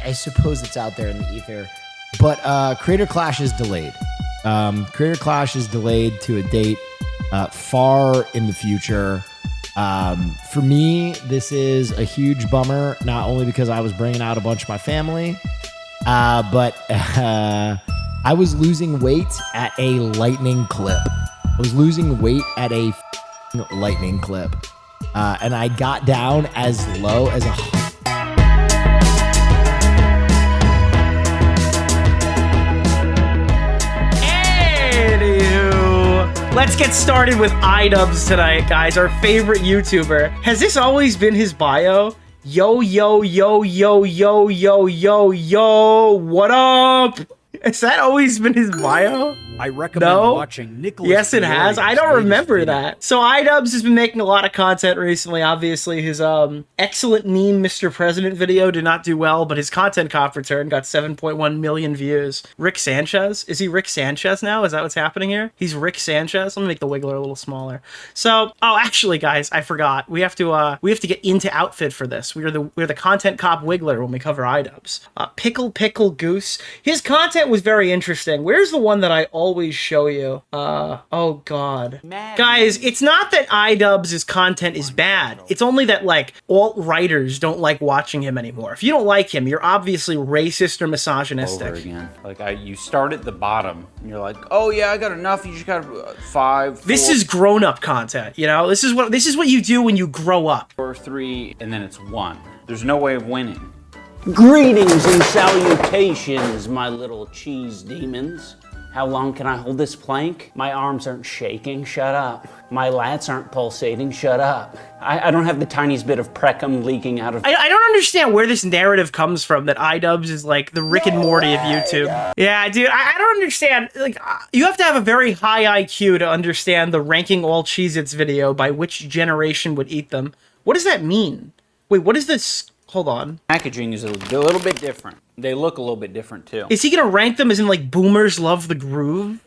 I suppose it's out there in the ether. But Creator Clash is delayed. Creator Clash is delayed to a date far in the future. For me, this is a huge bummer, not only because I was bringing out a bunch of my family, but I was losing weight at a lightning clip. I was losing weight at a lightning clip. And I got down as low as Let's get started with iDubbbz tonight, guys, our favorite YouTuber. Has this always been his bio? Yo, yo, yo, yo, yo, yo, yo, yo, what up? Has that always been his bio? I recommend watching Nicholas. Yes, it has. I don't remember that. So iDubbbz has been making a lot of content recently. Obviously, his excellent meme Mr. President video did not do well, but his content cop return got 7.1 million views. Rick Sanchez? Is he Rick Sanchez now? Is that what's happening here? He's Rick Sanchez. Let me make the Wiggler a little smaller. So, oh, actually, guys, I forgot. We have to get into outfit for this. We're the content cop Wiggler when we cover iDubbbz. Pickle Goose. His content was very interesting. Where's the one that I always show you? Oh god. Guys, it's not that iDubbbz's content is bad. It's only that, like, alt-writers don't like watching him anymore. If you don't like him, you're obviously racist or misogynistic. Over again. Like, you start at the bottom, and you're like, oh yeah, I got enough, you just got 5, 4, This is grown-up content, you know? This is what you do when you grow up. 4, 3, and then it's 1. There's no way of winning. Greetings and salutations, my little cheese demons. How long can I hold this plank? My arms aren't shaking, shut up. My lats aren't pulsating, shut up. I don't have the tiniest bit of precum leaking out of... I don't understand where this narrative comes from, that iDubbbz is like the Rick and Morty of YouTube. Yeah, dude, I don't understand. Like, you have to have a very high IQ to understand the ranking all Cheez-Its video by which generation would eat them. What does that mean? Wait, what is this? Hold on. Packaging is a little bit different. They look a little bit different too. Is he gonna rank them as in, like, boomers love the groove?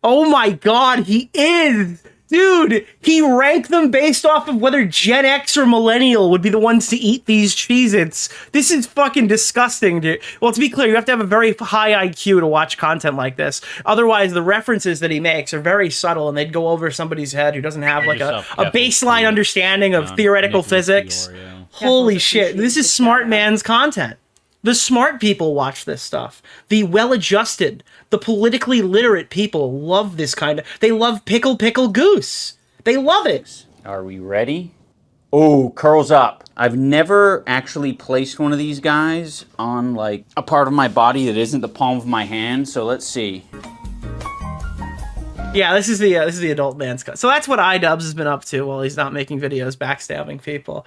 Oh my god, he is! Dude, he ranked them based off of whether Gen X or Millennial would be the ones to eat these Cheez-Its. This is fucking disgusting, dude. Well, to be clear, you have to have a very high IQ to watch content like this. Otherwise, the references that he makes are very subtle, and they'd go over somebody's head who doesn't have, like, a baseline understanding of theoretical physics. Holy shit, this is smart man's content. The smart people watch this stuff. The well-adjusted, the politically literate people love this kind of... They love Pickle Goose. They love it. Are we ready? Oh, curls up. I've never actually placed one of these guys on, like, a part of my body that isn't the palm of my hand, so let's see. Yeah, this is the adult man's cut. So that's what iDubbbz has been up to while he's not making videos backstabbing people.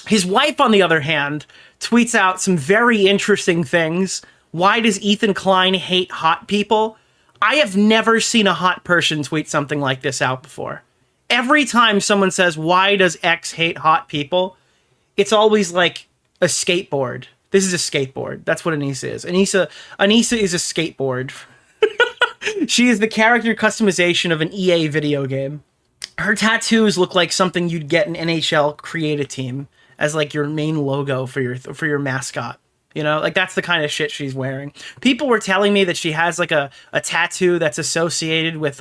His wife, on the other hand, tweets out some very interesting things. Why does Ethan Klein hate hot people? I have never seen a hot person tweet something like this out before. Every time someone says, why does X hate hot people? It's always like a skateboard. This is a skateboard. That's what Anisa is. Anisa is a skateboard. She is the character customization of an EA video game. Her tattoos look like something you'd get an NHL create a team as, like, your main logo for your mascot. You know, like, that's the kind of shit she's wearing. People were telling me that she has, like, a tattoo that's associated with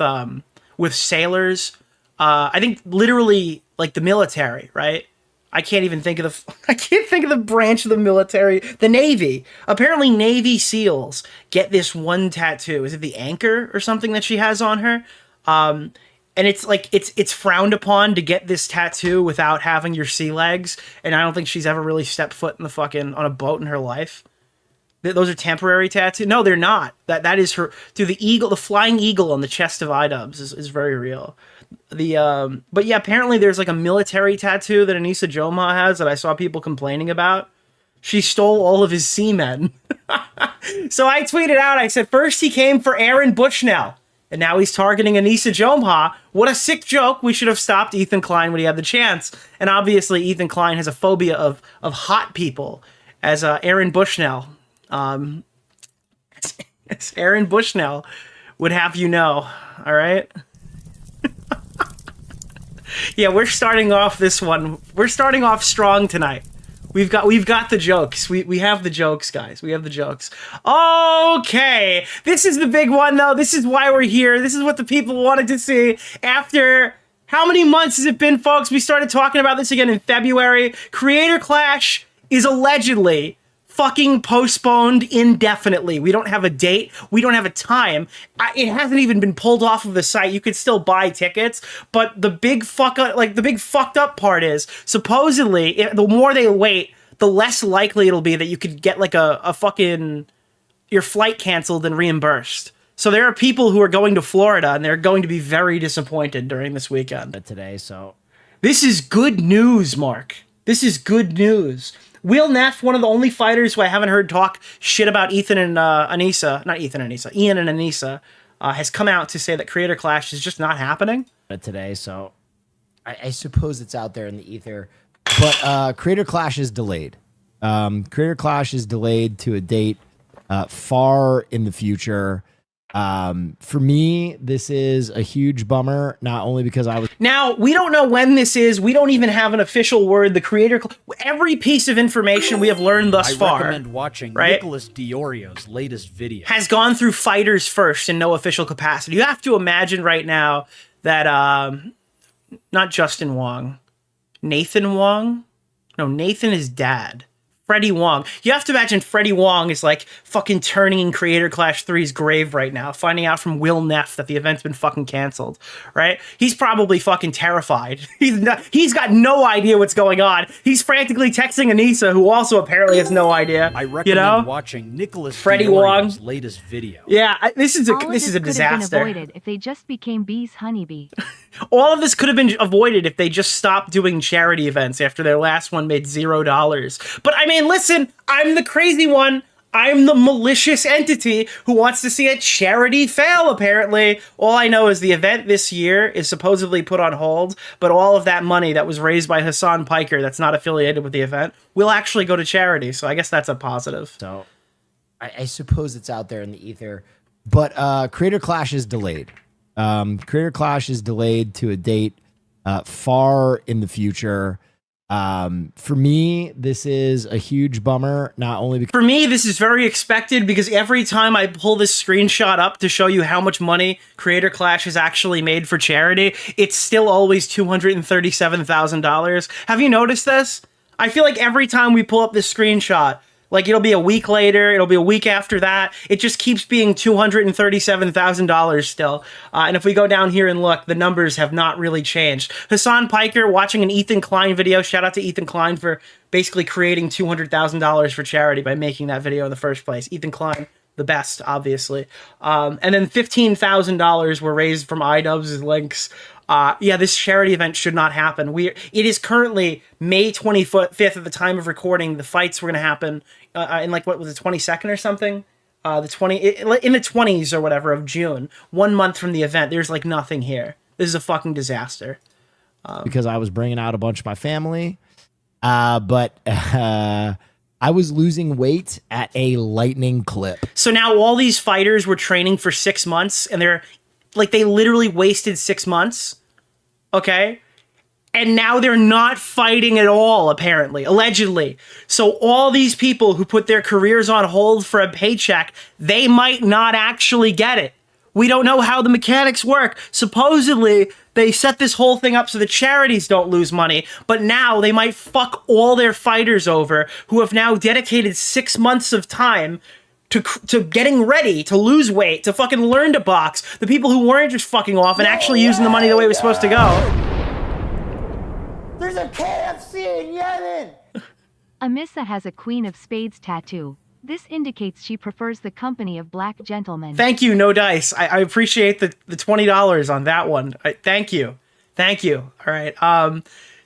sailors. I think literally, like, the military, right? I can't think of the branch of the military. The Navy. Apparently Navy SEALs get this one tattoo. Is it the anchor or something that she has on her? And it's like, it's frowned upon to get this tattoo without having your sea legs. And I don't think she's ever really stepped foot in on a boat in her life. Those are temporary tattoos. No, they're not. That is her. Dude, the flying eagle on the chest of iDubbbz is very real. But yeah, apparently there's, like, a military tattoo that Anisa Joma has that I saw people complaining about. She stole all of his seamen. So I tweeted out, I said, first he came for Aaron Bushnell, and now he's targeting Anisa Joma. What a sick joke. We should have stopped Ethan Klein when he had the chance. And obviously Ethan Klein has a phobia of hot people, as Aaron Bushnell, as Aaron Bushnell would have you know, all right? Yeah, we're starting off this one. We're starting off strong tonight. We've got the jokes. We have the jokes, guys. We have the jokes. Okay. This is the big one, though. This is why we're here. This is what the people wanted to see. After how many months has it been, folks? We started talking about this again in February. Creator Clash is allegedly fucking postponed indefinitely. We don't have a date. We don't have a time. It hasn't even been pulled off of the site. You could still buy tickets, but the big fucked up part is supposedly the more they wait, the less likely it'll be that you could get like a fucking your flight canceled and reimbursed. So there are people who are going to Florida and they're going to be very disappointed during this weekend. Today, so This is good news, Mark. This is good news. Will Neff, one of the only fighters who I haven't heard talk shit about Ian and Anisa, has come out to say that Creator Clash is just not happening. today, so I suppose it's out there in the ether. But Creator Clash is delayed. Creator Clash is delayed to a date far in the future. For me, this is a huge bummer, not only because Now, we don't know when this is. We don't even have an official word. Every piece of information we have learned thus far, I recommend watching right, Nicholas DeOrio's latest video. has gone through fighters first in no official capacity. You have to imagine right now that, not Justin Wong, Nathan Wong? No, Nathan is dad. Freddie Wong. You have to imagine Freddie Wong is like fucking turning in Creator Clash 3's grave right now, finding out from Will Neff that the event's been fucking canceled, right? He's probably fucking terrified. He's got no idea what's going on. He's frantically texting Anisa, who also apparently has no idea. I recommend watching Nicholas Freddie DeOrio's Wong's latest video. Yeah, this is a All of this is a could have been disaster. avoided if they just became bees honeybee. All of this could have been avoided if they just stopped doing charity events after their last one made $0. But I mean, listen, I'm the crazy one. I'm the malicious entity who wants to see a charity fail, apparently. All I know is the event this year is supposedly put on hold, but all of that money that was raised by Hassan Piker that's not affiliated with the event will actually go to charity. So I guess that's a positive. So I suppose it's out there in the ether. But Creator Clash is delayed. Creator Clash is delayed to a date far in the future. For me, this is a huge bummer, not only because... For me, this is very expected because every time I pull this screenshot up to show you how much money Creator Clash has actually made for charity, it's still always $237,000. Have you noticed this? I feel like every time we pull up this screenshot, like it'll be a week later, it'll be a week after that. It just keeps being $237,000 still. And if we go down here and look, the numbers have not really changed. Hassan Piker watching an Ethan Klein video. Shout out to Ethan Klein for basically creating $200,000 for charity by making that video in the first place. Ethan Klein, the best, obviously. And then $15,000 were raised from iDubbbz links. Yeah, this charity event should not happen. It is currently May 25th at the time of recording. The fights were going to happen in like, what was it, 22nd or something? In the 20s or whatever of June. 1 month from the event. There's like nothing here. This is a fucking disaster. Because I was bringing out a bunch of my family. But I was losing weight at a lightning clip. So now all these fighters were training for 6 months and they literally wasted 6 months. Okay? And now they're not fighting at all, apparently, allegedly. So all these people who put their careers on hold for a paycheck, they might not actually get it. We don't know how the mechanics work. Supposedly, they set this whole thing up so the charities don't lose money, but now they might fuck all their fighters over who have now dedicated 6 months of time to getting ready to lose weight, to fucking learn to box. The people who weren't just fucking off and actually using the money the way it was supposed to go. There's a KFC in Yemen! Anisa has a Queen of Spades tattoo. This indicates she prefers the company of black gentlemen. Thank you, No Dice. I appreciate the $20 on that one. Thank you. Thank you. All right.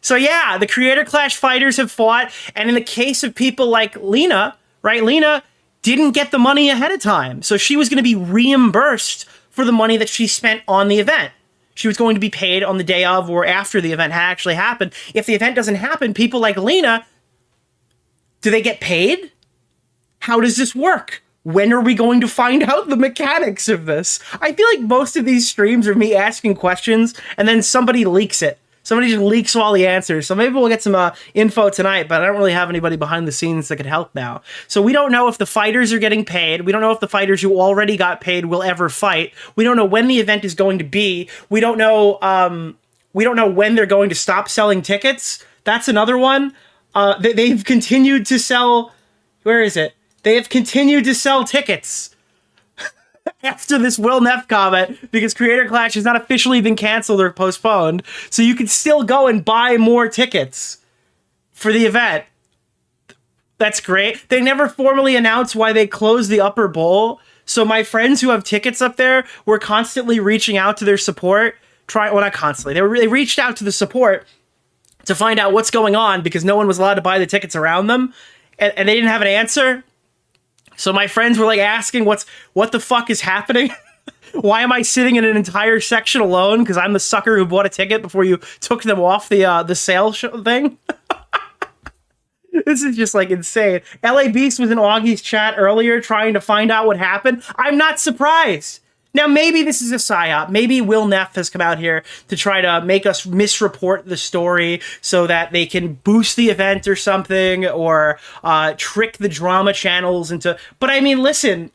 So yeah, the Creator Clash fighters have fought, and in the case of people like Lena, right? Lena didn't get the money ahead of time, so she was going to be reimbursed for the money that she spent on the event. She was going to be paid on the day of or after the event had actually happened. If the event doesn't happen, people like Lena, do they get paid? How does this work? When are we going to find out the mechanics of this? I feel like most of these streams are me asking questions and then somebody leaks it. Somebody just leaks all the answers. So maybe we'll get some info tonight, but I don't really have anybody behind the scenes that could help now. So we don't know if the fighters are getting paid. We don't know if the fighters who already got paid will ever fight. We don't know when the event is going to be. We don't know when they're going to stop selling tickets. That's another one. They've continued to sell... Where is it? They have continued to sell tickets after this Will Neff comment because Creator Clash has not officially been canceled or postponed. So you can still go and buy more tickets for the event. That's great. They never formally announced why they closed the upper bowl. So my friends who have tickets up there were constantly reaching out to their support. Not constantly. They reached out to the support to find out what's going on because no one was allowed to buy the tickets around them. And they didn't have an answer. So my friends were like asking what the fuck is happening? Why am I sitting in an entire section alone? Because I'm the sucker who bought a ticket before you took them off the sale thing. This is just like insane. LA Beast was in Augie's chat earlier trying to find out what happened. I'm not surprised. Now, maybe this is a psyop. Maybe Will Neff has come out here to try to make us misreport the story so that they can boost the event or something, or trick the drama channels into... But I mean, listen,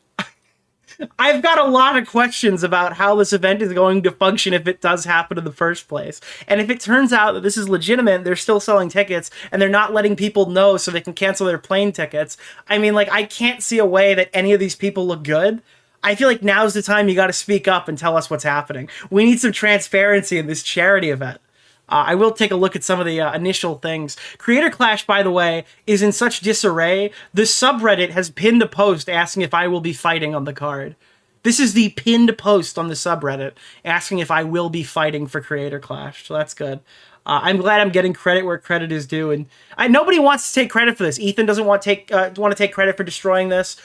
I've got a lot of questions about how this event is going to function if it does happen in the first place. And if it turns out that this is legitimate, they're still selling tickets, and they're not letting people know so they can cancel their plane tickets. I mean, like, I can't see a way that any of these people look good. I feel like now's the time you got to speak up and tell us what's happening. We need some transparency in this charity event. I will take a look at some of the initial things. Creator Clash, by the way, is in such disarray. The subreddit has pinned a post asking if I will be fighting on the card. This is the pinned post on the subreddit asking if I will be fighting for Creator Clash. So that's good. I'm glad I'm getting credit where credit is due. And nobody wants to take credit for this. Ethan doesn't want to take credit for destroying this.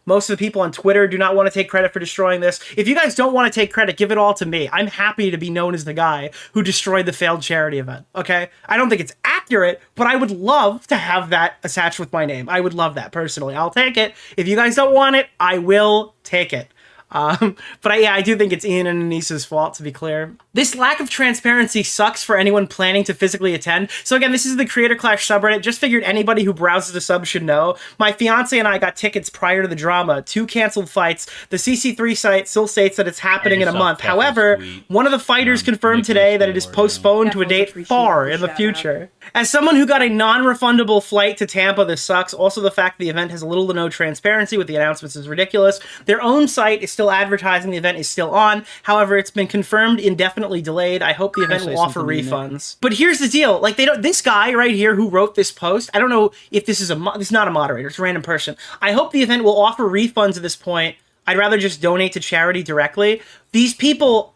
Most of the people on Twitter do not want to take credit for destroying this. If you guys don't want to take credit, give it all to me. I'm happy to be known as the guy who destroyed the failed charity event, okay? I don't think it's accurate, but I would love to have that attached with my name. I would love that, personally. I'll take it. If you guys don't want it, I will take it. But I do think it's Ian and Anisa's fault, to be clear. This lack of transparency sucks for anyone planning to physically attend. So again, this is the Creator Clash subreddit. Just figured anybody who browses the sub should know. My fiance and I got tickets prior to the drama. 2 canceled fights. The CC3 site still states that it's happening in a month. However, one of the fighters confirmed today that it is postponed to a date far in the future. As someone who got a non-refundable flight to Tampa, this sucks. Also, the fact the event has little to no transparency with the announcements is ridiculous. Their own site is still advertising the event is still on. However, it's been confirmed indefinitely delayed. I hope the event will offer refunds. But here's the deal. Like, this guy right here who wrote this post, I don't know if this is this is not a moderator, it's a random person. I hope the event will offer refunds at this point. I'd rather just donate to charity directly. These people,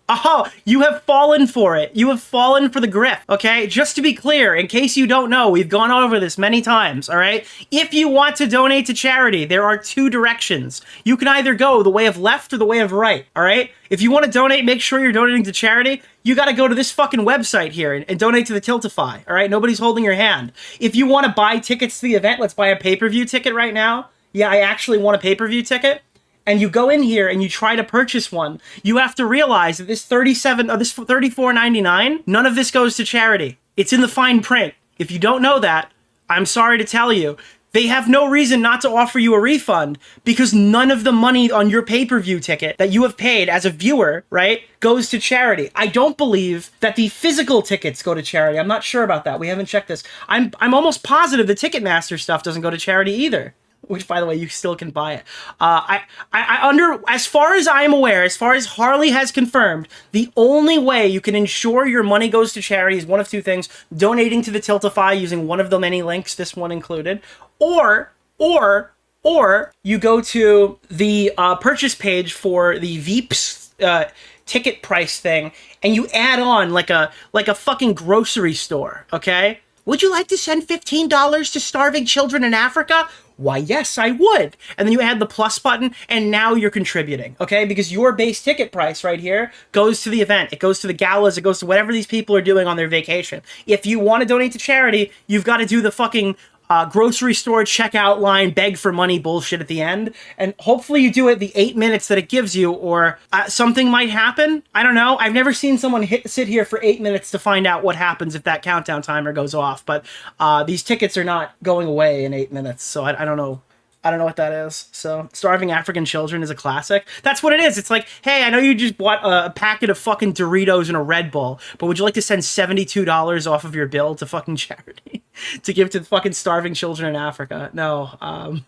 you have fallen for it. You have fallen for the grift, okay? Just to be clear, in case you don't know, we've gone over this many times, all right? If you want to donate to charity, there are 2 directions. You can either go the way of left or the way of right, all right? If you want to donate, make sure you're donating to charity. You got to go to this fucking website here and donate to the Tiltify, all right? Nobody's holding your hand. If you want to buy tickets to the event, let's buy a pay-per-view ticket right now. Yeah, I actually want a pay-per-view ticket. And you go in here and you try to purchase one, you have to realize that this $34.99, none of this goes to charity. It's in the fine print. If you don't know that, I'm sorry to tell you, they have no reason not to offer you a refund because none of the money on your pay-per-view ticket that you have paid as a viewer, right, goes to charity. I don't believe that the physical tickets go to charity. I'm not sure about that. We haven't checked this. I'm almost positive the Ticketmaster stuff doesn't go to charity either. Which, by the way, you still can buy it. As far as I'm aware, as far as Harley has confirmed, the only way you can ensure your money goes to charity is one of 2 things: donating to the Tiltify using one of the many links, this one included, or you go to the purchase page for the Veeps ticket price thing, and you add on like a fucking grocery store. Okay? Would you like to send $15 to starving children in Africa? Why, yes, I would. And then you add the plus button, and now you're contributing, okay? Because your base ticket price right here goes to the event. It goes to the galas. It goes to whatever these people are doing on their vacation. If you want to donate to charity, you've got to do the fucking grocery store checkout line, beg for money bullshit at the end. And hopefully you do it the 8 minutes that it gives you, or something might happen. I don't know. I've never seen someone sit here for 8 minutes to find out what happens if that countdown timer goes off. But these tickets are not going away in 8 minutes. So I don't know. I don't know what that is. So starving African children is a classic. That's what it is. It's like, hey, I know you just bought a packet of fucking Doritos and a Red Bull, but would you like to send $72 off of your bill to fucking charity to give to the fucking starving children in Africa? No,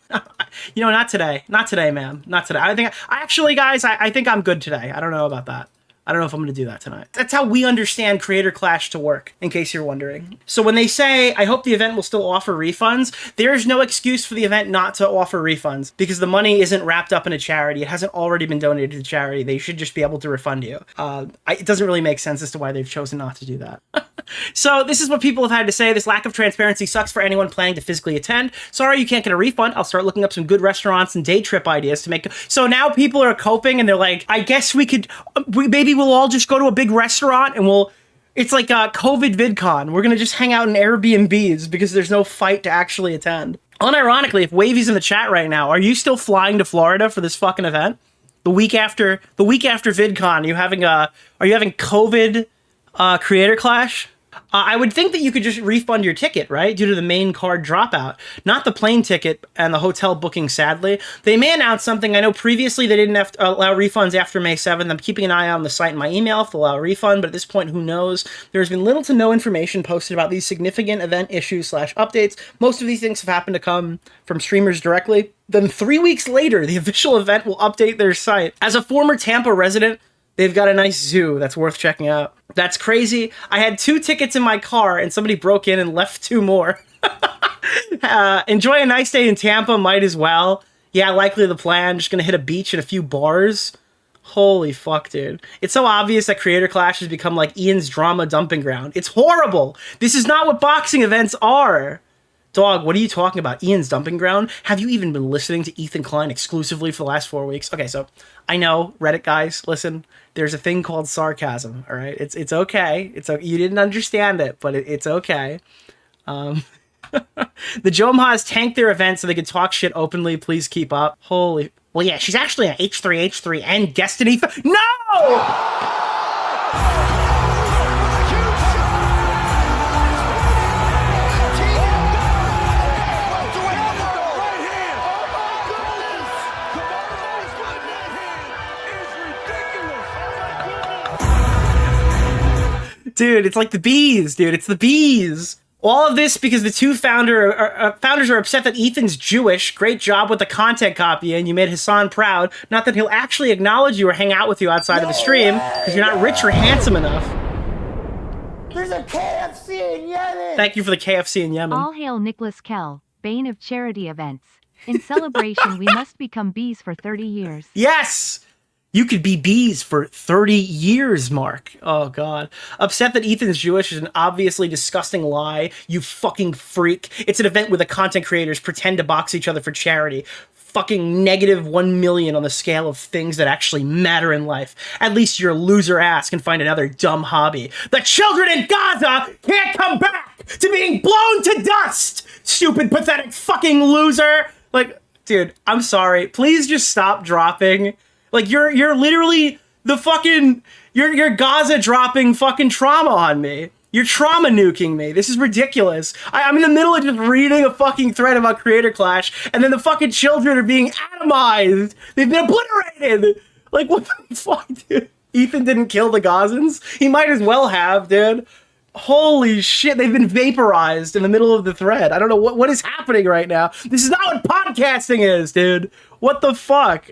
you know, not today. Not today, ma'am. Not today. I think I'm good today. I don't know about that. I don't know if I'm going to do that tonight. That's how we understand Creator Clash to work, in case you're wondering. So when they say, I hope the event will still offer refunds, there is no excuse for the event not to offer refunds, because the money isn't wrapped up in a charity. It hasn't already been donated to charity. They should just be able to refund you. It doesn't really make sense as to why they've chosen not to do that. So this is what people have had to say. This lack of transparency sucks for anyone planning to physically attend. Sorry you can't get a refund. I'll start looking up some good restaurants and day trip ideas to make... So now people are coping and they're like, I guess maybe we'll all just go to a big restaurant and it's like a COVID VidCon. We're going to just hang out in Airbnbs because there's no fight to actually attend. Unironically, if Wavy's in the chat right now, are you still flying to Florida for this fucking event? The week after VidCon, are you having COVID Creator Clash? I would think that you could just refund your ticket, right? Due to the main card dropout. Not the plane ticket and the hotel booking, sadly. They may announce something. I know previously they didn't have to allow refunds after May 7th. I'm keeping an eye on the site and my email if they'll allow a refund, but at this point, who knows? There's been little to no information posted about these significant event issues / updates. Most of these things have happened to come from streamers directly. Then 3 weeks later, the official event will update their site. As a former Tampa resident, they've got a nice zoo that's worth checking out. That's crazy. I had 2 tickets in my car and somebody broke in and left 2 more. Enjoy a nice day in Tampa, might as well. Yeah, likely the plan. Just gonna hit a beach and a few bars. Holy fuck, dude. It's so obvious that Creator Clash has become like Ian's drama dumping ground. It's horrible. This is not what boxing events are. Dog, what are you talking about? Ian's dumping ground? Have you even been listening to Ethan Klein exclusively for the last 4 weeks? Okay, so I know, Reddit guys, listen, there's a thing called sarcasm, all right? It's okay. You didn't understand it, but it's okay. The Jomhas tanked their event so they could talk shit openly. Please keep up. Holy... Well, yeah, she's actually an H3 and Destiny... No! Dude, it's like the bees, dude. It's the bees. All of this because the 2 founders are upset that Ethan's Jewish. Great job with the content copy, and you made Hassan proud. Not that he'll actually acknowledge you or hang out with you outside of the stream, because you're not rich or handsome enough. There's a KFC in Yemen! Thank you for the KFC in Yemen. All hail Nicholas Kell, bane of charity events. In celebration, we must become bees for 30 years. Yes! You could be bees for 30 years, Mark. Oh, God. Upset that Ethan's Jewish is an obviously disgusting lie, you fucking freak. It's an event where the content creators pretend to box each other for charity. Fucking -1 million on the scale of things that actually matter in life. At least your loser ass can find another dumb hobby. The children in Gaza can't come back to being blown to dust! Stupid, pathetic fucking loser! Like, dude, I'm sorry. Please just stop dropping... Like, you're literally the fucking... You're Gaza dropping fucking trauma on me. You're trauma nuking me. This is ridiculous. I'm in the middle of just reading a fucking thread about Creator Clash, and then the fucking children are being atomized. They've been obliterated. Like, what the fuck, dude? Ethan didn't kill the Gazans? He might as well have, dude. Holy shit, they've been vaporized in the middle of the thread. I don't know what is happening right now. This is not what podcasting is, dude. What the fuck?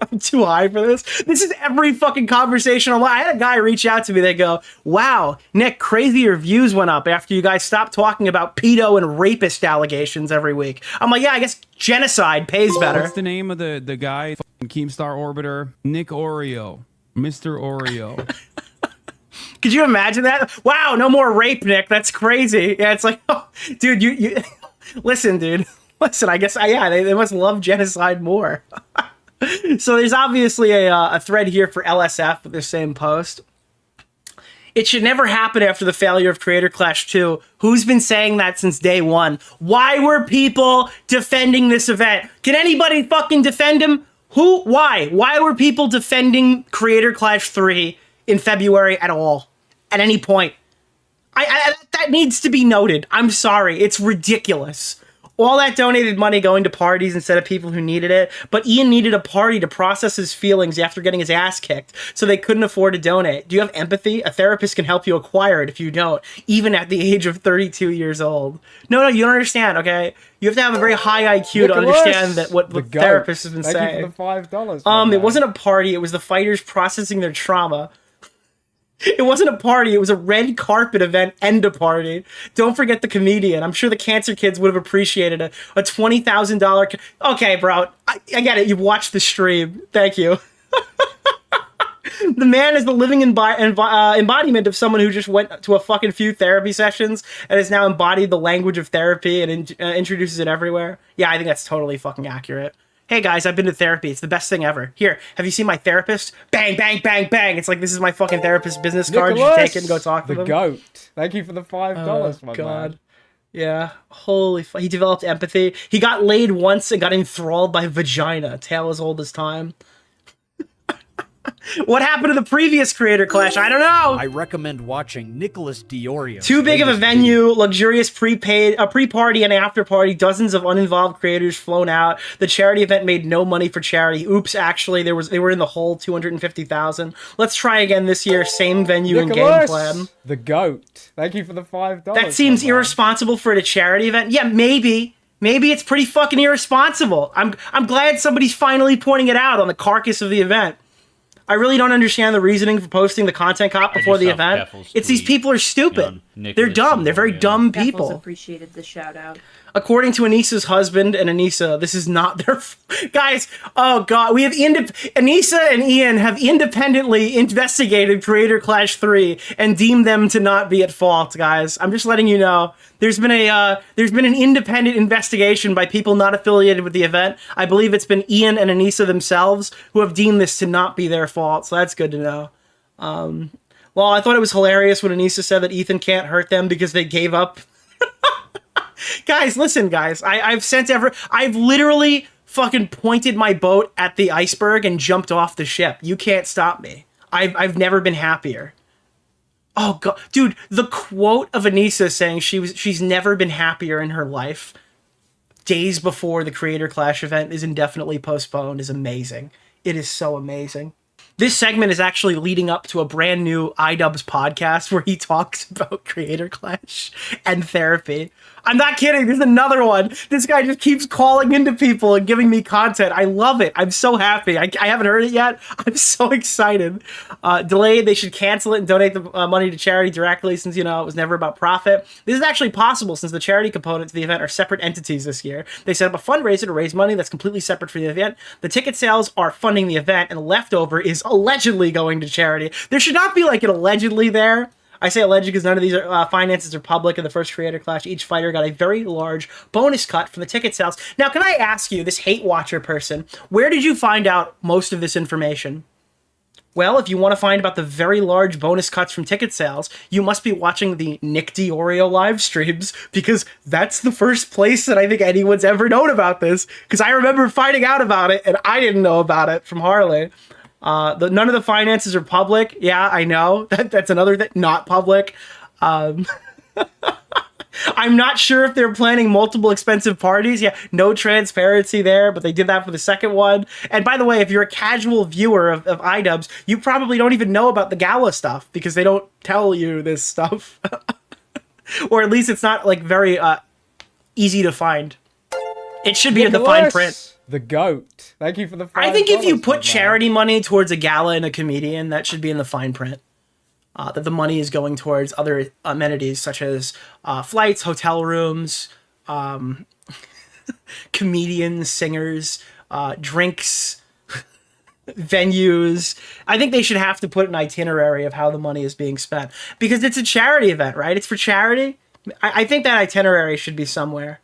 I'm too high for this. This is every fucking conversation online. I had a guy reach out to me. They go, wow, Nick, crazy your views went up after you guys stopped talking about pedo and rapist allegations every week. I'm like, yeah, I guess genocide pays better. What's the name of the guy? Keemstar Orbiter? Nick Oreo. Mr. Oreo. Could you imagine that? Wow, no more rape, Nick. That's crazy. Yeah, it's like, oh, dude, you listen, dude. Listen, I guess, yeah, they must love genocide more. So there's obviously a thread here for LSF with the same post. It should never happen after the failure of Creator Clash 2. Who's been saying that since day one? Why were people defending this event? Can anybody fucking defend him? Who? Why? Why were people defending Creator Clash 3 in February at all? At any point? That needs to be noted. I'm sorry. It's ridiculous. All that donated money going to parties instead of people who needed it. But Ian needed a party to process his feelings after getting his ass kicked, so they couldn't afford to donate. Do you have empathy? A therapist can help you acquire it if you don't, even at the age of 32 years old. No, you don't understand, okay? You have to have a very high IQ to understand that what the therapist has been saying. Thank you for the $5. It wasn't a party. It was the fighters processing their trauma. It wasn't a party. It was a red carpet event and a party. Don't forget the comedian. I'm sure the cancer kids would have appreciated a $20,000. Okay, bro. I get it. You've watched the stream. Thank you. The man is the living embodiment of someone who just went to a fucking few therapy sessions and has now embodied the language of therapy and introduces it everywhere. Yeah, I think that's totally fucking accurate. Hey guys, I've been to therapy. It's the best thing ever. Here, have you seen my therapist? Bang, bang, bang, bang. It's like, this is my fucking therapist business card. You take it and go talk to them. The GOAT. Thank you for the $5, my God. Yeah. Holy fuck. He developed empathy. He got laid once and got enthralled by vagina. Tale as old as time. What happened to the previous Creator Clash? I don't know. I recommend watching Nicholas DeOrio. Too big of a venue, luxurious pre-party and after party, dozens of uninvolved creators flown out. The charity event made no money for charity. Oops, actually, they were in the hole, 250,000. Let's try again this year, same venue and game plan. The GOAT. Thank you for the $5. That seems irresponsible for a charity event. Yeah, maybe. Maybe it's pretty fucking irresponsible. I'm glad somebody's finally pointing it out on the carcass of the event. I really don't understand the reasoning for posting the content cop before the event. It's these people are stupid. They're dumb. They're very dumb people. Appreciated the shout out. According to Anisa's husband and Anisa, this is not their guys. Oh god, we have Anisa and Ian have independently investigated Creator Clash 3 and deemed them to not be at fault, guys. I'm just letting you know. There's been an independent investigation by people not affiliated with the event. I believe it's been Ian and Anisa themselves who have deemed this to not be their fault. So that's good to know. Well, I thought it was hilarious when Anisa said that Ethan can't hurt them because they gave up. Guys, listen, guys. I've literally fucking pointed my boat at the iceberg and jumped off the ship. You can't stop me. I've never been happier. Oh god, dude, the quote of Anisa saying she's never been happier in her life days before the Creator Clash event is indefinitely postponed is amazing. It is so amazing. This segment is actually leading up to a brand new iDubbbz podcast where he talks about Creator Clash and therapy. I'm not kidding. There's another one. This guy just keeps calling into people and giving me content. I love it. I'm so happy. I haven't heard it yet. I'm so excited. Delayed. They should cancel it and donate the money to charity directly since, it was never about profit. This is actually possible since the charity components of the event are separate entities this year. They set up a fundraiser to raise money that's completely separate for the event. The ticket sales are funding the event and the leftover is allegedly going to charity. There should not be like an allegedly there. I say alleged because none of these finances are public. In the first Creator Clash, each fighter got a very large bonus cut from the ticket sales. Now, can I ask you, this hate watcher person, where did you find out most of this information? Well, if you want to find about the very large bonus cuts from ticket sales, you must be watching the Nick DeOrio live streams, because that's the first place that I think anyone's ever known about this, because I remember finding out about it, and I didn't know about it from Harley. None of the finances are public. Yeah, I know. That's another thing, not public. I'm not sure if they're planning multiple expensive parties. Yeah, no transparency there, but they did that for the second one. And by the way, if you're a casual viewer of iDubbbz, you probably don't even know about the gala stuff because they don't tell you this stuff. Or at least it's not like very easy to find. It should be in the fine print. The GOAT. Thank you for the $5. I think if you put charity money towards a gala and a comedian, that should be in the fine print. That the money is going towards other amenities such as flights, hotel rooms, comedians, singers, drinks, venues. I think they should have to put an itinerary of how the money is being spent because it's a charity event, right? It's for charity. I think that itinerary should be somewhere.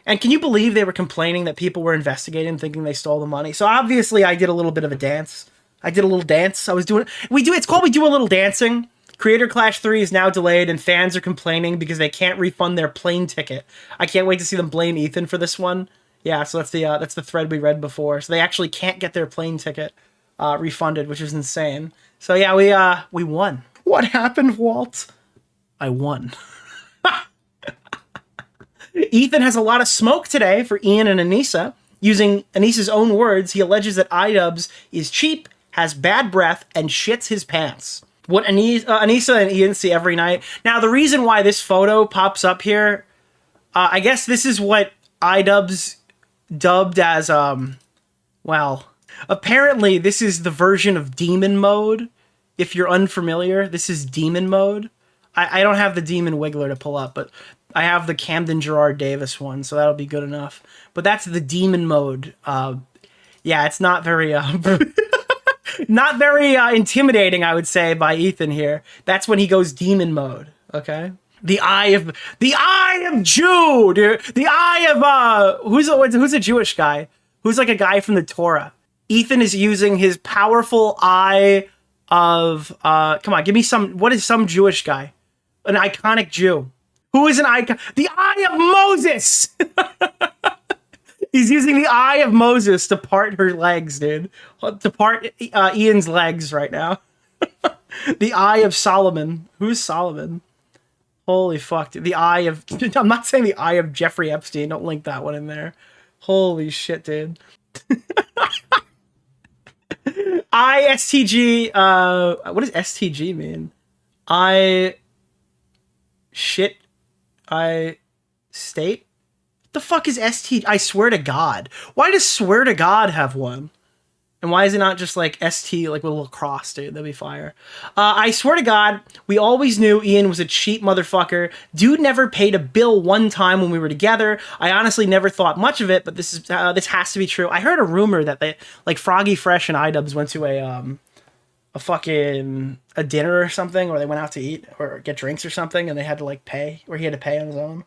And can you believe they were complaining that people were investigating, thinking they stole the money? So obviously I did a little bit of a dance. I did a little dance. It's called We Do a Little Dancing. Creator Clash 3 is now delayed, and fans are complaining because they can't refund their plane ticket. I can't wait to see them blame Ethan for this one. Yeah, so that's the thread we read before. So they actually can't get their plane ticket refunded, which is insane. So yeah, we won. What happened, Walt? I won. Ethan has a lot of smoke today for Ian and Anisa. Using Anisa's own words, he alleges that iDubbbz is cheap, has bad breath, and shits his pants. What Anisa and Ian see every night. Now, the reason why this photo pops up here, I guess this is what iDubbbz dubbed as, apparently this is the version of demon mode. If you're unfamiliar, this is demon mode. I don't have the demon wiggler to pull up, but I have the Camden Gerard Davis one, so that'll be good enough. But that's the demon mode. Yeah, it's not very... not very intimidating, I would say, by Ethan here. That's when he goes demon mode. Okay, the eye of Jew, dude. The eye of who's a Jewish guy? Who's like a guy from the Torah? Ethan is using his powerful eye of come on, give me some. What is some Jewish guy? An iconic Jew. Who is an icon? The eye of Moses. He's using the eye of Moses to part her legs, dude. To part Ian's legs right now. The eye of Solomon. Who's Solomon? Holy fuck, dude. The eye of... I'm not saying the eye of Jeffrey Epstein. Don't link that one in there. Holy shit, dude. STG... what does STG mean? State? The fuck is ST? I swear to God. Why does swear to God have one? And why is it not just like ST, like with a little cross, dude? That'd be fire. I swear to God, we always knew Ian was a cheap motherfucker. Dude never paid a bill one time when we were together. I honestly never thought much of it, but this has to be true. I heard a rumor that like Froggy Fresh and iDubbbz went to a dinner or something, or they went out to eat or get drinks or something, and they had to like pay, or he had to pay on his own.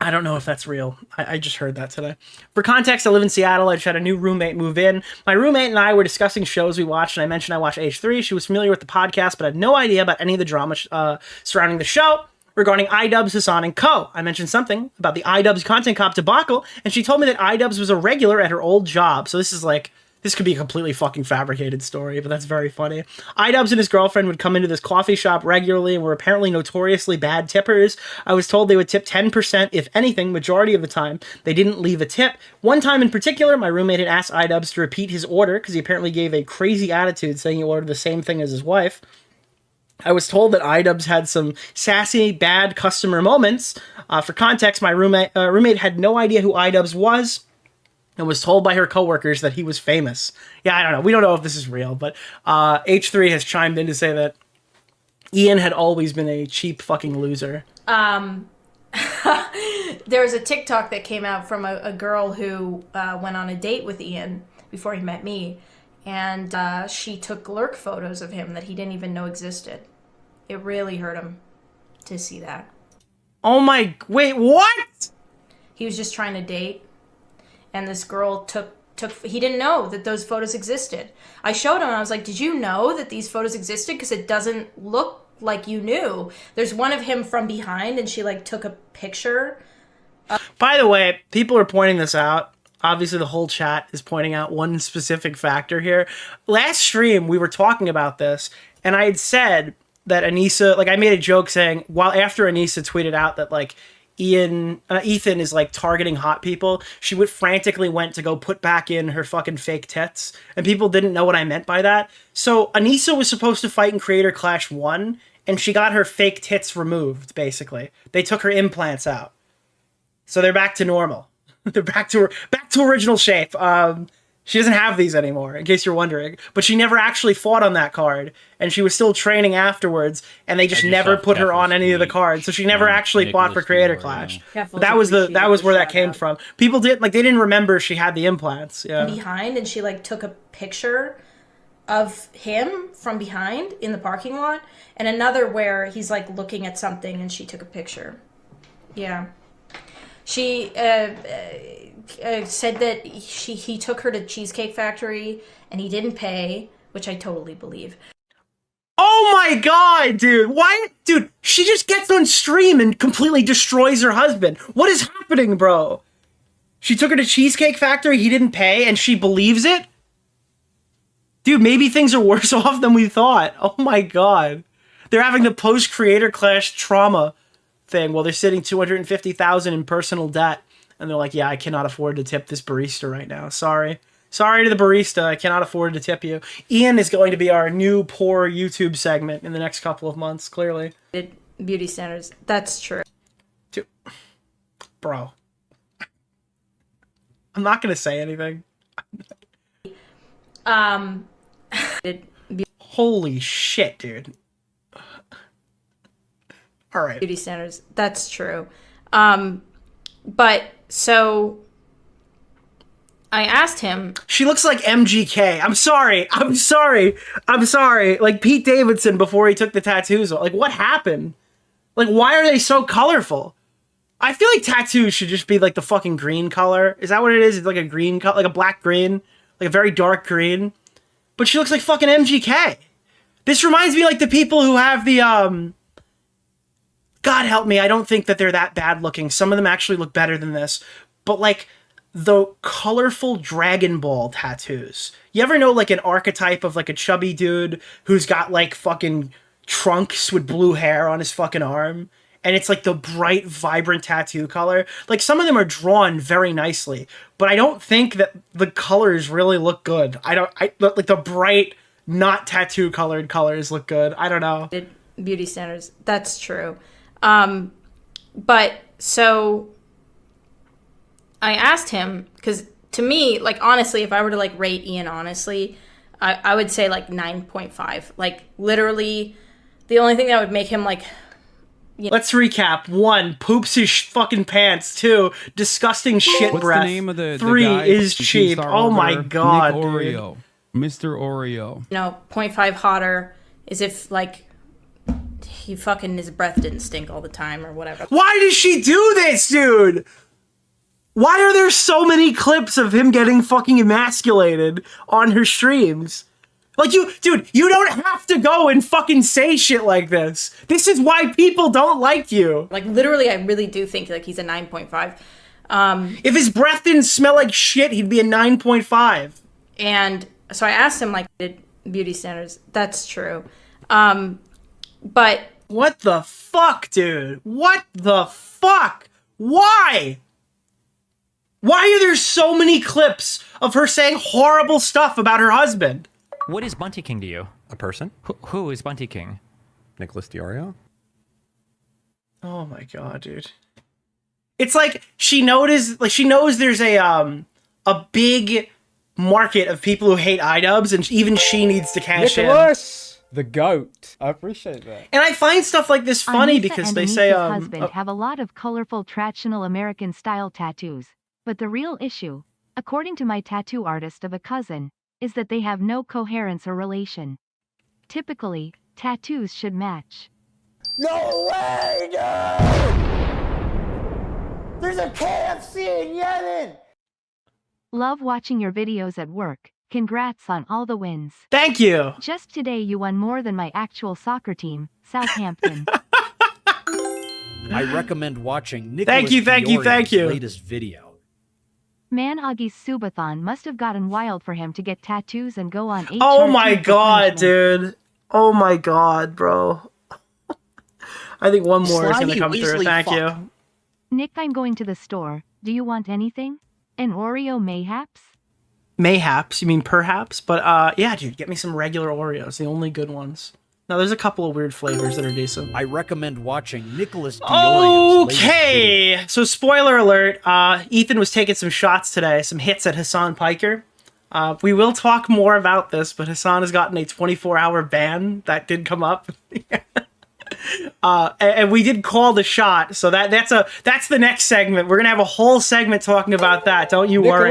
I don't know if that's real. I just heard that today. For context, I live in Seattle. I just had a new roommate move in. My roommate and I were discussing shows we watched, and I mentioned I watched H3. She was familiar with the podcast, but had no idea about any of the drama surrounding the show. Regarding iDubbbz, Hassan, and Co. I mentioned something about the iDubbbz Content Cop debacle, and she told me that iDubbbz was a regular at her old job. So this could be a completely fucking fabricated story, but that's very funny. iDubbbz and his girlfriend would come into this coffee shop regularly and were apparently notoriously bad tippers. I was told they would tip 10%, if anything, majority of the time. They didn't leave a tip. One time in particular, my roommate had asked iDubbbz to repeat his order because he apparently gave a crazy attitude saying he ordered the same thing as his wife. I was told that iDubbbz had some sassy, bad customer moments. For context, my roommate had no idea who iDubbbz was, and was told by her coworkers that he was famous. Yeah, I don't know. We don't know if this is real, but H3 has chimed in to say that Ian had always been a cheap fucking loser. There was a TikTok that came out from a girl who went on a date with Ian before he met me, and she took lurk photos of him that he didn't even know existed. It really hurt him to see that. Oh my... Wait, what? He was just trying to date. And this girl he didn't know that those photos existed. I showed him, and I was like, did you know that these photos existed? Because it doesn't look like you knew. There's one of him from behind, and she, like, took a picture. By the way, people are pointing this out. Obviously, the whole chat is pointing out one specific factor here. Last stream, we were talking about this, and I had said that Anisa... Like, I made a joke saying, after Anisa tweeted out that, like, Ethan is like targeting hot people, she frantically went to go put back in her fucking fake tits, and people didn't know what I meant by that. So Anisa was supposed to fight in Creator Clash 1, and she got her fake tits removed, basically. They took her implants out. So they're back to normal. They're back to original shape. She doesn't have these anymore, in case you're wondering. But she never actually fought on that card, and she was still training afterwards, and they just never put her on any of the cards. So she never actually fought for Creator Clash. But that was where that came from. People they didn't remember she had the implants. Yeah. Behind, and she like took a picture of him from behind in the parking lot, and another where he's like looking at something, and she took a picture. Yeah. She said that he took her to Cheesecake Factory and he didn't pay, which I totally believe. Oh my god, dude. Why? Dude, she just gets on stream and completely destroys her husband. What is happening, bro? She took her to Cheesecake Factory, he didn't pay, and she believes it? Dude, maybe things are worse off than we thought. Oh my god. They're having the post-creator clash trauma thing while they're sitting $250,000 in personal debt. And they're like, yeah, I cannot afford to tip this barista right now. Sorry. Sorry to the barista. I cannot afford to tip you. Ian is going to be our new poor YouTube segment in the next couple of months, clearly. Beauty standards. That's true. Dude. Bro. I'm not going to say anything. Holy shit, dude. All right. Beauty standards. That's true. But so I asked him. She looks like MGK. I'm sorry. Like Pete Davidson before he took the tattoos off. Like, what happened? Like, why are they so colorful? I feel like tattoos should just be like the fucking green color. Is that what it is? It's like a green color, like a black green, like a very dark green. But she looks like fucking MGK. This reminds me like the people who have the God help me, I don't think that they're that bad looking. Some of them actually look better than this. But like the colorful Dragon Ball tattoos. You ever know like an archetype of like a chubby dude who's got like fucking trunks with blue hair on his fucking arm? And it's like the bright, vibrant tattoo color. Like some of them are drawn very nicely, but I don't think that the colors really look good. Like the bright, not tattoo colored colors look good. I don't know. Beauty standards. That's true. But so I asked him, because to me, like, honestly, if I were to like rate Ian honestly, I would say like 9.5. Like literally the only thing that would make him like, let's recap. 1, poops his fucking pants. 2, disgusting shit What's breath. the name of the 3 guy is from cheap. Keemstar Oh my Orbiter? god, Nick dude. Oreo. Mr. Oreo. 0.5 hotter is if like he fucking, his breath didn't stink all the time or whatever. Why does she do this, dude? Why are there so many clips of him getting fucking emasculated on her streams? Like, dude, you don't have to go and fucking say shit like this. This is why people don't like you. Like, literally, I really do think, like, he's a 9.5. If his breath didn't smell like shit, he'd be a 9.5. And so I asked him, like, beauty standards. That's true. But... What the fuck, dude? What the fuck? Why? Why are there so many clips of her saying horrible stuff about her husband? What is Bunty King to you? A person? Who is Bunty King? Nicholas DeOrio? Oh my god, dude. It's like she knows there's a big market of people who hate iDubbbz, and even she needs to cash Nicholas, the goat. I appreciate that. And I find stuff like this funny Anisa because and they Anisa's say husband have a lot of colorful traditional American style tattoos, but the real issue, according to my tattoo artist of a cousin, is that they have no coherence or relation. Typically, tattoos should match. No way, dude! There's a KFC in Yemen! Love watching your videos at work. Congrats on all the wins. Thank you. Just today you won more than my actual soccer team, Southampton. I recommend watching Nicholas thank you. DeOrio's latest video. Man, Augie's Subathon must have gotten wild for him to get tattoos and go on 8 Oh my charges for god, punishment. dude. Oh my god, bro. I think one more is gonna come through. Thank you. Nick, I'm going to the store. Do you want anything? An Oreo mayhaps? Mayhaps, you mean perhaps? But yeah, dude, get me some regular Oreos, the only good ones. Now, there's a couple of weird flavors that are decent. I recommend watching Nicholas DeOrio's latest video. Okay, so spoiler alert, Ethan was taking some shots today, some hits at Hassan Piker. We will talk more about this, but Hassan has gotten a 24-hour ban. That did come up. And we did call the shot, so that's the next segment. We're gonna have a whole segment talking about that. Don't you worry.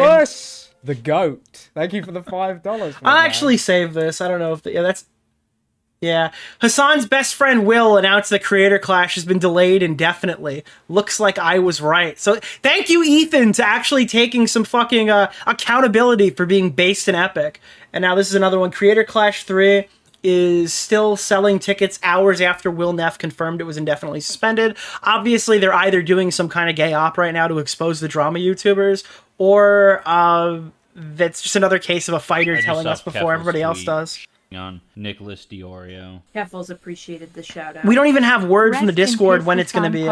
Yeah. Hassan's best friend Will announced that Creator Clash has been delayed indefinitely. Looks like I was right. So thank you, Ethan, to actually taking some fucking accountability for being based in Epic. And now this is another one. Creator Clash 3 is still selling tickets hours after Will Neff confirmed it was indefinitely suspended. Obviously, they're either doing some kind of gay op right now to expose the drama YouTubers, or that's just another case of a fighter telling us before everybody else does. On Nicholas DeOrio. Keffels appreciated the shout out. We don't even have word from the Discord when it's going to be.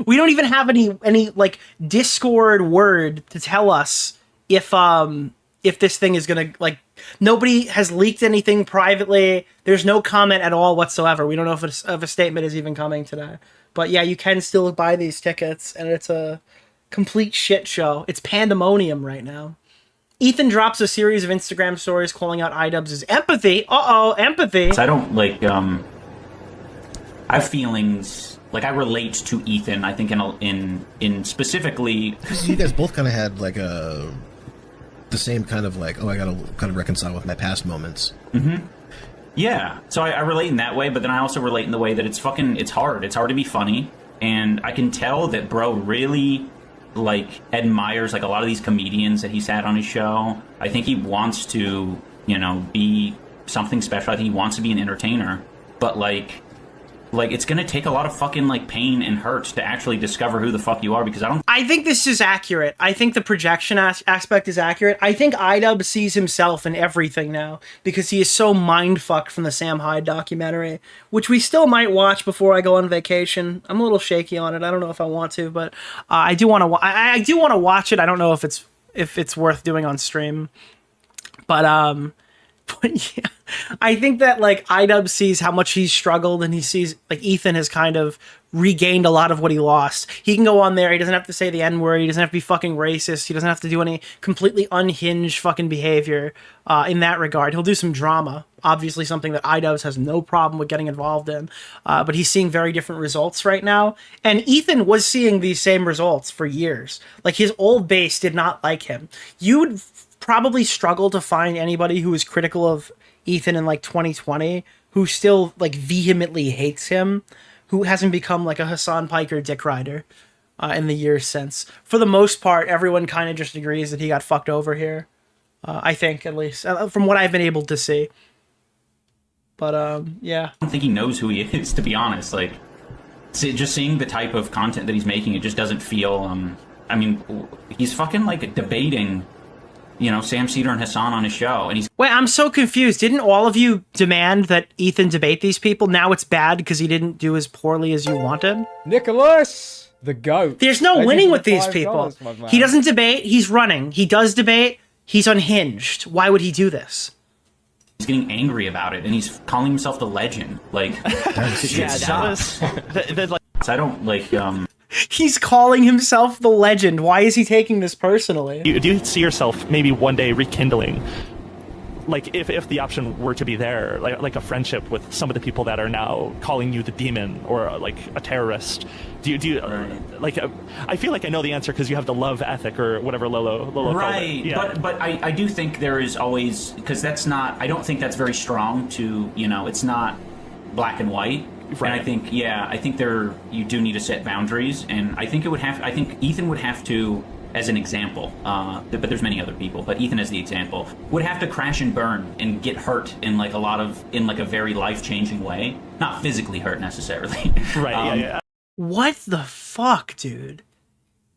We don't even have any like Discord word to tell us if this thing is going to like. Nobody has leaked anything privately. There's no comment at all whatsoever. We don't know if a statement is even coming today. But yeah, you can still buy these tickets, and it's a complete shit show. It's pandemonium right now. Ethan drops a series of Instagram stories calling out iDubbbz' empathy. Empathy. I don't like. I have feelings. Like I relate to Ethan. I think in specifically. You guys both kind of had like the same kind of like, I gotta kind of reconcile with my past moments. Mm-hmm. Yeah. So I relate in that way, but then I also relate in the way that it's hard. It's hard to be funny, and I can tell that bro really like admires like a lot of these comedians that he's had on his show. I think he wants to, be something special. I think he wants to be an entertainer, but like it's gonna take a lot of fucking like pain and hurt to actually discover who the fuck you are, because I think this is accurate. I think the projection aspect is accurate. I think iDubbbz sees himself in everything now because he is so mind-fucked from the Sam Hyde documentary, which we still might watch before I go on vacation. I'm a little shaky on it. I don't know if I want to, but I do want to. I do want to watch it. I don't know if it's worth doing on stream, but yeah, I think that like iDubbbz sees how much he's struggled, and he sees like Ethan has kind of regained a lot of what he lost. He can go on there. He doesn't have to say the N-word. He doesn't have to be fucking racist. He doesn't have to do any completely unhinged fucking behavior in that regard. He'll do some drama. Obviously something that iDubbbz has no problem with getting involved in. But he's seeing very different results right now. And Ethan was seeing these same results for years. Like his old base did not like him. You would probably struggle to find anybody who was critical of Ethan in like 2020 who still like vehemently hates him, who hasn't become like a Hassan Piker dick rider in the years since. For the most part, everyone kind of just agrees that he got fucked over here. I think, at least from what I've been able to see. But yeah, I don't think he knows who he is, to be honest. Like, just seeing the type of content that he's making, it just doesn't feel. I mean, he's fucking like debating, Sam Cedar and Hassan on his show, and he's. Wait, I'm so confused. Didn't all of you demand that Ethan debate these people? Now it's bad because he didn't do as poorly as you wanted? Nicholas, the GOAT. There's no winning with these people. He doesn't debate. He's running. He does debate. He's unhinged. Why would he do this? He's getting angry about it, and he's calling himself the legend. Like, shit sucks. I don't like. He's calling himself the legend. Why is he taking this personally? Do you see yourself maybe one day rekindling, like if the option were to be there, like a friendship with some of the people that are now calling you the demon or like a terrorist? Do you like? I feel like I know the answer because you have the love ethic or whatever Lolo right, called it. Yeah. But I do think there is always, because that's not. I don't think that's very strong to it's not black and white. Right. And I think you do need to set boundaries, and I think Ethan would have to, as an example, but there's many other people, but Ethan as the example, would have to crash and burn and get hurt in a very life-changing way. Not physically hurt necessarily. Right, yeah. What the fuck, dude?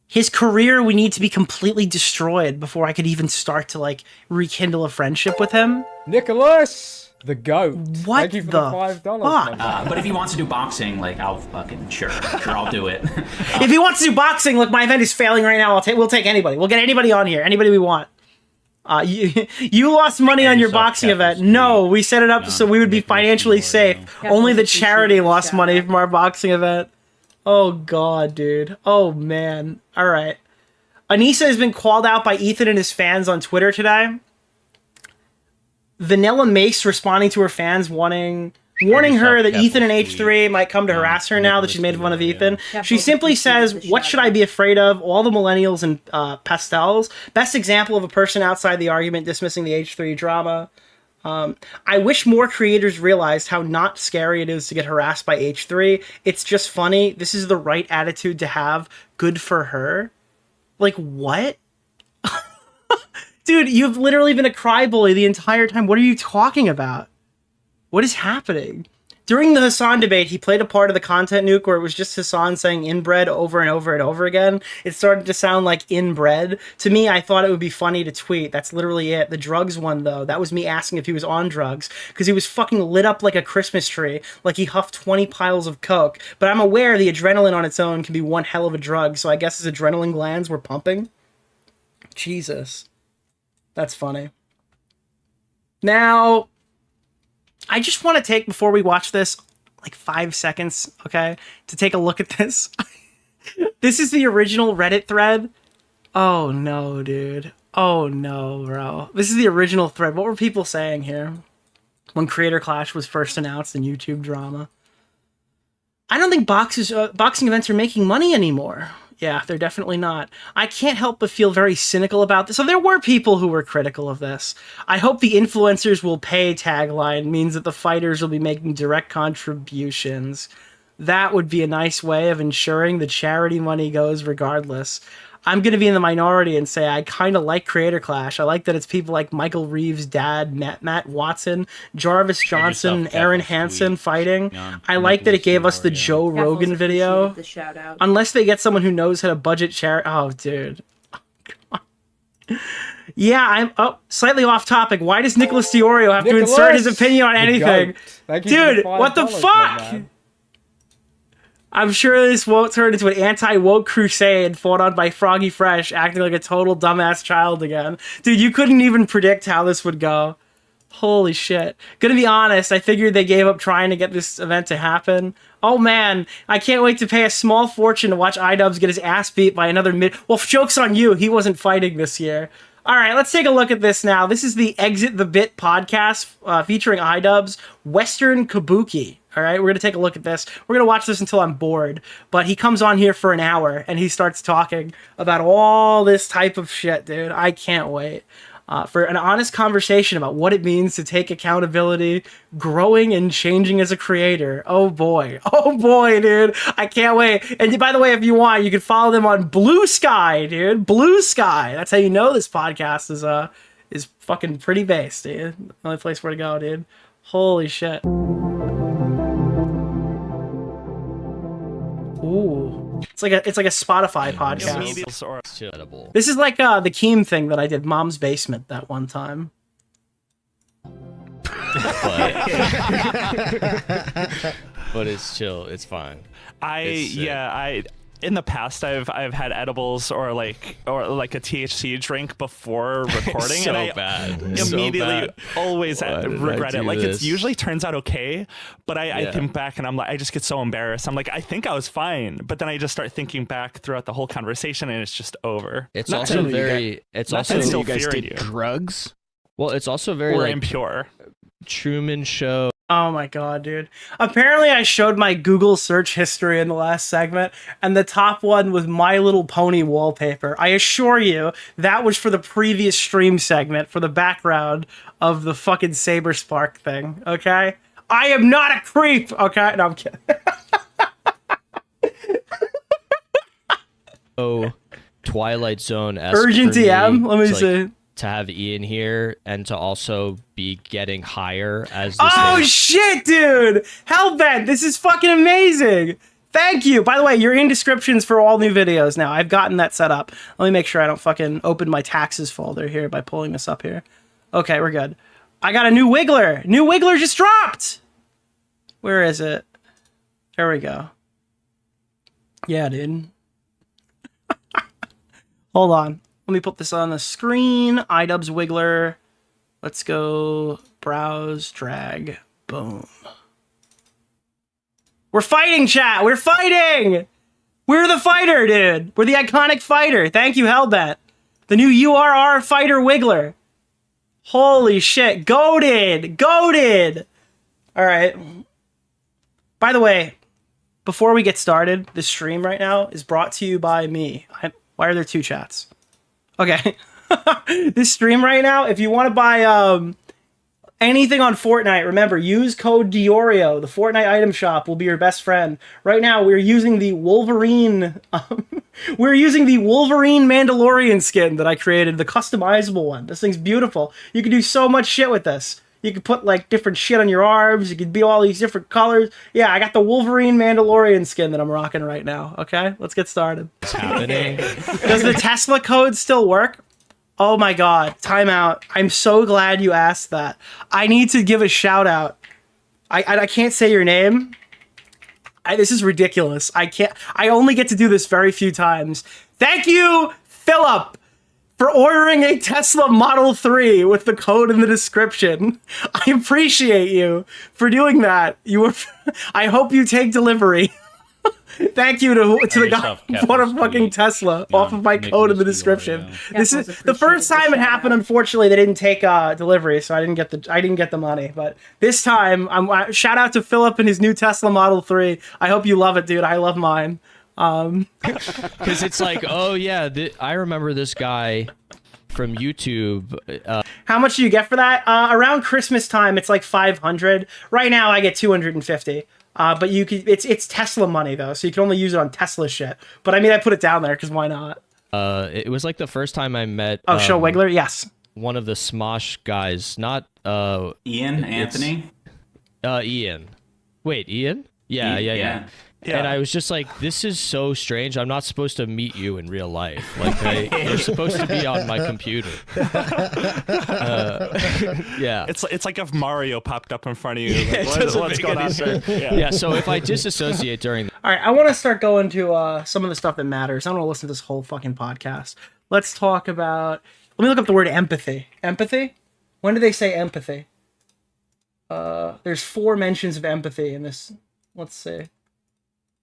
His career would need to be completely destroyed before I could even start to like rekindle a friendship with him. Nicholas! The GOAT. What Thank you for the $5, fuck? But if he wants to do boxing, like, I'll fucking sure I'll do it. If he wants to do boxing, look, my event is failing right now. We'll take anybody. We'll get anybody on here. Anybody we want. You lost money on your boxing event. No, we set it up so we would be financially safe. Only the charity lost money from our boxing event. Oh god, dude. Oh man. All right. Anisa has been called out by Ethan and his fans on Twitter today. Vanilla Mace responding to her fans warning her that Ethan and H3 might come to harass her now that she's made fun of Ethan. She simply says, "What should I be afraid of? All the millennials and pastels. Best example of a person outside the argument dismissing the H3 drama." I wish more creators realized how not scary it is to get harassed by H3. It's just funny. This is the right attitude to have. Good for her. Like, what? Dude, you've literally been a cryboy the entire time. What are you talking about? What is happening? During the Hassan debate, he played a part of the content nuke where it was just Hassan saying inbred over and over and over again. It started to sound like inbred. To me, I thought it would be funny to tweet. That's literally it. The drugs one, though, that was me asking if he was on drugs, because he was fucking lit up like a Christmas tree, like he huffed 20 piles of coke. But I'm aware the adrenaline on its own can be one hell of a drug, so I guess his adrenaline glands were pumping. Jesus. That's funny. Now, I just want to take, before we watch this, like 5 seconds, okay, to take a look at this. This is the original Reddit thread. Oh no, dude. Oh no, bro. This is the original thread. What were people saying here when Creator Clash was first announced in YouTube drama? I don't think boxing events are making money anymore. Yeah, they're definitely not. I can't help but feel very cynical about this. So there were people who were critical of this. I hope the influencers will pay tagline means that the fighters will be making direct contributions. That would be a nice way of ensuring the charity money goes regardless. I'm going to be in the minority and say I kind of like Creator Clash. I like that it's people like Michael Reeves' dad, Matt Watson, Jarvis Johnson, Aaron Hansen fighting. I like that it gave us the Joe Rogan video. The shout out. Unless they get someone who knows how to budget charity. Oh, dude. Yeah, I'm slightly off topic. Why does Nicholas DeOrio have to insert his opinion on anything? Dude, what the fuck? I'm sure this won't turn into an anti-woke crusade fought on by Froggy Fresh acting like a total dumbass child again. Dude, you couldn't even predict how this would go. Holy shit. Gonna be honest, I figured they gave up trying to get this event to happen. Oh man, I can't wait to pay a small fortune to watch iDubbbz get his ass beat by another Well, joke's on you, he wasn't fighting this year. All right, let's take a look at this now. This is the Exit the Bit podcast featuring iDubbbz, Western Kabuki. All right, we're going to take a look at this. We're going to watch this until I'm bored. But he comes on here for an hour, and he starts talking about all this type of shit, dude. I can't wait. For an honest conversation about what it means to take accountability, growing and changing as a creator. Oh boy, dude. I can't wait. And by the way, if you want, you can follow them on Blue Sky, dude. Blue Sky. That's how you know this podcast is fucking pretty based, dude. The only place where to go, dude. Holy shit. Ooh. It's like a Spotify podcast. This is like the Keem thing that I did, Mom's Basement, that one time. But it's chill. It's fine. In the past, I've had edibles or like a THC drink before recording, so and I bad. immediately always regret it. Like this? It usually turns out okay, but I think back and I'm like, I just get so embarrassed. I'm like, I think I was fine, but then I just start thinking back throughout the whole conversation, and it's just over. It's also very. It's also still you guys fearing did you. drugs. Well, it's also very Or like impure. Truman Show. Oh my god, dude. Apparently I showed my Google search history in the last segment, and the top one was My Little Pony wallpaper. I assure you, that was for the previous stream segment, for the background of the fucking Saber Spark thing, okay? I am not a creep, okay? No, I'm kidding. Oh, Twilight Zone. Urgent DM? Let me see. To have Ian here and to also be getting higher as this Oh thing. shit, dude! Hellbent, this is fucking amazing! Thank you! By the way, you're in descriptions for all new videos now. I've gotten that set up. Let me make sure I don't fucking open my taxes folder here by pulling this up here. Okay, we're good. I got a new Wiggler! New Wiggler just dropped! Where is it? There we go. Yeah, dude. Hold on. Let me put this on the screen. iDubbbz Wiggler. Let's go browse, drag, boom. We're fighting, chat. We're fighting. We're the fighter, dude. We're the iconic fighter. Thank you, Hellbent. The new URR fighter Wiggler. Holy shit. Goated. Goated. All right. By the way, before we get started, this stream right now is brought to you by me. Why are there two chats? Okay, this stream right now, if you want to buy anything on Fortnite, remember, use code DeOrio. The Fortnite item shop will be your best friend. Right now, we're using the Wolverine. We're using the Wolverine Mandalorian skin that I created, the customizable one. This thing's beautiful. You can do so much shit with this. You could put like different shit on your arms. You could be all these different colors. Yeah, I got the Wolverine Mandalorian skin that I'm rocking right now. Okay, let's get started. What's happening? Does the Tesla code still work? Oh my God, time out. I'm so glad you asked that. I need to give a shout out. I can't say your name. This is ridiculous. I only get to do this very few times. Thank you, Philip, for ordering a Tesla Model 3 with the code in the description. I appreciate you for doing that. I hope you take delivery. Thank you to the guy who bought a fucking Tesla off of my code in the description. This is the first time it happened. Unfortunately, they didn't take delivery, so I didn't get the money. But this time, shout out to Philip and his new Tesla Model 3. I hope you love it, dude. I love mine. Because it's like, oh yeah, I remember this guy from YouTube. How much do you get for that? Around Christmas time, it's like 500. Right now, I get 250. But you can, it's Tesla money though, so you can only use it on Tesla shit. But I mean, I put it down there because why not? It was like the first time I met. Show Wiggler, yes. One of the Smosh guys, not Ian, Anthony. Ian. Wait, Ian? Yeah. And I was just like, this is so strange. I'm not supposed to meet you in real life. Like, you're supposed to be on my computer. Yeah. It's like if Mario popped up in front of you. Like, what's going on there? Yeah, so if I disassociate during... All right, I want to start going to some of the stuff that matters. I don't want to listen to this whole fucking podcast. Let's talk about... Let me look up the word empathy. Empathy? When do they say empathy? There's 4 mentions of empathy in this. Let's see.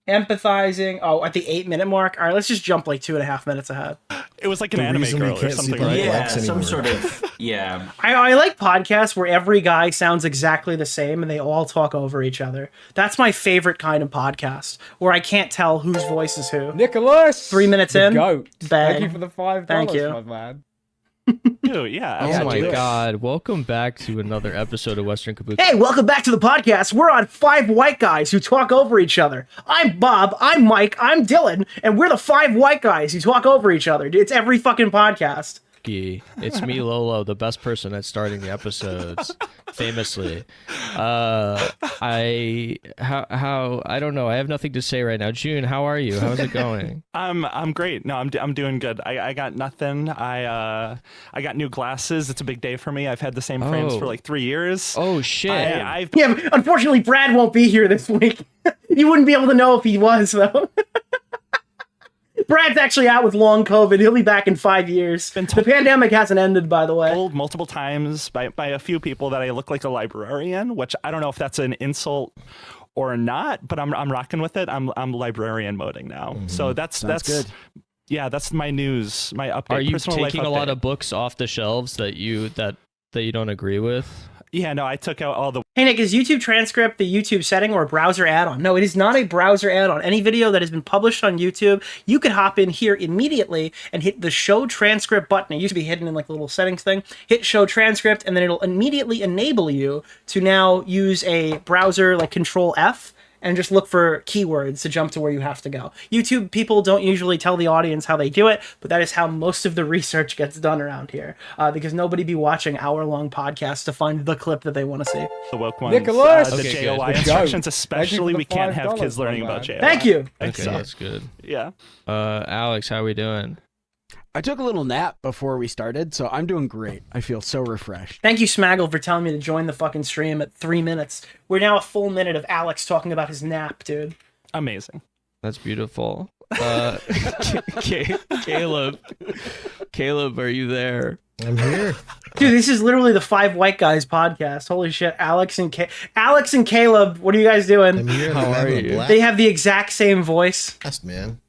Empathizing. Oh, at the 8-minute mark. All right, let's just jump like 2.5 minutes ahead. It was like an anime girl or something, right? Yeah, some sort of. Yeah. I like podcasts where every guy sounds exactly the same and they all talk over each other. That's my favorite kind of podcast, where I can't tell whose voice is who. Nicholas, 3 minutes the in. Goat. Bang. Thank you for the $5. Thank you, my man. Dude, yeah. Oh my God! Welcome back to another episode of Western Kabuki. Hey, welcome back to the podcast. We're on 5 white guys who talk over each other. I'm Bob, I'm Mike, I'm Dylan, and we're the 5 white guys who talk over each other. It's every fucking podcast. It's me, Lolo, the best person at starting the episodes, famously. I don't know. I have nothing to say right now. June, how are you? How's it going? I'm great. No, I'm doing good. I got nothing. I got new glasses. It's a big day for me. I've had the same frames for like 3 years. Oh shit. Yeah, unfortunately, Brad won't be here this week. You wouldn't be able to know if he was though. Brad's actually out with long COVID. He'll be back in 5 years. The pandemic hasn't ended, by the way. Told multiple times by a few people that I look like a librarian, which I don't know if that's an insult or not, but I'm rocking with it. I'm librarian moding now. Mm-hmm. So that's good. Yeah, that's my news, my update. Are you personal taking life a update. lot of books off the shelves that you don't agree with? Yeah, no, I took out all the... Hey, Nick, is YouTube transcript the YouTube setting or a browser add-on? No, it is not a browser add-on. Any video that has been published on YouTube, you can hop in here immediately and hit the show transcript button. It used to be hidden in like the little settings thing. Hit show transcript, and then it'll immediately enable you to now use a browser like Control F and just look for keywords to jump to where you have to go. YouTube people don't usually tell the audience how they do it, but that is how most of the research gets done around here, because nobody be watching hour-long podcasts to find the clip that they want to see. The woke ones. Nicholas! The JOI instructions, especially we can't have kids learning about JOI. Thank you! Okay, that's good. Yeah. Alex, how are we doing? I took a little nap before we started, so I'm doing great. I feel so refreshed. Thank you, Smaggle, for telling me to join the fucking stream at 3 minutes. We're now a full minute of Alex talking about his nap, dude. Amazing. That's beautiful. Caleb, are you there? I'm here. Dude, this is literally the 5 white guys podcast. Holy shit. Alex and Caleb, what are you guys doing? I'm here. How are you? They have the exact same voice. Best, man.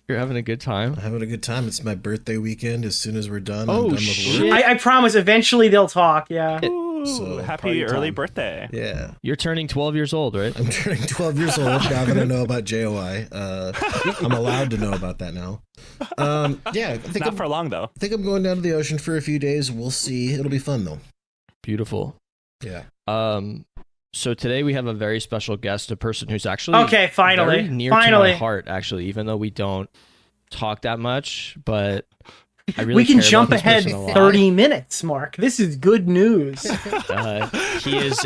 You're having a good time? I'm having a good time. It's my birthday weekend. As soon as we're done, oh, I'm done shit. with work. I promise, eventually they'll talk, yeah. So, happy early birthday. Yeah. You're turning 12 years old, right? I'm turning 12 years old now that I know about JOI. I'm allowed to know about that now. Yeah. I think Not for long, though. I think I'm going down to the ocean for a few days. We'll see. It'll be fun, though. Beautiful. Yeah. So today we have a very special guest, a person who's actually finally, very near to my heart, actually, even though we don't talk that much, but I really we can care jump about this ahead person a lot. 30 minutes, Mark. This is good news. He is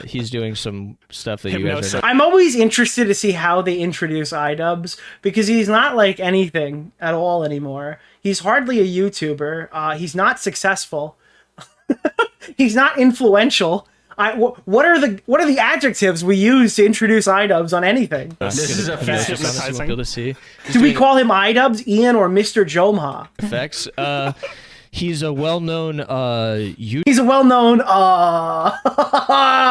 he's doing some stuff that you guys are. I'm always interested to see how they introduce iDubbbz, because he's not like anything at all anymore. He's hardly a YouTuber. He's not successful. He's not influential. What are the adjectives we use to introduce iDubbbz on anything? This is hypnotizing. To see. Do we call him iDubbbz, Ian, or Mr. Jomha? Effects. He's a well-known He's a well-known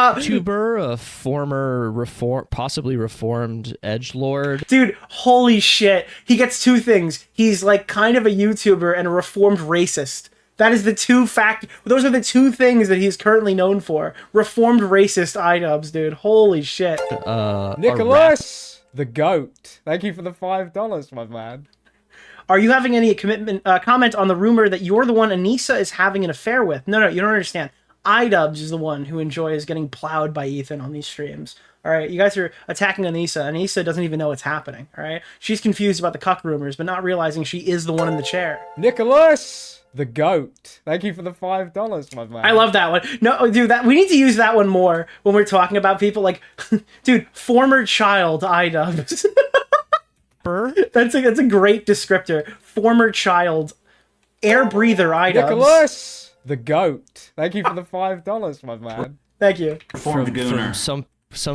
YouTuber, a former possibly reformed edgelord. Dude, holy shit. He gets two things. He's like kind of a YouTuber and a reformed racist. That is those are the two things that he's currently known for. Reformed racist iDubbbz, dude. Holy shit. Nicholas, the goat. Thank you for the $5, my man. Are you having any comment on the rumor that you're the one Anisa is having an affair with? No, you don't understand. iDubbbz is the one who enjoys getting plowed by Ethan on these streams. All right, you guys are attacking Anisa. Anisa doesn't even know what's happening. All right, she's confused about the cuck rumors, but not realizing she is the one in the chair. Nicholas, the goat. Thank you for the $5, my man. I love that one. No, dude, we need to use that one more when we're talking about people like, dude, former child iDubbbz. That's a great descriptor. Former child, air breather iDubbbz. Nicholas, the goat. Thank you for the $5, my man. Thank you. Reformed gooner. Some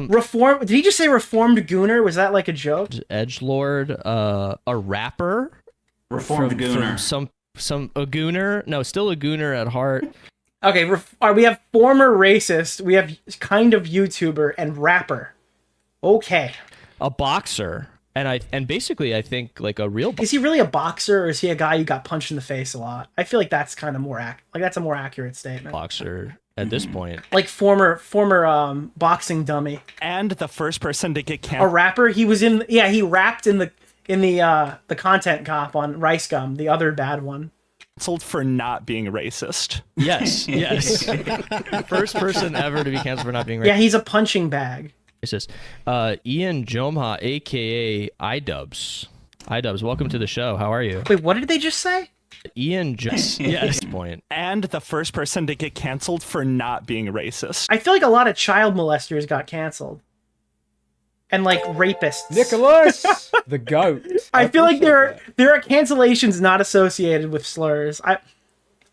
reform. Did he just say reformed gooner? Was that like a joke? Edgelord, a rapper. Reformed gooner. A gooner. No, still a gooner at heart. Okay, we have former racist. We have kind of YouTuber and rapper. Okay. A boxer. And basically, I think like a real. Is he really a boxer, or is he a guy who got punched in the face a lot? I feel like that's kind of that's a more accurate statement. Boxer at this point, like former boxing dummy, and the first person to get canceled. A rapper. He was he rapped in the content cop on Rice Gum, the other bad one. Canceled for not being racist. Yes. First person ever to be canceled for not being racist. Yeah, he's a punching bag. Ian Jomha, aka iDubbbz. iDubbbz, welcome to the show. How are you? Wait, what did they just say? Ian yes. Point. And the first person to get canceled for not being racist. I feel like a lot of child molesters got canceled. And like rapists. Nicholas, the goat. I feel like there are cancellations not associated with slurs.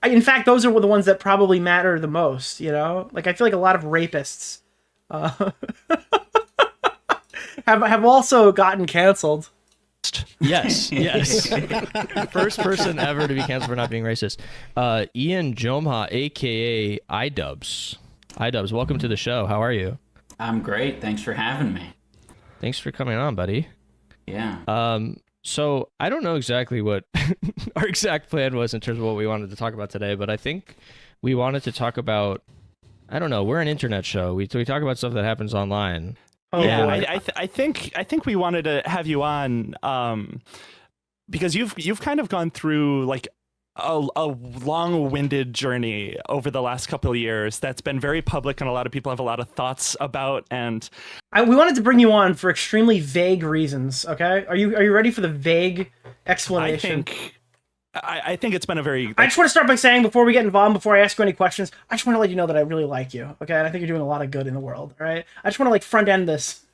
In fact, those are the ones that probably matter the most, you know? Like I feel like a lot of rapists have also gotten canceled. Yes. First person ever to be canceled for not being racist. Ian Jomha, aka iDubbbz. iDubbbz, welcome to the show. How are you? I'm great. Thanks for having me. Thanks for coming on, buddy. Yeah. So I don't know exactly what our exact plan was in terms of what we wanted to talk about today, but I think we wanted to talk about, I don't know, we're an internet show. We talk about stuff that happens online. Oh, yeah, I think we wanted to have you on because you've kind of gone through like a long-winded journey over the last couple of years that's been very public and a lot of people have a lot of thoughts about. And we wanted to bring you on for extremely vague reasons. Okay, are you ready for the vague explanation? I think it's been a very... I just want to start by saying, before we get involved, before I ask you any questions, I just want to let you know that I really like you, okay? And I think you're doing a lot of good in the world, all right? I just want to, like, front-end this.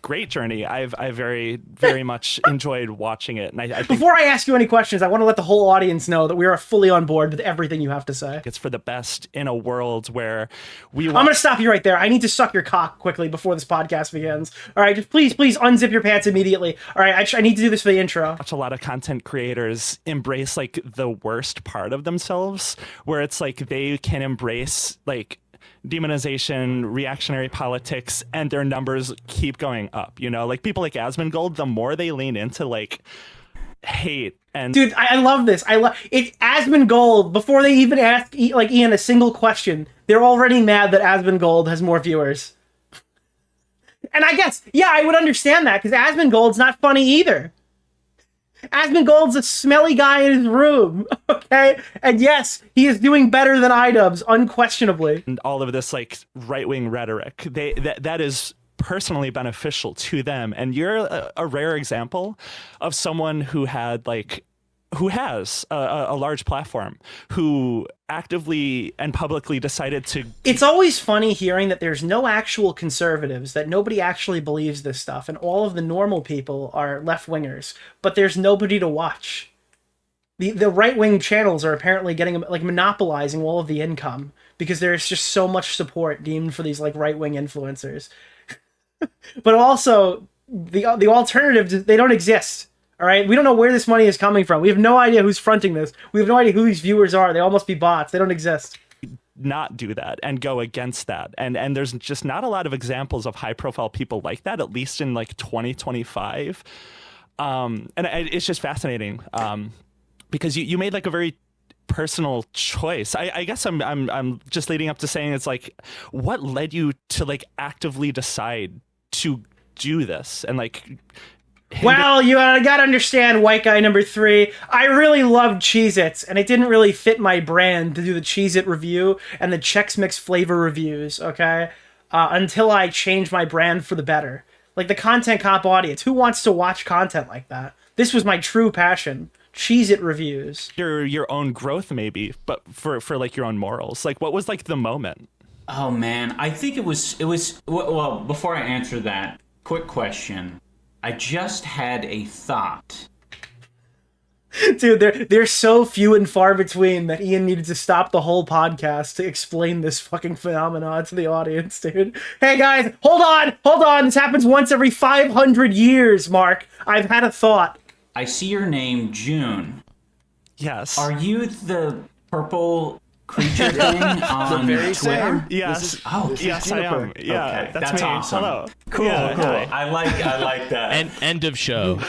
Great journey. I very, very much enjoyed watching it. And I think before I ask you any questions, I want to let the whole audience know that we are fully on board with everything you have to say. It's for the best in a world where we I'm going to stop you right there. I need to suck your cock quickly before this podcast begins. All right, just please unzip your pants immediately. All right, I need to do this for the intro. Watch a lot of content creators embrace like the worst part of themselves, where it's like they can embrace like demonization, reactionary politics, and their numbers keep going up, you know? Like people like Asmongold, the more they lean into like hate and... Dude, I love this. I love it. Asmongold, before they even ask like Ian a single question, they're already mad that Asmongold has more viewers. And I guess, yeah, I would understand that because Asmongold's not funny either. Asmongold's a smelly guy in his room, okay? And yes, he is doing better than iDubbbz, unquestionably. And all of this like right-wing rhetoric, that is personally beneficial to them. And you're a rare example of someone who has a large platform, who actively and publicly decided to... It's always funny hearing that there's no actual conservatives, that nobody actually believes this stuff, and all of the normal people are left-wingers, but there's nobody to watch. The right-wing channels are apparently getting, like, monopolizing all of the income, because there's just so much support deemed for these, like, right-wing influencers. But also, the alternatives, they don't exist. All right, we don't know where this money is coming from. We have no idea who's fronting this. We have no idea who these viewers are. They all must be bots. They don't exist. Not do that and go against that. And there's just not a lot of examples of high profile people like that, at least in like 2025. And it's just fascinating because you made like a very personal choice. I guess I'm just leading up to saying, it's like, what led you to like actively decide to do this and like... Well, you gotta understand, white guy number 3, I really loved Cheez-Its, and it didn't really fit my brand to do the Cheez-It review and the Chex Mix flavor reviews, okay? Until I changed my brand for the better. Like, the content cop audience, who wants to watch content like that? This was my true passion. Cheez-It reviews. Your own growth, maybe, but for like your own morals. Like, what was like the moment? Oh, man. I think it was, well, before I answer that, quick question. I just had a thought. Dude, they're so few and far between that Ian needed to stop the whole podcast to explain this fucking phenomenon to the audience, dude. Hey guys, hold on. This happens once every 500 years, Mark. I've had a thought. I see your name, June. Yes. Are you the purple creature thing on Twitter? Same. Yes. Yes, I am. Yeah, okay. that's me. Awesome. Hello. Cool, yeah, cool. Hi. I like that. And end of show.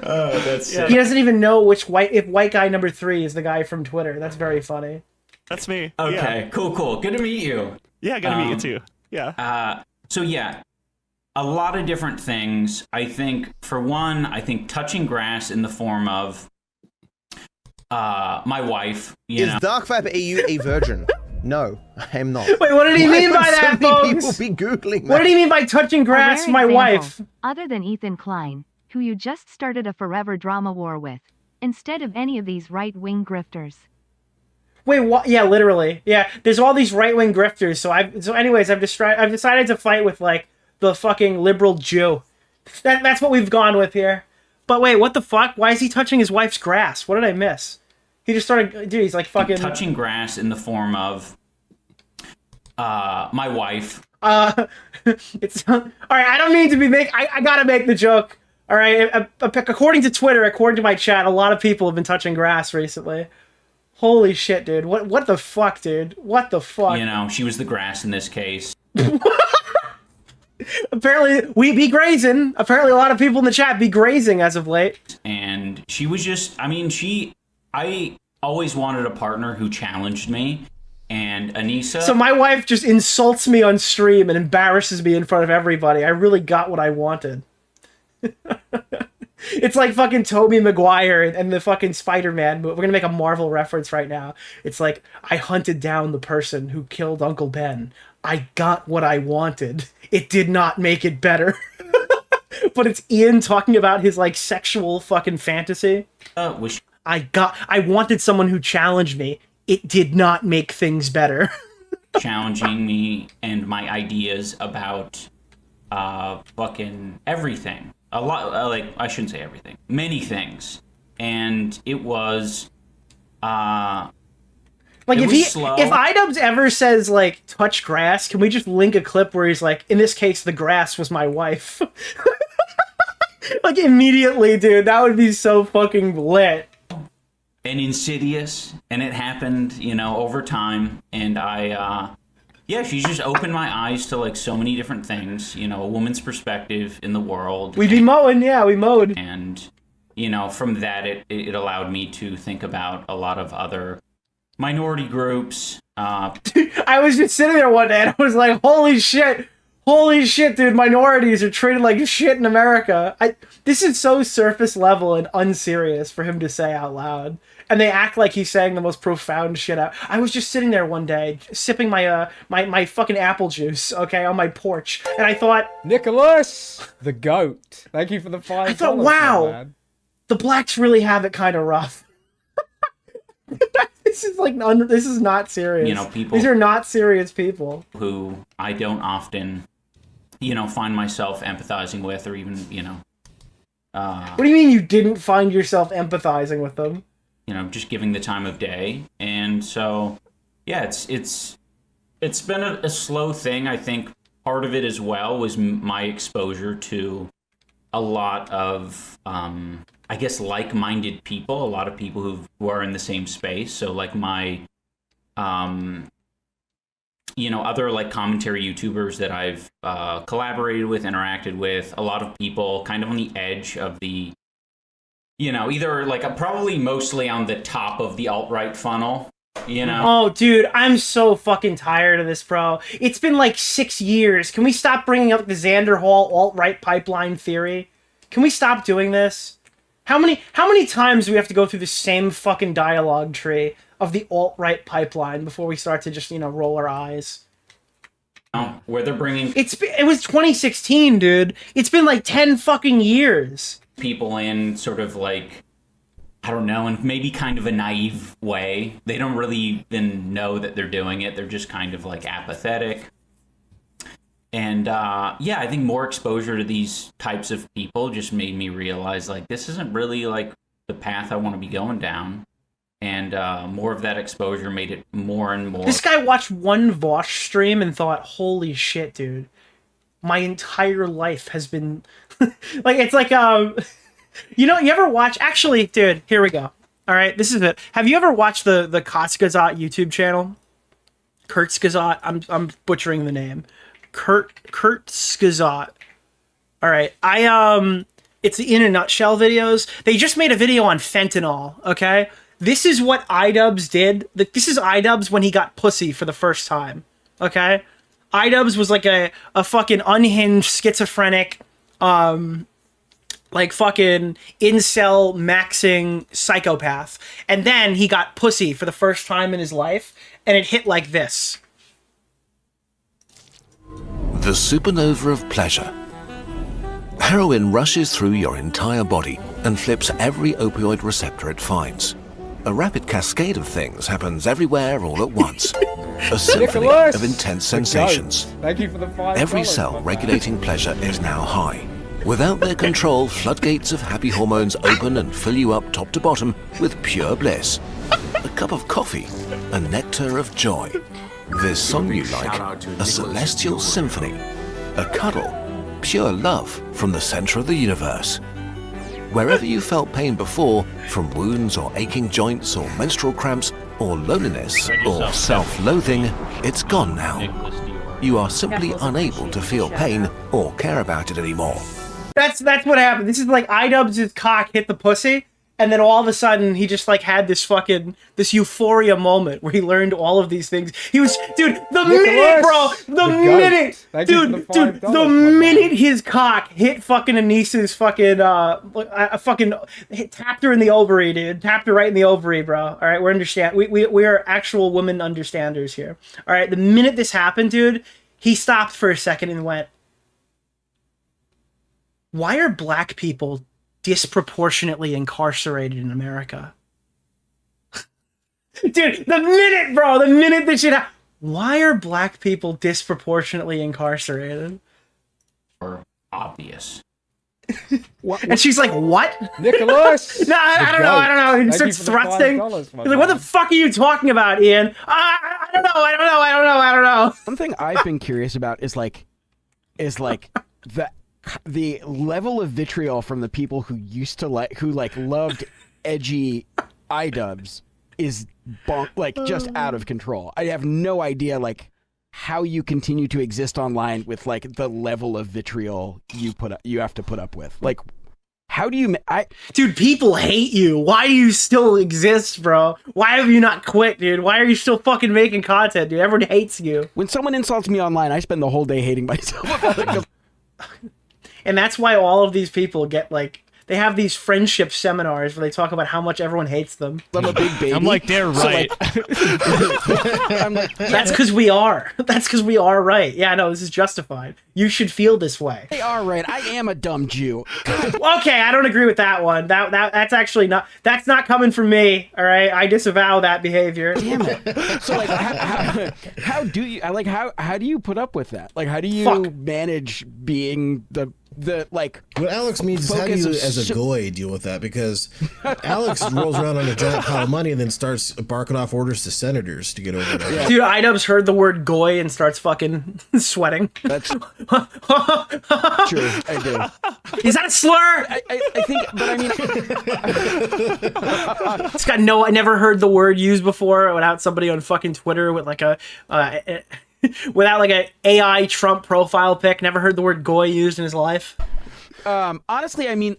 Oh, that's sick. He doesn't even know if white guy number 3 is the guy from Twitter. That's very funny. That's me. Okay, yeah. Cool. Good to meet you. Yeah, good to meet you too. Yeah. So yeah, a lot of different things. I think, for one, touching grass in the form of my wife. Is Dark Viper AU a virgin? No, I am not. Wait, what did he mean by that, folks? People be Googling that. What did he mean by touching grass, my wife? Other than Ethan Klein, who you just started a forever drama war with, instead of any of these right-wing grifters. Wait, what? Yeah, literally. Yeah, there's all these right-wing grifters. So anyways, I've decided to fight with like the fucking liberal Jew. That's what we've gone with here. But wait, what the fuck? Why is he touching his wife's grass? What did I miss? He just started, dude, he's like fucking... Touching grass in the form of my wife. It's... All right, I don't mean to be I gotta make the joke. All right, according to Twitter, according to my chat, a lot of people have been touching grass recently. Holy shit, dude. What the fuck, dude? What the fuck? She was the grass in this case. Apparently, we be grazing. Apparently, a lot of people in the chat be grazing as of late. And she was just... I always wanted a partner who challenged me, and Anisa... So my wife just insults me on stream and embarrasses me in front of everybody. I really got what I wanted. It's like fucking Tobey Maguire and the fucking Spider-Man movie. We're gonna make a Marvel reference right now. It's like, I hunted down the person who killed Uncle Ben. I got what I wanted. It did not make it better. But it's Ian talking about his like sexual fucking fantasy. I wanted someone who challenged me. It did not make things better. Challenging me and my ideas about fucking everything. A lot, I shouldn't say everything. Many things. And it was like, if iDubbbz ever says like touch grass, can we just link a clip where he's like, in this case the grass was my wife? Like immediately, dude. That would be so fucking lit. And insidious, and it happened, over time, and she just opened my eyes to, like, so many different things, a woman's perspective in the world. We mowed. And, from that, it allowed me to think about a lot of other minority groups. I was just sitting there one day, and I was like, holy shit, Holy shit, dude, minorities are treated like shit in America. This is so surface level and unserious for him to say out loud. And they act like he's saying the most profound shit out. I was just sitting there one day, sipping my my fucking apple juice, okay, on my porch. And I thought... Nicholas, the goat. Thank you for the $5. I thought, wow, the blacks really have it kind of rough. This is like, this is not serious. You know, people... These are not serious people. Who I don't often, you know, find myself empathizing with, or even, you know... what do you mean you didn't find yourself empathizing with them? You know, just giving the time of day. And so, yeah, it's been a slow thing. I think part of it as well was my exposure to a lot of, I guess, like-minded people, a lot of people who are in the same space. So, like, my, you know, other, like, commentary YouTubers that I've collaborated with, interacted with, a lot of people kind of on the edge of the, you know, either, like, probably mostly on the top of the alt-right funnel, you know? Oh, dude, I'm so fucking tired of this, bro. It's been, like, 6 years. Can we stop bringing up the Xander Hall alt-right pipeline theory? Can we stop doing this? How many times do we have to go through the same fucking dialogue tree of the alt-right pipeline before we start to just, you know, roll our eyes? Where they're bringing... It was 2016, dude. It's been, like, 10 fucking years. People in sort of like, I don't know, in maybe kind of a naive way. They don't really even know that they're doing it. They're just kind of like apathetic. And yeah, I think more exposure to these types of people just made me realize, like, this isn't really like the path I want to be going down. And more of that exposure made it more and more. This guy watched one Vosh stream and thought, holy shit, dude. My entire life has been... like, it's like, you know, you ever watch... Actually, dude, here we go. All right, this is it. Have you ever watched the Kotzgazat YouTube channel? Kurtzgazat? I'm butchering the name. Kurtzgazat. All right, it's the In a Nutshell videos. They just made a video on fentanyl, okay? This is what iDubbbz did. This is iDubbbz when he got pussy for the first time, okay? iDubbbz was like a fucking unhinged, schizophrenic, like fucking incel maxing psychopath. And then he got pussy for the first time in his life, and it hit like this. The supernova of pleasure. Heroin rushes through your entire body and flips every opioid receptor it finds. A rapid cascade of things happens everywhere all at once. A symphony of intense sensations. Thank you for the $5. Every cell regulating pleasure is now high. Without their control, floodgates of happy hormones open and fill you up top to bottom with pure bliss. A cup of coffee, a nectar of joy. This song you like, a celestial symphony. A cuddle, pure love from the center of the universe. Wherever you felt pain before, from wounds or aching joints or menstrual cramps or loneliness or self-loathing, it's gone now. You are simply unable to feel pain or care about it anymore. That's what happened. This is like iDubbbz's cock hit the pussy, and then all of a sudden he just like had this euphoria moment where he learned all of these things. He was, dude, the minute his cock hit fucking Anisa's fucking tapped her in the ovary, dude. Tapped her right in the ovary, bro. All right, we are actual women understanders here. All right, the minute this happened, dude, he stopped for a second and went, why are black people disproportionately incarcerated in America? Dude, the minute this shit happened, why are black people disproportionately incarcerated? Or obvious. And she's like, what? Nicholas! No, I don't know. He starts thrusting. He's like, what the fuck are you talking about, Ian? I don't know. One thing I've been curious about is the level of vitriol from the people who used to loved edgy iDubbbz is just out of control. I have no idea how you continue to exist online with the level of vitriol you have to put up with. how do you dude, people hate you. Why do you still exist, bro? Why have you not quit, dude? Why are you still fucking making content, dude? Everyone hates you. When someone insults me online, I spend the whole day hating myself about it. And that's why all of these people get like, they have these friendship seminars where they talk about how much everyone hates them. I'm a big baby. I'm like, they're right. I'm like, that's because we are. That's because we are right. Yeah, no, this is justified. You should feel this way. they are right. I am a dumb Jew. Okay, I don't agree with that one. That's actually not. That's not coming from me. All right, I disavow that behavior. Damn it. So like, how do you how do you put up with that? Like, how do you manage being the like? What Alex means is how do you, as a goy, deal with that? Because Alex rolls around on a giant pile of money and then starts barking off orders to senators to get over there. Yeah. Dude, iDubbbz heard the word goy and starts fucking sweating. That's true. I do. Is that a slur? I think, but I mean, it's got no. I never heard the word used before without somebody on fucking Twitter with like a. Without like a AI Trump profile pic, never heard the word goy used in his life. Honestly, I mean,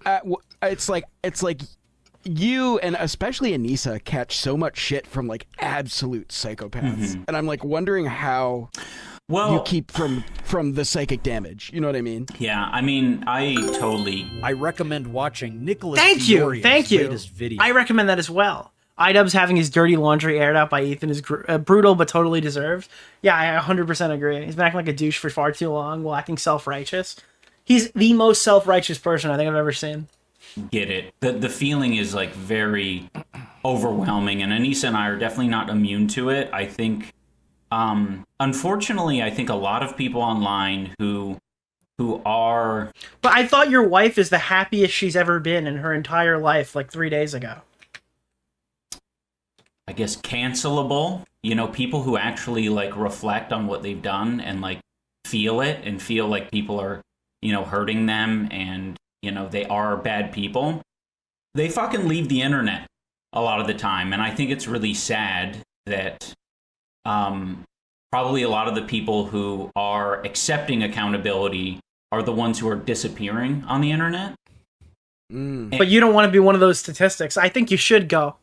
it's like you and especially Anisa catch so much shit from like absolute psychopaths, and I'm like wondering how you keep from the psychic damage. You know what I mean? Yeah, I mean, I recommend watching Nicholas DeOrio's Thank you. latest video. I recommend that as well. iDubbbz having his dirty laundry aired out by Ethan is brutal but totally deserved. Yeah, I 100% agree. He's been acting like a douche for far too long while acting self-righteous. He's the most self-righteous person I think I've ever seen. Get it. The feeling is like very overwhelming, and Anisa and I are definitely not immune to it. I think, unfortunately, I think a lot of people online who are... But I thought your wife is the happiest she's ever been in her entire life like 3 days ago. I guess cancelable, you know, people who actually like reflect on what they've done and like feel it and feel like people are, you know, hurting them and, you know, they are bad people. They fucking leave the internet a lot of the time. And I think it's really sad that probably a lot of the people who are accepting accountability are the ones who are disappearing on the internet. But you don't want to be one of those statistics. I think you should go.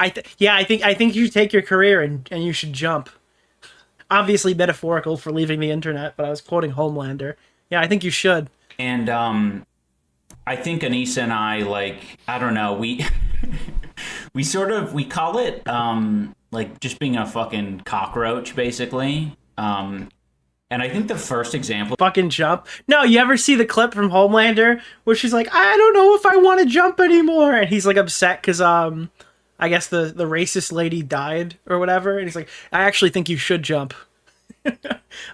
I think you should take your career and you should jump. Obviously metaphorical for leaving the internet, but I was quoting Homelander. Yeah, I think you should. And I think Anisa and I, like, I don't know, we call it like just being a fucking cockroach, basically. And I think the first example... Fucking jump. No, you ever see the clip from Homelander where she's like, I don't know if I want to jump anymore. And he's like upset because I guess the racist lady died or whatever. And he's like, I actually think you should jump.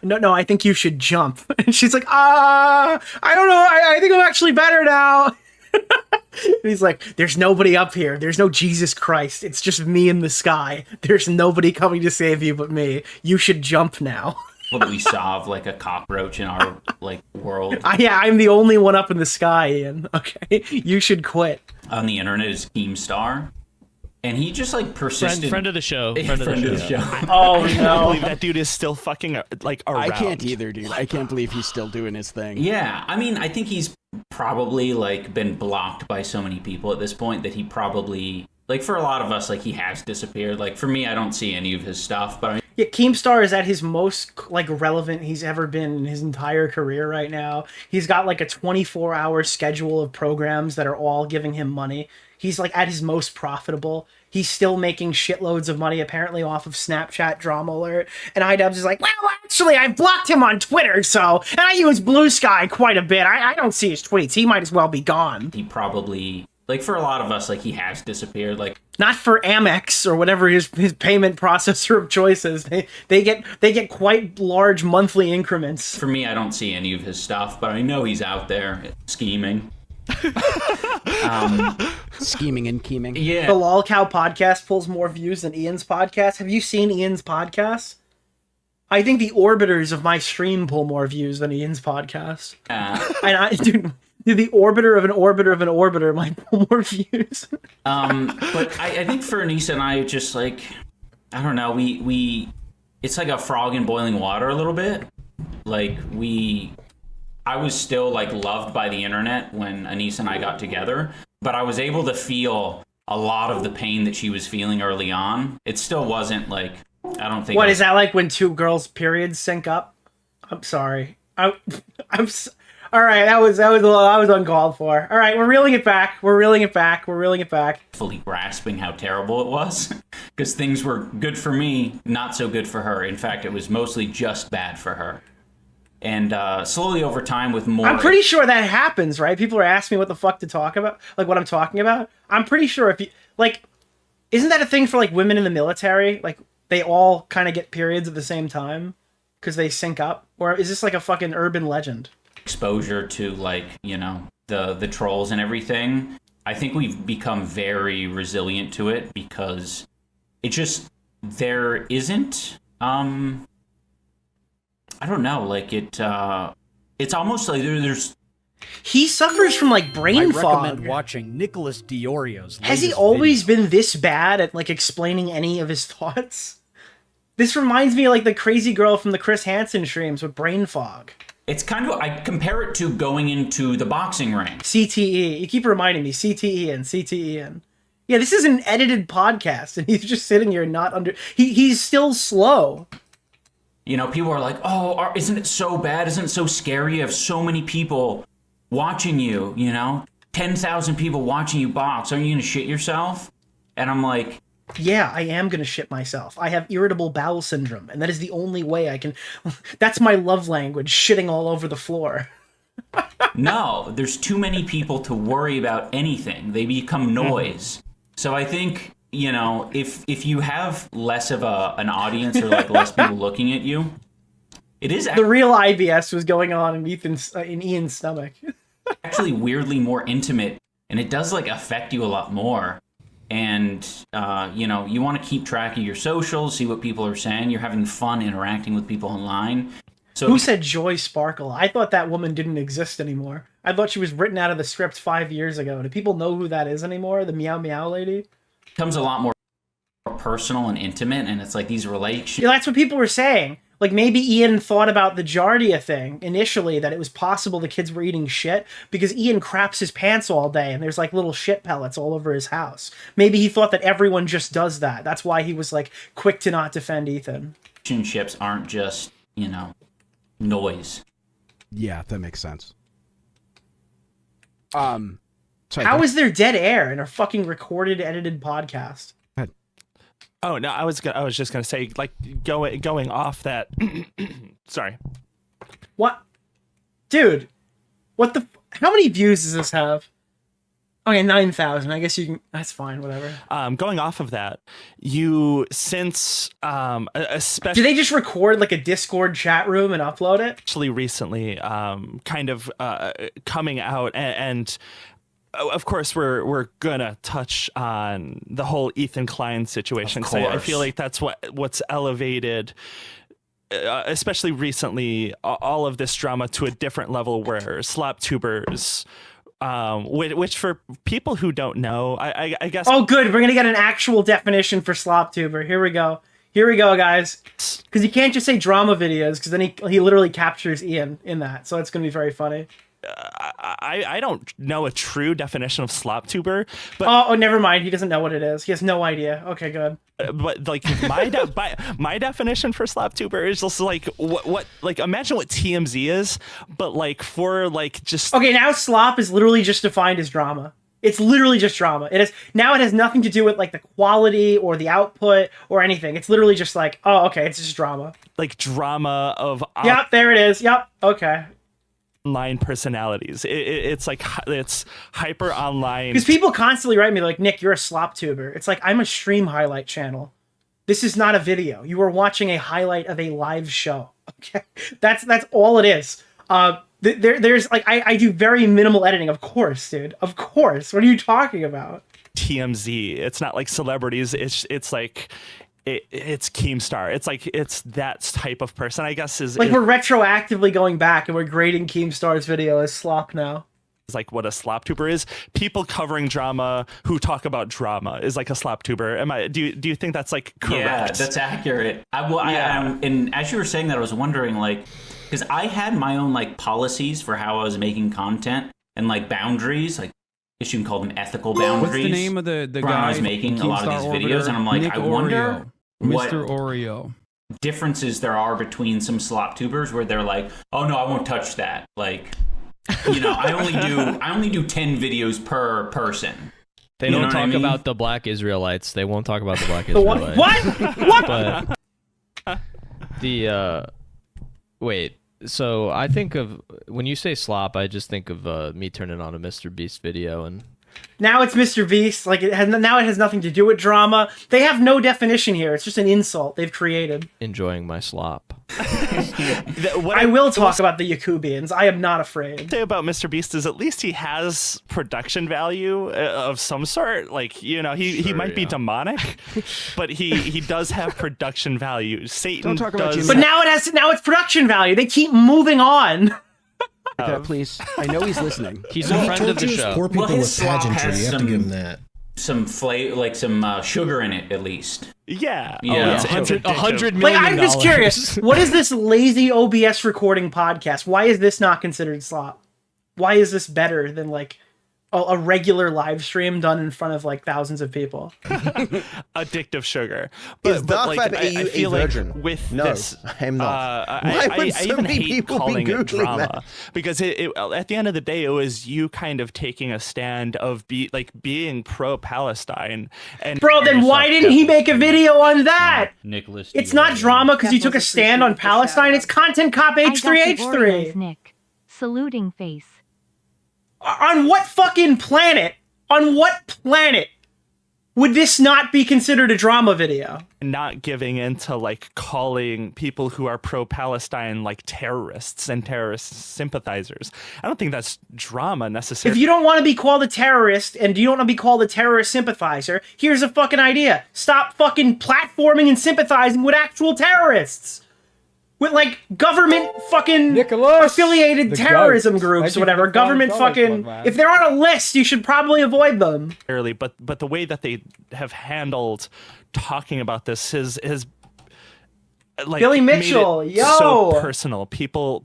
No, I think you should jump. And she's like, I don't know. I think I'm actually better now. And he's like, there's nobody up here. There's no Jesus Christ. It's just me in the sky. There's nobody coming to save you but me. You should jump now. That we solve like a cockroach in our like world. Yeah, I'm the only one up in the sky, Ian. Okay, you should quit. On the internet is Keemstar, and he just like persisted. Friend of the show. Friend of the show. Oh I can't no! believe that dude is still fucking like around. I can't either, dude. I can't believe he's still doing his thing. Yeah, I mean, I think he's probably like been blocked by so many people at this point that he probably, like, for a lot of us, like, he has disappeared. Like, for me, I don't see any of his stuff, but I mean, Yeah, Keemstar is at his most like relevant he's ever been in his entire career right now. He's got like a 24-hour schedule of programs that are all giving him money. He's like at his most profitable. He's still making shitloads of money apparently off of Snapchat Drama Alert. And iDubbbz is like, well, actually, I blocked him on Twitter, and I use Blue Sky quite a bit. I don't see his tweets. He might as well be gone. he probably, like, for a lot of us, like, he has disappeared. Like, not for Amex or whatever his payment processor of choice is. They get quite large monthly increments. for me, I don't see any of his stuff, but I know he's out there scheming. Scheming and keeming. Yeah. The Lol Cow podcast pulls more views than Ian's podcast. Have you seen Ian's podcast? I think the orbiters of my stream pull more views than Ian's podcast. And dude, the orbiter of an orbiter of an orbiter might pull more views. But I think for Anisa and I, just like, I don't know, we it's like a frog in boiling water a little bit. Like, we I was still like loved by the internet when Anisa and I got together, but I was able to feel a lot of the pain that she was feeling early on. It still wasn't like, I don't think. What is that like when two girls' periods sync up? I'm sorry. All right, that was uncalled for. All right, we're reeling it back. Fully grasping how terrible it was, because things were good for me, not so good for her. In fact, it was mostly just bad for her. And slowly over time with more... I'm pretty sure that happens, right? People are asking me what the fuck to talk about, like what I'm talking about. I'm pretty sure if you, like, isn't that a thing for like women in the military? Like they all kind of get periods at the same time because they sync up? Or is this like a fucking urban legend? Exposure to like, you know, the trolls and everything. I think we've become very resilient to it because it just, there isn't... I don't know, like it's almost like there's... He suffers from like brain fog. I recommend watching Nicholas DeOrio's. Has he always been this bad at like explaining any of his thoughts? This reminds me of like the crazy girl from the Chris Hansen streams with brain fog. It's kind of, I compare it to going into the boxing ring. CTE. You keep reminding me, CTE and CTE and... Yeah, this is an edited podcast and he's just sitting here not under... He's still slow. You know, people are like, oh, isn't it so bad? Isn't it so scary? You have so many people watching you, you know? 10,000 people watching you box. Aren't you going to shit yourself? And I'm like... Yeah, I am going to shit myself. I have irritable bowel syndrome, and that is the only way I can... That's my love language, shitting all over the floor. No, there's too many people to worry about anything. They become noise. So I think... You know, if you have less of an audience or like less people looking at you, it is the real IBS was going on in Ian's stomach. Actually weirdly more intimate, and it does like affect you a lot more. And you know, you want to keep track of your socials, see what people are saying. You're having fun interacting with people online. So who said Joy Sparkle? I thought that woman didn't exist anymore. I thought she was written out of the script 5 years ago. Do people know who that is anymore? The meow meow lady? Becomes a lot more personal and intimate, and it's like these relationships. Yeah, that's what people were saying. Like maybe Ian thought about the Giardia thing initially, that it was possible the kids were eating shit because Ian craps his pants all day and there's like little shit pellets all over his house. Maybe he thought that everyone just does that. That's why he was like quick to not defend Ethan. Relationships aren't just, you know, noise. Yeah, that makes sense. Sorry, how is there dead air in a fucking recorded, edited podcast? Oh no, I was just gonna say, like, going off that. Sorry. What, dude? What the? How many views does this have? Okay, 9,000. I guess you can. That's fine. Whatever. Going off of that, especially. Do they just record like a Discord chat room and upload it? Actually, recently, kind of coming out and of course, we're gonna touch on the whole Ethan Klein situation. So I feel like that's what's elevated, especially recently, all of this drama to a different level. Where sloptubers, which for people who don't know, I guess. Oh, good. We're gonna get an actual definition for sloptuber. Here we go. Here we go, guys. Because you can't just say drama videos, because then he literally captures Ian in that. So it's gonna be very funny. I don't know a true definition of sloptuber, but oh, never mind. He doesn't know what it is. He has no idea. Okay, good. But like my definition for sloptuber is just like what like imagine what TMZ is, but like for like just okay. Now slop is literally just defined as drama. It's literally just drama. It has nothing to do with like the quality or the output or anything. It's literally just like, oh, okay, it's just drama. Like drama of yep, there it is. Yep, okay. Online personalities. It's like it's hyper online because people constantly write me like, Nick, you're a sloptuber. It's like, I'm a stream highlight channel. This is not a video. You are watching a highlight of a live show. Okay, that's all it is. There's like I do very minimal editing. Of course, dude. Of course. What are you talking about? TMZ. It's not like celebrities. It's like. It's Keemstar. It's like it's that type of person, I guess. We're retroactively going back and we're grading Keemstar's video as slop now. It's like what a sloptuber is. People covering drama who talk about drama is like a sloptuber. Do you think that's like correct? Yeah, that's accurate. And as you were saying that, I was wondering like, because I had my own like policies for how I was making content and like boundaries, like I guess you can call them ethical boundaries. What's the name of the when guy I was making a lot of these Keemstar videos, Orbiter? and I'm like, Nick I wonder Oreo. what Mr. Oreo. differences there are between some slop tubers where they're like, oh no, I won't touch that. Like, you know, I only do 10 videos per person. They You don't know what I talk mean? about the black Israelites. They won't talk about the black Israelites. What? But the wait. So I think of when you say slop, I just think of me turning on a Mr. Beast video and Now it's Mr. Beast. Like now it has nothing to do with drama. They have no definition here. It's just an insult they've created. enjoying my slop. I will talk about the Yakubians. I am not afraid. Say about Mr. Beast is at least he has production value of some sort. Like, you know, he might be demonic, but he does have production value. Satan does. But now it's production value. They keep moving on. Please. I know he's listening. He's a friend of the show. Poor people his with slop pageantry. has You have to give him that. Some flavor, like some sugar in it, at least. Yeah. Yeah. It's $100 million. Like, I'm just curious. What is this lazy OBS recording podcast? Why is this not considered slop? Why is this better than like a regular live stream done in front of like thousands of people? Addictive sugar. Is But Dark like, Web I a feel virgin? like with No, this, I'm not. I Why would so even many hate people be calling it Googling drama that? because at the end of the day, it was you kind of taking a stand of being pro-Palestine. And Bro, then why didn't he make a video on that? Nicholas It's not drama because he took a stand on Palestine. It's content cop I got the Oreos, H3H3. Nick. Saluting face. On what fucking planet? On what planet would this not be considered a drama video? not giving into like calling people who are pro-Palestine like terrorists and terrorist sympathizers. I don't think that's drama necessarily. If you don't want to be called a terrorist and you don't want to be called a terrorist sympathizer, here's a fucking idea. Stop fucking platforming and sympathizing with actual terrorists. With like government fucking affiliated the terrorism goat. groups Thank or you whatever. for Government $5, fucking... my man. If they're on a list, you should probably avoid them. But the way that they have handled talking about this is like Billy made Mitchell, it yo! so personal. People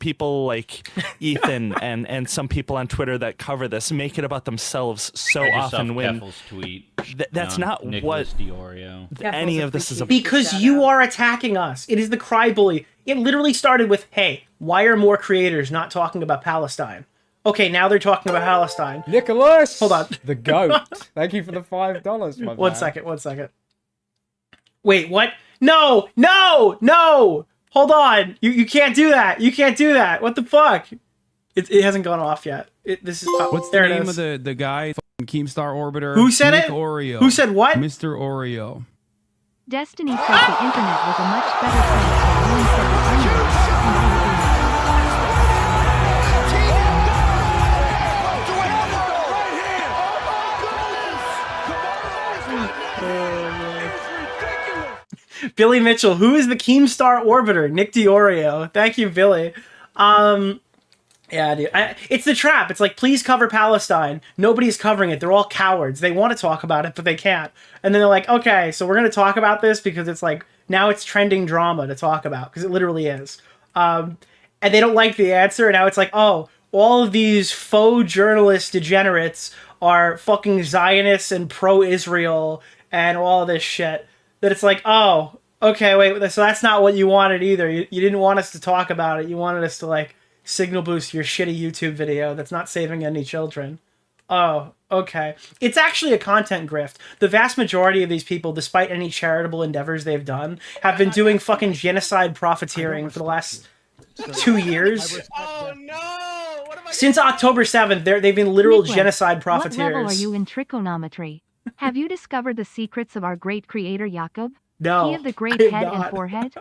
like Ethan and some people on Twitter that cover this make it about themselves so often when tweet. That's not Nicholas what DeOrio. any of this is about. Because you are attacking us. It is the cry bully. It literally started with, hey, why are more creators not talking about Palestine? Okay, now they're talking about Palestine. Nicholas! Hold on. The goat. Thank you for the $5, my One man. second. Wait, what? No! Hold on. You can't do that. You can't do that. What the fuck? It hasn't gone off yet. This is What's there the it name is. of the guy? Keemstar Orbiter. Who said Nick it? Oreo. Who said what? Mr. Oreo. Destiny said the internet was a much better place than said the internet. Billy Mitchell, who is the Keemstar Orbiter? Nick DeOrio. Thank you, Billy. Yeah, dude. It's the trap. It's like, please cover Palestine. Nobody's covering it. They're all cowards. They want to talk about it, but they can't. And then they're like, okay, so we're going to talk about this because it's like, now it's trending drama to talk about, because it literally is. And they don't like the answer, and now it's like, oh, all of these faux journalist degenerates are fucking Zionists and pro-Israel and all of this shit. That it's like, oh, okay, wait, so that's not what you wanted either. You didn't want us to talk about it. You wanted us to, like, signal boost your shitty YouTube video that's not saving any children. Oh, okay. It's actually a content grift. The vast majority of these people, despite any charitable endeavors they've done, have been doing fucking genocide profiteering for the last 2 years. Oh no! Since October 7th, they've been literal Nicholas, genocide What level are profiteers. you in trigonometry? Have you discovered the secrets of our great creator Jakob? No, He of the great I am head not. and forehead?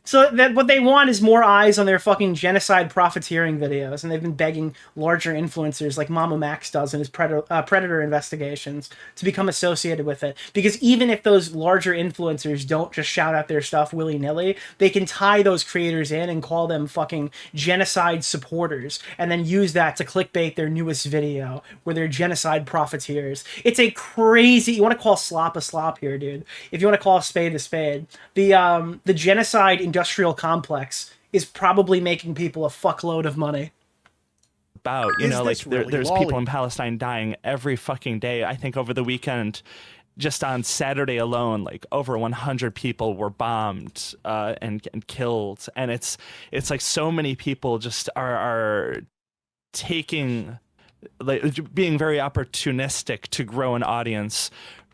So that what they want is more eyes on their fucking genocide profiteering videos, and they've been begging larger influencers like Mama Max does in his Predator investigations to become associated with it. Because even if those larger influencers don't just shout out their stuff willy-nilly, they can tie those creators in and call them fucking genocide supporters, and then use that to clickbait their newest video where they're genocide profiteers. It's a crazy... You want to call slop a slop here, dude. If you want to call a spade, the genocide industrial complex is probably making people a fuckload of money. About, you know, like there's lolly? people in Palestine dying every fucking day. I think over the weekend, just on Saturday alone, like over 100 people were bombed and killed, and it's like so many people just are taking, like, being very opportunistic to grow an audience,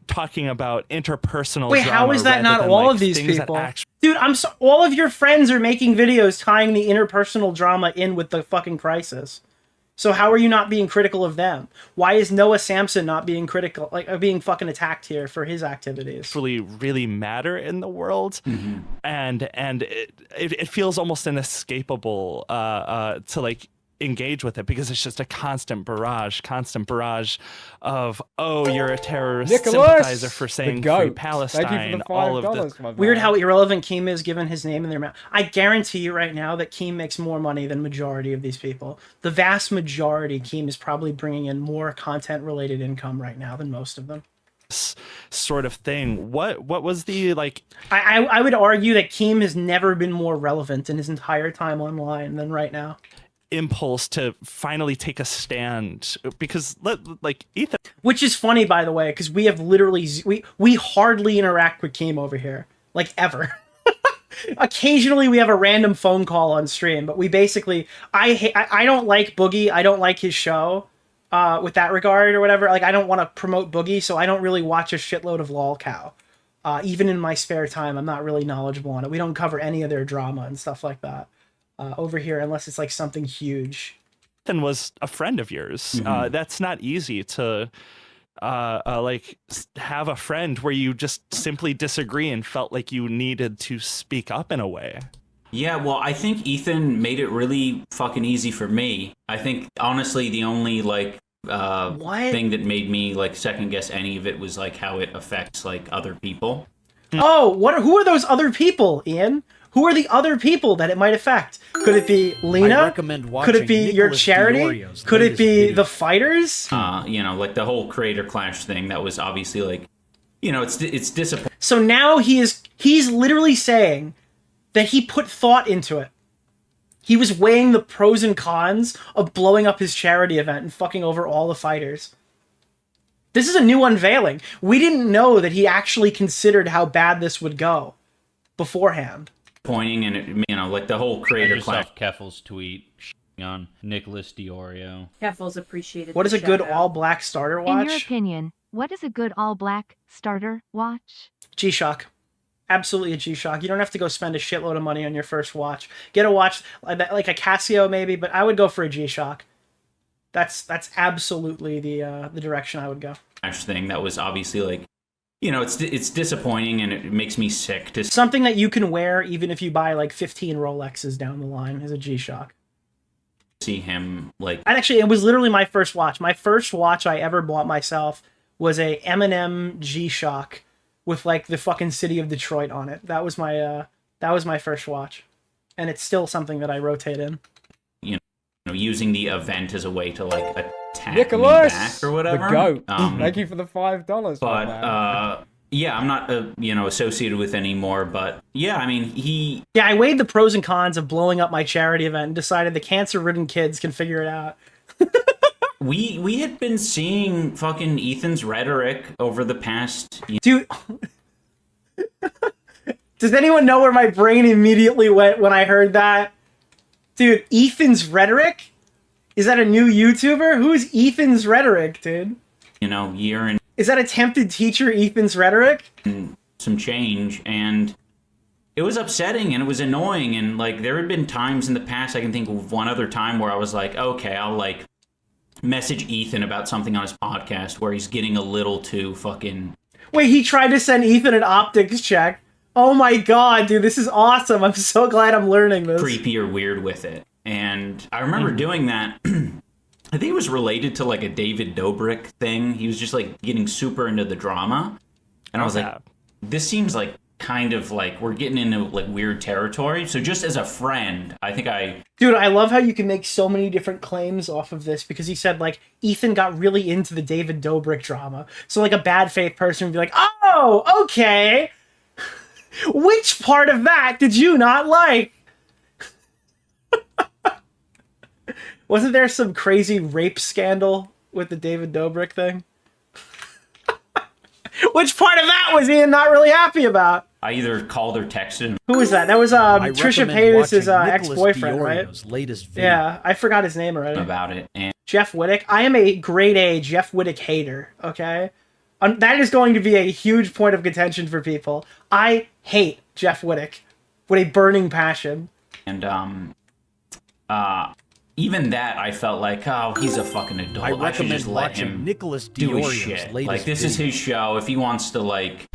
talking about interpersonal. Wait, how is that not all of these people? Dude, all of your friends are making videos tying the interpersonal drama in with the fucking crisis. So how are you not being critical of them? Why is Noah Samson not being critical, like being fucking attacked here for his activities? Really matter in the world, and it feels almost inescapable to like engage with it, because it's just a constant barrage of, oh, you're a terrorist sympathizer for saying free Palestine, all of this. Weird how irrelevant Keem is given his name in their mouth. I guarantee you right now that Keem makes more money than majority of these people. The vast majority, Keem is probably bringing in more content related income right now than most of them. Sort of thing. What was the, like, I would argue that Keem has never been more relevant in his entire time online than right now. Impulse to finally take a stand, because like Ethan, which is funny, by the way, because we have literally we hardly interact with Keem over here, like, ever. Occasionally we have a random phone call on stream, but we basically I don't like Boogie. I don't like his show with that regard or whatever. Like, I don't want to promote Boogie, so I don't really watch a shitload of LolCow. Even in my spare time, I'm not really knowledgeable on it. We don't cover any of their drama and stuff like that over here, unless it's like something huge. Ethan was a friend of yours. That's not easy to like have a friend where you just simply disagree and felt like you needed to speak up in a way. Yeah, well, I think Ethan made it really fucking easy for me. I think, honestly, the only, like, thing that made me, like, second guess any of it was, like, how it affects, like, other people. Oh, who are those other people, Ian? Who are the other people that it might affect? Could it be Lena? I recommend watching Could it be your Nicholas charity? DeOrio's Could it latest be video. the fighters? You know, like the whole creator clash thing, that was obviously, like, you know, it's disappointing. So now he's literally saying that he put thought into it. He was weighing the pros and cons of blowing up his charity event and fucking over all the fighters. This is a new unveiling. We didn't know that he actually considered how bad this would go beforehand. Pointing, and it, you know, like the whole creator I just clash. saw Keffel's tweet on Nicholas DeOrio. Keffel's appreciated. What is a good all-black starter watch? In your opinion, what is a good all-black starter watch? G-Shock. Absolutely a G-Shock. You don't have to go spend a shitload of money on your first watch. Get a watch like a Casio maybe, but I would go for a G-Shock. That's absolutely the direction I would go. Thing that was obviously, like, you know, it's disappointing, and it makes me sick to something that you can wear even if you buy like 15 Rolexes down the line is a G-Shock. See him, like, And actually, it was literally my first watch. My first watch I ever bought myself was a M&M G-Shock with like the fucking city of Detroit on it. That was my first watch, and it's still something that I rotate in. You know, using the event as a way to, like, attack Nicholas, me back or whatever. The goat. Um, Thank you for the $5. But yeah, I'm not you know, associated with anymore. But yeah, I mean, Yeah, I weighed the pros and cons of blowing up my charity event and decided the cancer-ridden kids can figure it out. we had been seeing fucking Ethan's rhetoric over the past. Dude, does anyone know where my brain immediately went when I heard that? Dude, Ethan's rhetoric? Is that a new YouTuber? Who is Ethan's rhetoric, dude? You know, year and Is that attempted teacher Ethan's rhetoric? some change, and it was upsetting and it was annoying, and like there had been times in the past, I can think of one other time where I was like, okay, I'll like message Ethan about something on his podcast where he's getting a little too fucking. Wait, he tried to send Ethan an optics check. Oh my god, dude, this is awesome. I'm so glad I'm learning this. Creepy or weird with it. And I remember doing that. I think it was related to like a David Dobrik thing. He was just like getting super into the drama. And I was like, this seems like kind of like we're getting into like weird territory. So just as a friend, I think Dude, I love how you can make so many different claims off of this, because he said like Ethan got really into the David Dobrik drama. So like a bad faith person would be like, oh, okay. Which part of that did you not like? Wasn't there some crazy rape scandal with the David Dobrik thing? Which part of that was Ian not really happy about? I either called or texted him. Who was that? That was Trisha Paytas' ex-boyfriend, DeOrio's right? latest video. Yeah, I forgot his name already. About it. And Jeff Wittick. I am a grade A Jeff Wittick hater, okay? That is going to be a huge point of contention for people. I hate Jeff Wittick with a burning passion. And even that, I felt like, oh, he's a fucking adult. I should just let him Nicholas do his DeOrio's shit. latest Like, this is his show. If he wants to, like...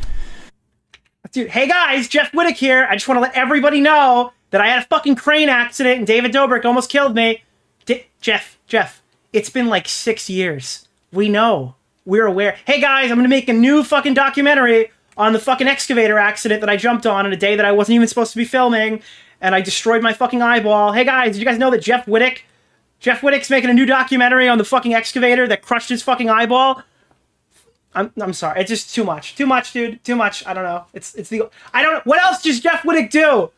Dude, hey guys, Jeff Wittick here. I just want to let everybody know that I had a fucking crane accident and David Dobrik almost killed me. Jeff, it's been like 6 years. We know. We're aware. Hey guys, I'm going to make a new fucking documentary on the fucking excavator accident that I jumped on a day that I wasn't even supposed to be filming, and I destroyed my fucking eyeball. Hey guys, did you guys know that Jeff Wittick's making a new documentary on the fucking excavator that crushed his fucking eyeball? I'm sorry. It's just too much. Too much, dude. Too much. I don't know. I don't know. What else does Jeff Wittick do?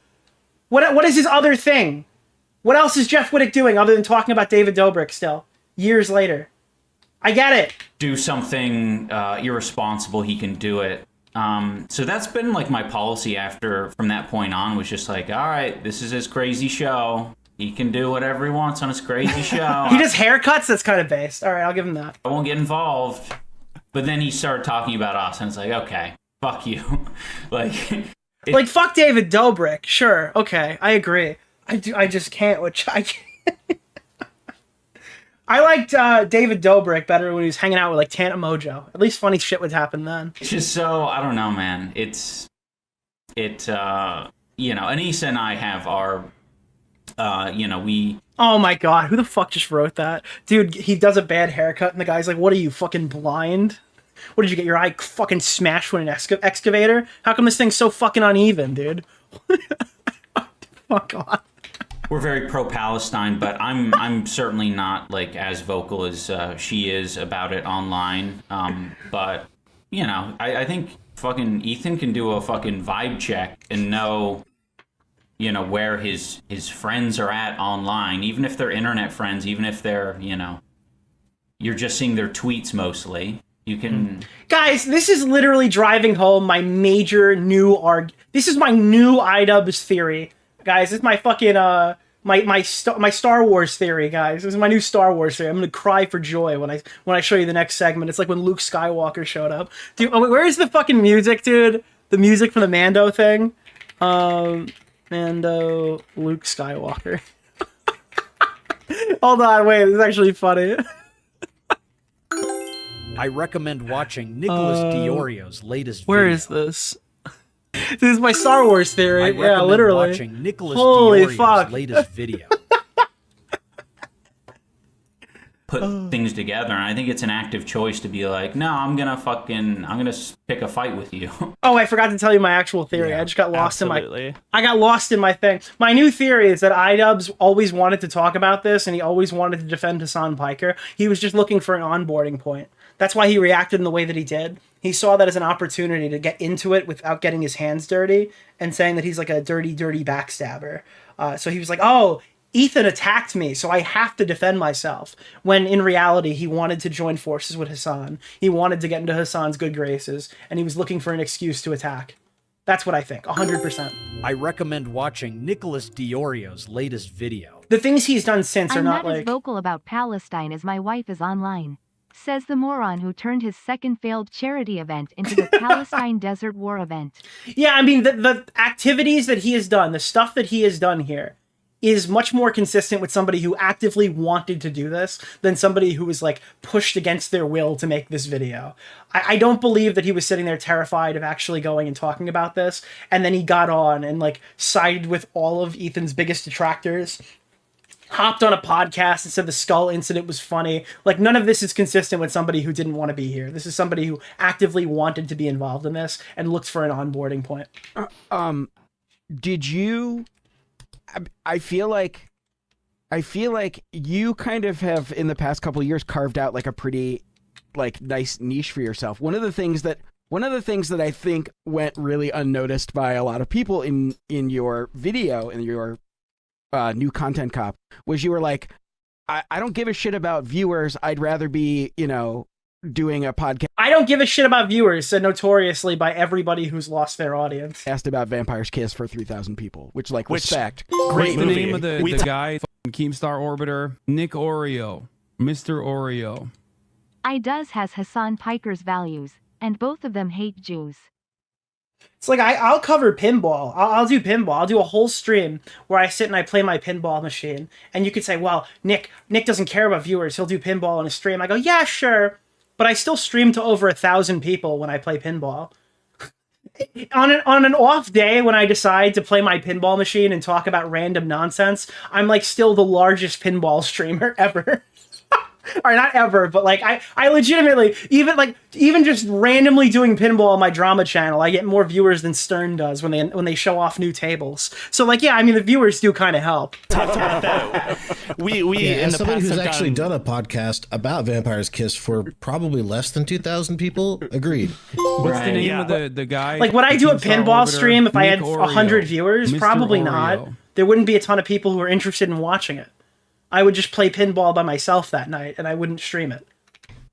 What is his other thing? What else is Jeff Wittick doing other than talking about David Dobrik still? Years later. I get it. Do something irresponsible, he can do it. So that's been like my policy from that point on, was just like, all right, this is his crazy show. He can do whatever he wants on his crazy show. He does haircuts? That's kind of based. All right, I'll give him that. I won't get involved. But then he started talking about us, and it's like, okay, fuck you. Like, fuck David Dobrik. Sure, okay, I agree. I just can't. I liked David Dobrik better when he was hanging out with like Tana Mojo. At least funny shit would happen then. It's just so, I don't know, man. Anisa and I have our, we... Oh my god, who the fuck just wrote that? Dude, he does a bad haircut and the guy's like, what are you, fucking blind? What, did you get your eye fucking smashed with an excavator? How come this thing's so fucking uneven, dude? Fuck off. We're very pro-Palestine, but I'm certainly not like as vocal as she is about it online. But, I think fucking Ethan can do a fucking vibe check and know... where his friends are at online, even if they're internet friends, even if they're, you're just seeing their tweets mostly. You can... Guys, this is literally driving home my major new This is my new iDubbbz theory. Guys, this is my fucking, my Star Wars theory, guys. This is my new Star Wars theory. I'm gonna cry for joy when I show you the next segment. It's like when Luke Skywalker showed up. Dude, where is the fucking music, dude? The music from the Mando thing? Mando, Luke Skywalker. Hold on, wait, this is actually funny. I recommend watching Nicholas DeOrio's latest video. Where is this? This is my Star Wars theory. I Yeah, literally. Watching Nicholas Holy DeOrio's fuck. latest video. Put things together, and I think it's an active choice to be like, no, I'm gonna pick a fight with you. Oh, I forgot to tell you my actual theory. I just got lost in my thing. My new theory is that iDubbbz always wanted to talk about this, and he always wanted to defend Hassan Piker. He was just looking for an onboarding point. That's why he reacted in the way that he did. He saw that as an opportunity to get into it without getting his hands dirty, and saying that he's like a dirty, dirty backstabber. So he was like, oh, Ethan attacked me, so I have to defend myself. When in reality, he wanted to join forces with Hassan. He wanted to get into Hassan's good graces, and he was looking for an excuse to attack. That's what I think, 100%. I recommend watching Nicholas DeOrio's latest video. The things he's done since are I'm not not like... as vocal about Palestine as my wife is online. Says the moron who turned his second failed charity event into the Palestine Desert War event. Yeah, I mean, the activities that he has done, the stuff that he has done here, is much more consistent with somebody who actively wanted to do this than somebody who was like pushed against their will to make this video. I don't believe that he was sitting there terrified of actually going and talking about this, and then he got on and like sided with all of Ethan's biggest detractors, hopped on a podcast and said the skull incident was funny. Like, none of this is consistent with somebody who didn't want to be here. This is somebody who actively wanted to be involved in this and looked for an onboarding point. Did you... I feel like you kind of have in the past couple of years carved out like a pretty like nice niche for yourself. One of the things that I think went really unnoticed by a lot of people in your video, in your new content cop, was you were like, I don't give a shit about viewers. I'd rather be, doing a podcast. I don't give a shit about viewers, said notoriously by everybody who's lost their audience. Asked about Vampire's Kiss for 3,000 people, which respect. What's the name of the guy? Keemstar Orbiter, Nick Oreo, Mr. Oreo. iDubbbz has Hassan Piker's values, and both of them hate Jews. It's like I'll cover pinball. I'll do pinball. I'll do a whole stream where I sit and I play my pinball machine. And you could say, well, Nick doesn't care about viewers. He'll do pinball on a stream. I go, yeah, sure. But I still stream to over 1,000 people when I play pinball. on an off day when I decide to play my pinball machine and talk about random nonsense, I'm like still the largest pinball streamer ever. Or not ever, but like I legitimately even just randomly doing pinball on my drama channel, I get more viewers than Stern does when they show off new tables. So like, yeah, I mean the viewers do kind of help. we as somebody who's actually done a podcast about Vampire's Kiss for probably less than 2,000 people, agreed. What's the name of the guy? Like, would I do a pinball stream if I had 100 viewers? Mr. Probably Oreo. not. There wouldn't be a ton of people who are interested in watching it. I would just play pinball by myself that night, and I wouldn't stream it.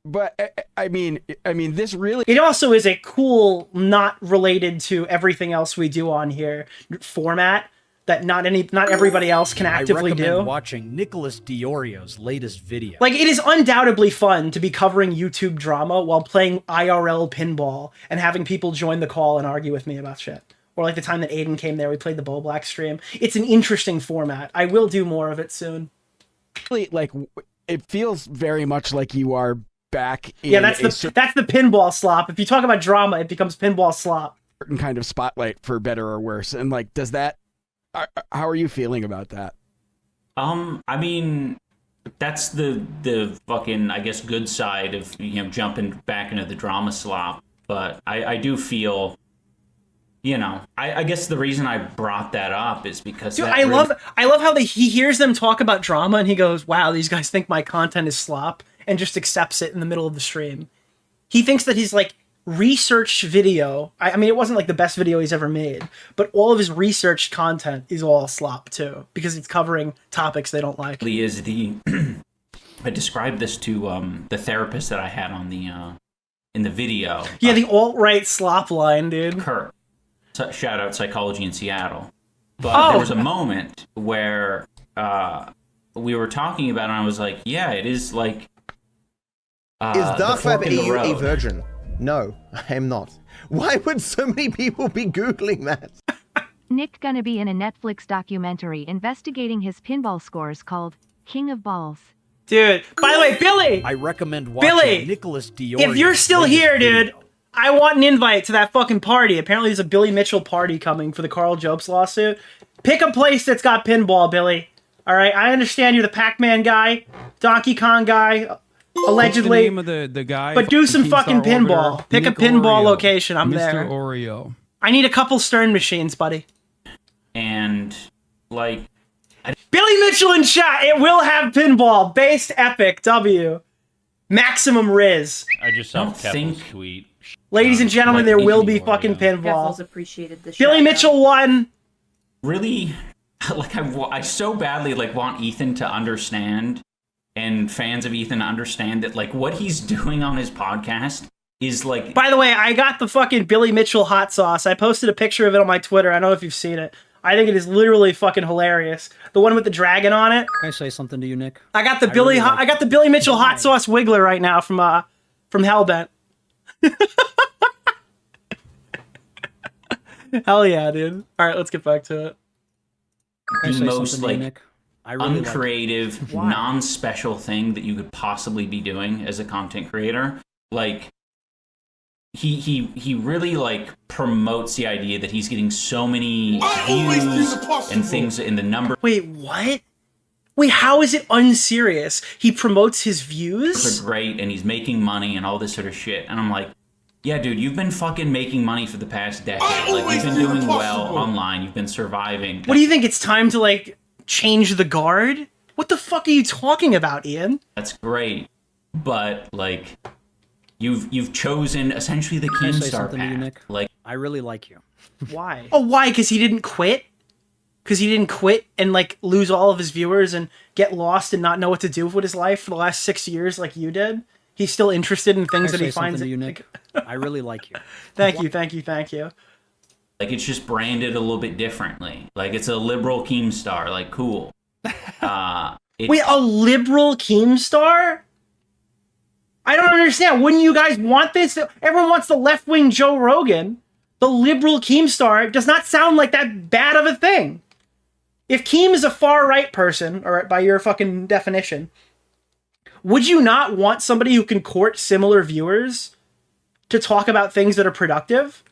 But I mean, this really. It also is a cool, not related to everything else we do on here format that not everybody else can actively I recommend do. watching Nicholas DeOrio's latest video. Like, it is undoubtedly fun to be covering YouTube drama while playing IRL pinball and having people join the call and argue with me about shit. Or like the time that Aiden came there, we played the Bull Black stream. It's an interesting format. I will do more of it soon. Like, it feels very much like you are back in that's the pinball slop. If you talk about drama, it becomes pinball slop. Certain kind of spotlight, for better or worse. And like, how are you feeling about that? I mean, that's the fucking, I guess, good side of, jumping back into the drama slop. But I do feel, I guess the reason I brought that up is because Dude, I love how he hears them talk about drama and he goes, wow, these guys think my content is slop, and just accepts it in the middle of the stream. He thinks that his like researched video, I mean, it wasn't like the best video he's ever made, but all of his researched content is all slop too, because it's covering topics they don't like. Is I described this to the therapist that I had on the in the video. Yeah, the alt-right slop line, dude. Kurt. Shout out Psychology in Seattle. But there was a moment where we were talking about it, and I was like, yeah, it is like Is Dark Web EU a virgin? No, I am not. Why would so many people be Googling that? Nick gonna be in a Netflix documentary investigating his pinball scores called King of Balls. Dude, by the way, Billy! I recommend watching Nicholas DeOrio. If you're still here, dude, I want an invite to that fucking party. Apparently there's a Billy Mitchell party coming for the Carl Jobs lawsuit. Pick a place that's got pinball, Billy. All right, I understand you're the Pac-Man guy, Donkey Kong guy, allegedly. What's the name of the guy? But do some fucking Keemstar pinball. Orbiter? Pick Nick a pinball Oreo. location. I'm Mr. there. Oreo. I need a couple Stern machines, buddy. And like Billy Mitchell in chat. It will have pinball. Based epic W. Maximum Riz. I just saw Keppel's tweet. Ladies and gentlemen, there will be fucking pinball. Appreciated the Billy Mitchell won. Really, like I so badly want Ethan to understand, and fans of Ethan to understand that like what he's doing on his podcast is like. By the way, I got the fucking Billy Mitchell hot sauce. I posted a picture of it on my Twitter. I don't know if you've seen it. I think it is literally fucking hilarious. The one with the dragon on it. Can I say something to you, Nick? I got the Billy Mitchell hot sauce wiggler right now from Hellbent. Hell yeah, dude. All right, let's get back to it. The most like uncreative, non-special thing that you could possibly be doing as a content creator. Like he really like promotes the idea that he's getting so many views and things in the number. Wait, what? Wait, how is it unserious? He promotes his views? Are great, and he's making money and all this sort of shit. And I'm like, yeah, dude, you've been fucking making money for the past decade. Like, you've been doing well online. You've been surviving. What do you think? It's time to like change the guard? What the fuck are you talking about, Ian? That's great, but like, you've chosen essentially the Can I say Keemstar something to you, path. Nick? Like, I really like you. Why? Oh, why? Because he didn't quit? because he didn't quit and like lose all of his viewers and get lost and not know what to do with his life for the last 6 years like you did. He's still interested in things that he finds. To you, Nick? I really like you. Thank you. Like, it's just branded a little bit differently. Like, it's a liberal Keemstar. Like, cool. Wait, a liberal Keemstar? I don't understand. Wouldn't you guys want this? Everyone wants the left-wing Joe Rogan. The liberal Keemstar does not sound like that bad of a thing. If Keem is a far-right person, or by your fucking definition, would you not want somebody who can court similar viewers to talk about things that are productive?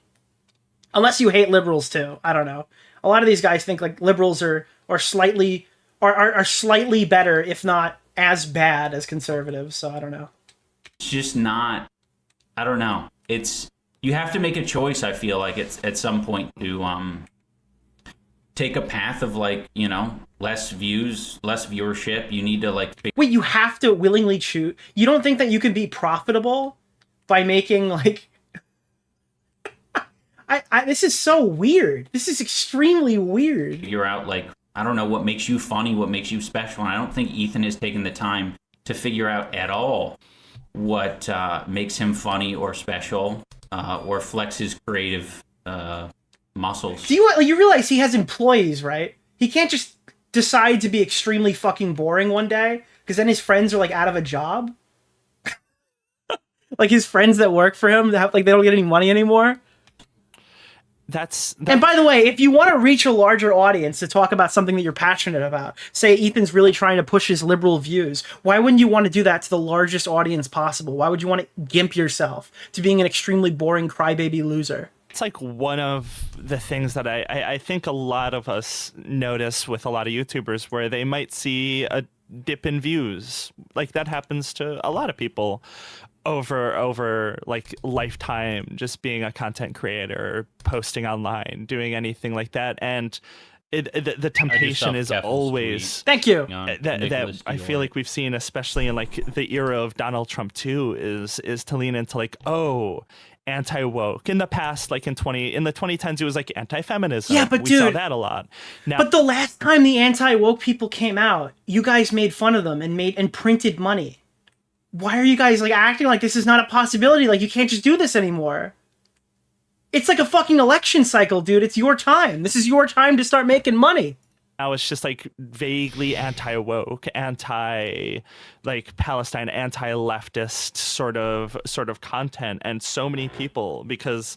Unless you hate liberals too. I don't know. A lot of these guys think like liberals are slightly better, if not as bad as conservatives. So I don't know. It's just not, I don't know. You have to make a choice, I feel like, it's at some point to take a path of, like, you know, less views, less viewership. You need to, like... Wait, you have to willingly choose? You don't think that you can be profitable by making, like... This is so weird. This is extremely weird. You're out, like, I don't know what makes you funny, what makes you special, and I don't think Ethan has taken the time to figure out at all what makes him funny or special, or flex his creative muscles. Do you realize he has employees, right? He can't just decide to be extremely fucking boring one day, because then his friends are like out of a job. Like his friends that work for him, they don't get any money anymore. And by the way, if you want to reach a larger audience to talk about something that you're passionate about, say Ethan's really trying to push his liberal views, why wouldn't you want to do that to the largest audience possible? Why would you want to gimp yourself to being an extremely boring crybaby loser? It's like one of the things that I think a lot of us notice with a lot of YouTubers, where they might see a dip in views. Like that happens to a lot of people over like lifetime, just being a content creator, posting online, doing anything like that. And the temptation is always... Thank you. That I feel like we've seen, especially in like the era of Donald Trump too, is to lean into like, oh, anti-woke. In the past, like in the 2010s, it was like anti-feminism. Yeah, but we dude, saw that a lot. Now, but the last time the anti-woke people came out, you guys made fun of them and printed money. Why are you guys like acting like this is not a possibility? Like you can't just do this anymore. It's like a fucking election cycle, dude. It's your time. This is your time to start making money. Now it's just like vaguely anti-woke, like Palestine, anti-leftist sort of content, and so many people, because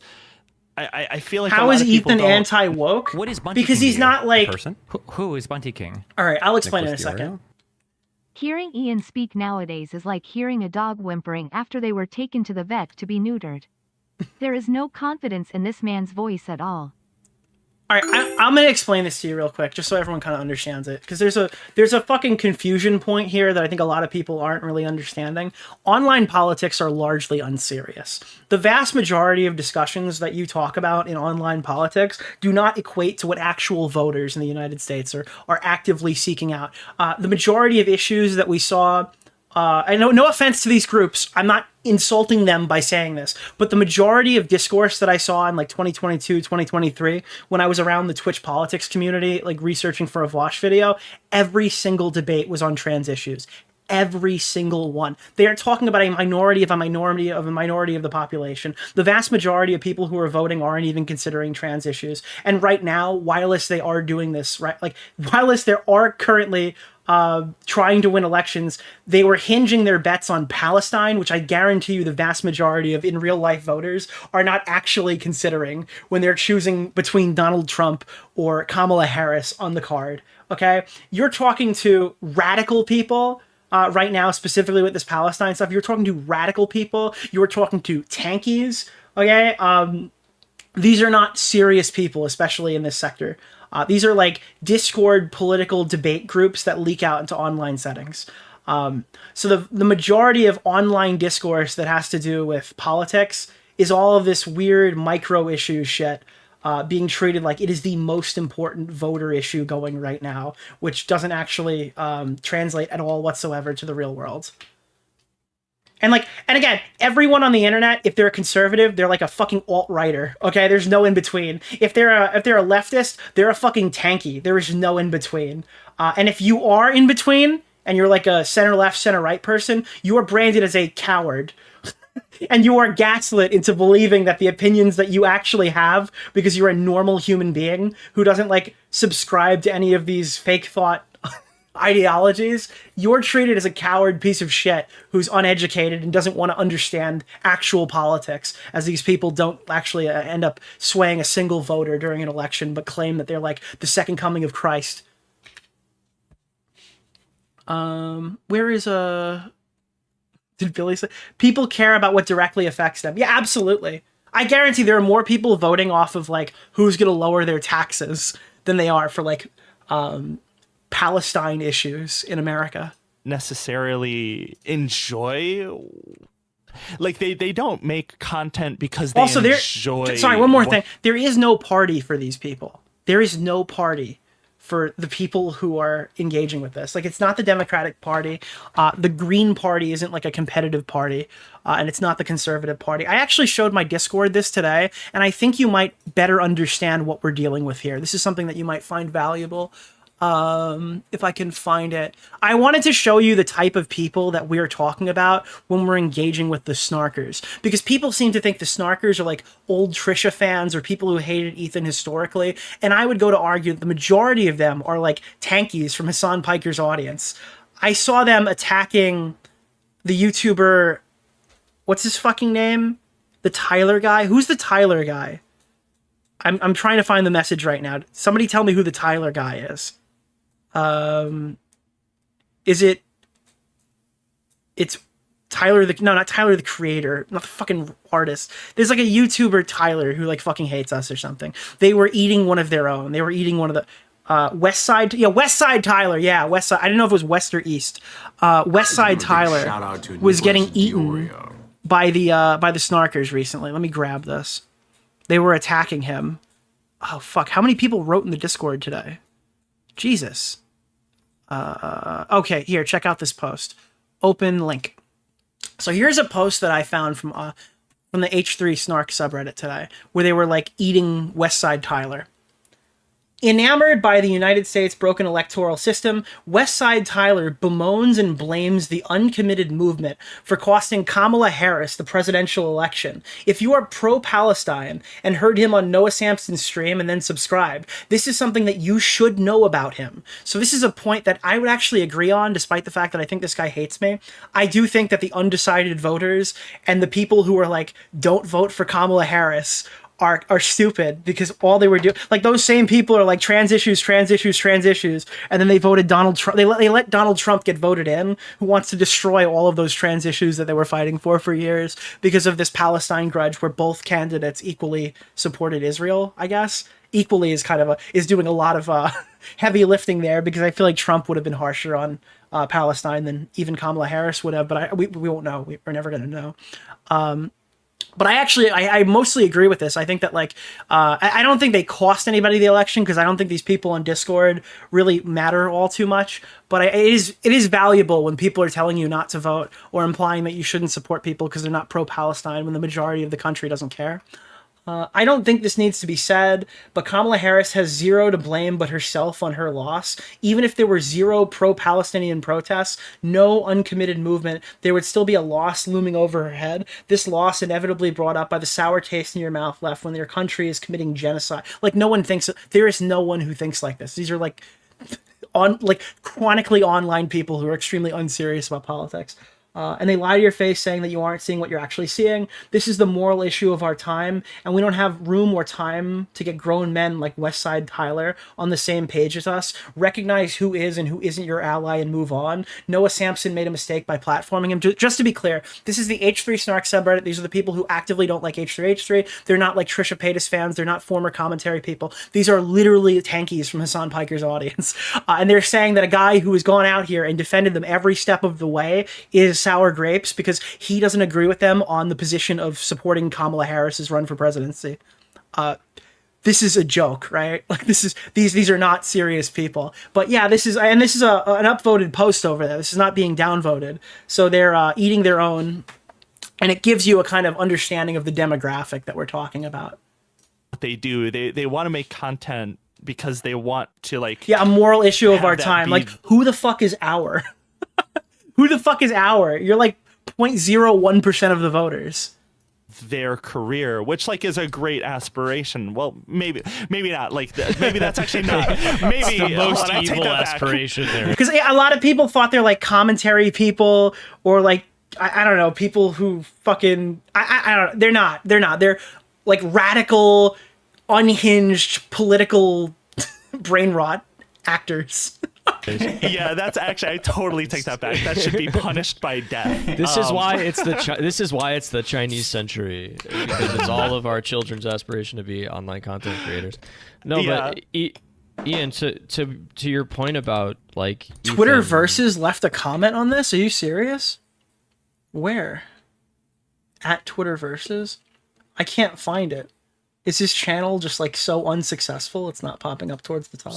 I feel like how a lot is of people Ethan don't... anti-woke? What is Bunty because King he's to you? not like A person. Who is Bunty King? All right, I'll explain Nicholas in a second. DeOrio? Hearing Ian speak nowadays is like hearing a dog whimpering after they were taken to the vet to be neutered. There is no confidence in this man's voice at all. All right, I'm gonna explain this to you real quick, just so everyone kind of understands it, because there's a fucking confusion point here that I think a lot of people aren't really understanding. Online politics are largely unserious. The vast majority of discussions that you talk about in online politics do not equate to what actual voters in the United States are actively seeking out. The majority of issues that we saw. I know, no offense to these groups, I'm not insulting them by saying this, but the majority of discourse that I saw in like 2022, 2023, when I was around the Twitch politics community, like researching for a Vosh video, every single debate was on trans issues. Every single one. They are talking about a minority of a minority of a minority of the population. The vast majority of people who are voting aren't even considering trans issues. And right now, whilst they are doing this, right, like whilst there are currently trying to win elections, they were hinging their bets on Palestine, which I guarantee you the vast majority of in real life voters are not actually considering when they're choosing between Donald Trump or Kamala Harris on the card. Okay? You're talking to radical people right now, specifically with this Palestine stuff. You're talking to radical people. You're talking to tankies. Okay? These are not serious people, especially in this sector. These are like Discord political debate groups that leak out into online settings. So the majority of online discourse that has to do with politics is all of this weird micro issue shit being treated like it is the most important voter issue going right now, which doesn't actually translate at all whatsoever to the real world. And And again, everyone on the internet, if they're a conservative, they're like a fucking alt-righter. Okay, there's no in between. If they're a leftist, they're a fucking tanky. There is no in between. And if you are in between and you're like a center left, center right person, you are branded as a coward. And you are gaslit into believing that the opinions that you actually have, because you're a normal human being who doesn't like subscribe to any of these fake thought ideologies, you're treated as a coward piece of shit who's uneducated and doesn't want to understand actual politics, as these people don't actually end up swaying a single voter during an election, but claim that they're like the second coming of Christ. Where is did Billy say people care about what directly affects them? Yeah, absolutely. I guarantee there are more people voting off of like who's going to lower their taxes than they are for like Palestine issues in America. Necessarily enjoy, like they don't make content because they also enjoy. Sorry, one more thing. There is no party for these people. There is no party for the people who are engaging with this. Like, it's not the Democratic Party. The Green Party isn't like a competitive party. And it's not the Conservative Party. I actually showed my Discord this today, and I think you might better understand what we're dealing with here. This is something that you might find valuable. If I can find it. I wanted to show you the type of people that we're talking about when we're engaging with the snarkers, because people seem to think the snarkers are like old Trisha fans or people who hated Ethan historically, and I would go to argue that the majority of them are like tankies from Hassan Piker's audience. I saw them attacking the YouTuber, what's his fucking name? The Tyler guy? Who's the Tyler guy? I'm trying to find the message right now. Somebody tell me who the Tyler guy is. It's Tyler not Tyler the creator, not the fucking artist. There's like a YouTuber Tyler who like fucking hates us or something. They were eating one of their own. They were eating one of the West Side Tyler. Yeah, West Side. I didn't know if it was West or East. West Side Tyler was getting eaten by the snarkers recently. Let me grab this. They were attacking him. Oh fuck! How many people wrote in the Discord today? Jesus. Okay, here, check out this post. Open link. So here's a post that I found from the H3 Snark subreddit today, where they were like eating West Side Tyler. Enamored by the United States' broken electoral system, West Side Tyler bemoans and blames the uncommitted movement for costing Kamala Harris the presidential election. If you are pro-Palestine and heard him on Noah Sampson's stream and then subscribed, this is something that you should know about him. So this is a point that I would actually agree on, despite the fact that I think this guy hates me. I do think that the undecided voters and the people who are like, don't vote for Kamala Harris are stupid, because all they were doing, like, those same people are like trans issues, and then they voted Donald Trump. They let Donald Trump get voted in, who wants to destroy all of those trans issues that they were fighting for years because of this Palestine grudge, where both candidates equally supported Israel. I guess equally is doing a lot of heavy lifting there, because I feel like Trump would have been harsher on Palestine than even Kamala Harris would have, but we won't know. We're never going to know. But I mostly agree with this. I think that I don't think they cost anybody the election, because I don't think these people on Discord really matter all too much. But it is valuable when people are telling you not to vote, or implying that you shouldn't support people because they're not pro-Palestine, when the majority of the country doesn't care. I don't think this needs to be said, but Kamala Harris has zero to blame but herself on her loss. Even if there were zero pro-Palestinian protests, no uncommitted movement, there would still be a loss looming over her head. This loss inevitably brought up by the sour taste in your mouth left when your country is committing genocide. Like, no one thinks, there is no one who thinks like this. These are chronically online people who are extremely unserious about politics. And they lie to your face saying that you aren't seeing what you're actually seeing. This is the moral issue of our time, and we don't have room or time to get grown men like West Side Tyler on the same page as us. Recognize who is and who isn't your ally and move on. Noah Sampson made a mistake by platforming him. Just to be clear, this is the H3 Snark subreddit. These are the people who actively don't like H3H3. They're not like Trisha Paytas fans. They're not former commentary people. These are literally tankies from Hassan Piker's audience. And they're saying that a guy who has gone out here and defended them every step of the way is sour grapes because he doesn't agree with them on the position of supporting Kamala Harris's run for presidency. This is a joke, right? Like, these are not serious people. But yeah, this is an upvoted post over there. This is not being downvoted. So they're eating their own. And it gives you a kind of understanding of the demographic that we're talking about. What they do, they want to make content because they want to like a moral issue of have our that time. be Like, who the fuck is our? Who the fuck is our? You're like 0.01% of the voters. Their career, which like is a great aspiration. Well, maybe not. Like maybe that's actually not. Maybe It's the most I take evil that back. aspiration there. Because a lot of people thought they're like commentary people or like I don't know, people who fucking I don't know. They're not. They're like radical, unhinged political brain rot actors. Yeah, that's actually, I totally take that back. That should be punished by death. This is why it's the Chinese century, because it's all of our children's aspiration to be online content creators. No, Yeah. but Ian, to your point about like Twitter Ethan- Versus left a comment on this. Are you serious? Where? At Twitter Versus? I can't find it. Is his channel just like so unsuccessful it's not popping up towards the top?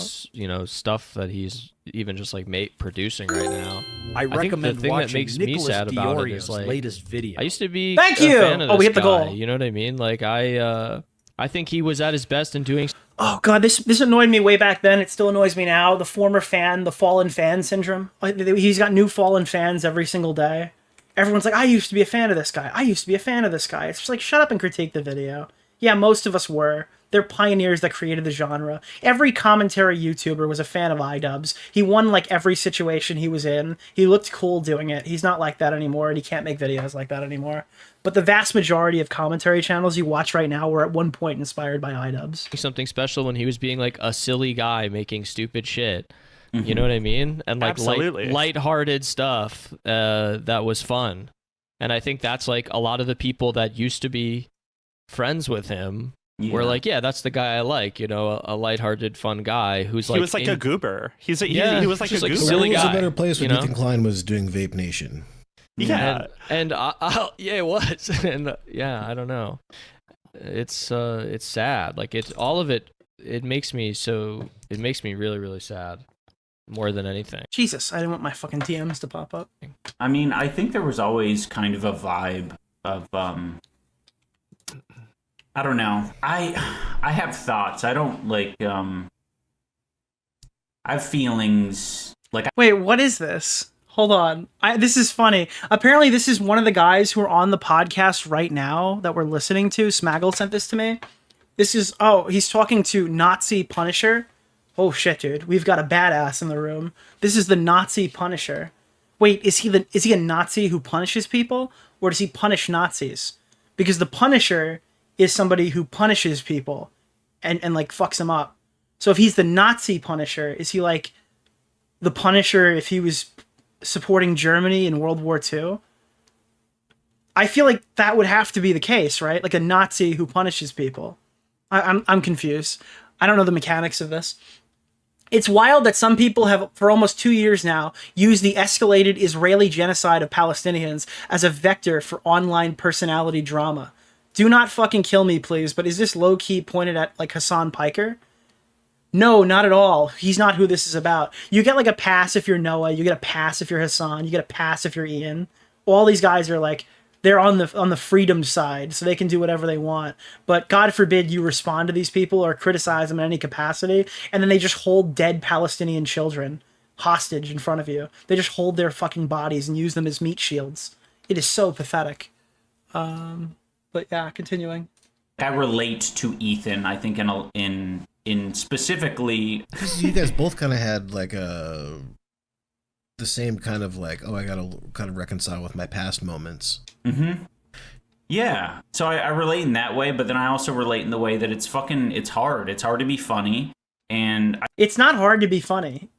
Stuff that he's even just like producing right now. I think recommend the thing that watching makes me Nicholas sad about it DeOrio's is like latest video. I used to be Thank a you! fan of Oh, we this hit the guy, goal. You know what I mean? Like I think he was at his best in doing. Oh god, this annoyed me way back then. It still annoys me now. The former fan, the fallen fan syndrome. He's got new fallen fans every single day. Everyone's like, I used to be a fan of this guy. I used to be a fan of this guy. It's just like, shut up and critique the video. Yeah, most of us were. They're pioneers that created the genre. Every commentary YouTuber was a fan of iDubbbz. He won like every situation he was in. He looked cool doing it. He's not like that anymore, and he can't make videos like that anymore. But the vast majority of commentary channels you watch right now were at one point inspired by iDubbbz. Something special when he was being like a silly guy making stupid shit. You know what I mean? And like Absolutely. lighthearted stuff that was fun. And I think that's like a lot of the people that used to be friends with him were like, yeah, that's the guy I like, a lighthearted, fun guy who's like he was like a goober. He was like a just goober. a silly It was guy. a better place when Ethan Klein was doing Vape Nation. Yeah, and yeah, it was, and yeah, I don't know. It's sad. Like it's all of it. It makes me really, really sad, more than anything. Jesus, I didn't want my fucking DMs to pop up. I mean, I think there was always kind of a vibe of I don't know. I have thoughts. I don't like I have feelings. Like Wait, what is this? Hold on. This is funny. Apparently, this is one of the guys who are on the podcast right now that we're listening to. Smaggle sent this to me. This is, he's talking to Nazi Punisher. Oh shit, dude. We've got a badass in the room. This is the Nazi Punisher. Wait, is he a Nazi who punishes people? Or does he punish Nazis? Because the Punisher is somebody who punishes people and like fucks them up. So if he's the Nazi Punisher, is he like the Punisher if he was supporting Germany in World War II? I feel like that would have to be the case, right? Like a Nazi who punishes people. I'm confused. I don't know the mechanics of this. It's wild that some people have, for almost 2 years now, used the escalated Israeli genocide of Palestinians as a vector for online personality drama. Do not fucking kill me, please, but is this low-key pointed at, like, Hassan Piker? No, not at all. He's not who this is about. You get, like, a pass if you're Noah. You get a pass if you're Hassan. You get a pass if you're Ian. All these guys are, like, they're on the freedom side, so they can do whatever they want. But God forbid you respond to these people or criticize them in any capacity, and then they just hold dead Palestinian children hostage in front of you. They just hold their fucking bodies and use them as meat shields. It is so pathetic. But yeah, continuing. I relate to Ethan. I think in specifically, you guys both kind of had like the same kind of like, I gotta kind of reconcile with my past moments. Mm-hmm. Yeah. So I relate in that way, but then I also relate in the way that it's hard. It's hard to be funny, and it's not hard to be funny.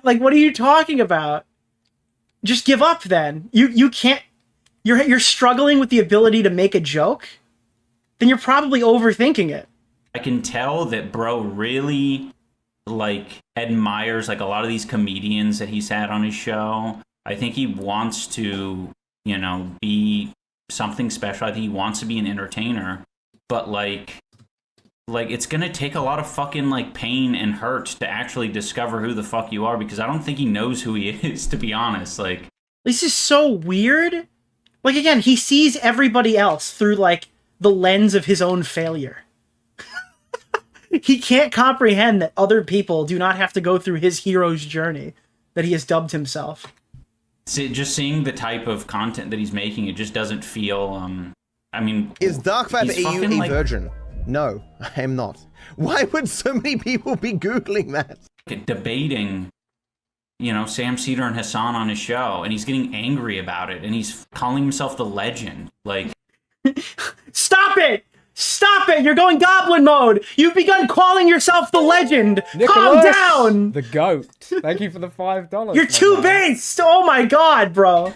Like, what are you talking about? Just give up then. You can't. You're struggling with the ability to make a joke? Then you're probably overthinking it. I can tell that bro really like admires like a lot of these comedians that he's had on his show. I think he wants to, be something special. I think he wants to be an entertainer, but like it's gonna take a lot of fucking like pain and hurt to actually discover who the fuck you are, because I don't think he knows who he is, to be honest. Like, this is so weird. Like, again, he sees everybody else through, like, the lens of his own failure. He can't comprehend that other people do not have to go through his hero's journey that he has dubbed himself. Just seeing the type of content that he's making, it just doesn't feel, I mean... Is Darkfab he's EU fucking, a like, virgin? No, I am not. Why would so many people be Googling that? debating, you know, Sam Cedar and Hassan on his show, and he's getting angry about it, and he's calling himself the legend. Like, Stop it! Stop it! You're going goblin mode! You've begun calling yourself the legend! Calm down! The goat. Thank you for the $5. You're too based! Oh my god, bro!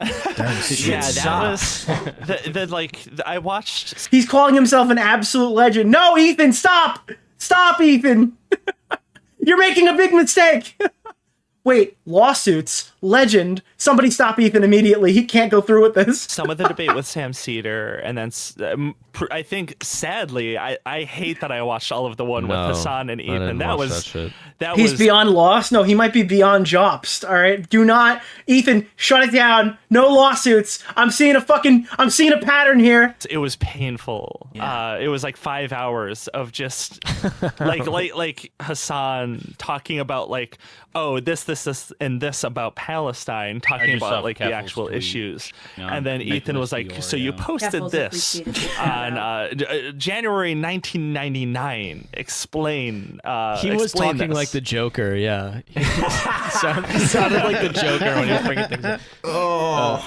I watched... He's calling himself an absolute legend. No, Ethan, stop! Stop, Ethan! You're making a big mistake! Wait, lawsuits, legend. Somebody stop Ethan immediately. He can't go through with this. Some of the debate with Sam Cedar, and then I think, sadly, I hate that I watched all of the one with Hassan and Ethan. He's beyond lost? No, he might be beyond jopsed, all right? Do not, Ethan, shut it down. No lawsuits. I'm seeing a pattern here. It was painful. It was like 5 hours of just like Hassan talking about like, oh, this, and this about Palestine, talking about like the actual issues. And then Ethan was like, so you posted this on January 1999. Explain. He was explain talking this. like the Joker, yeah. He sounded like the Joker when he was bringing things up. All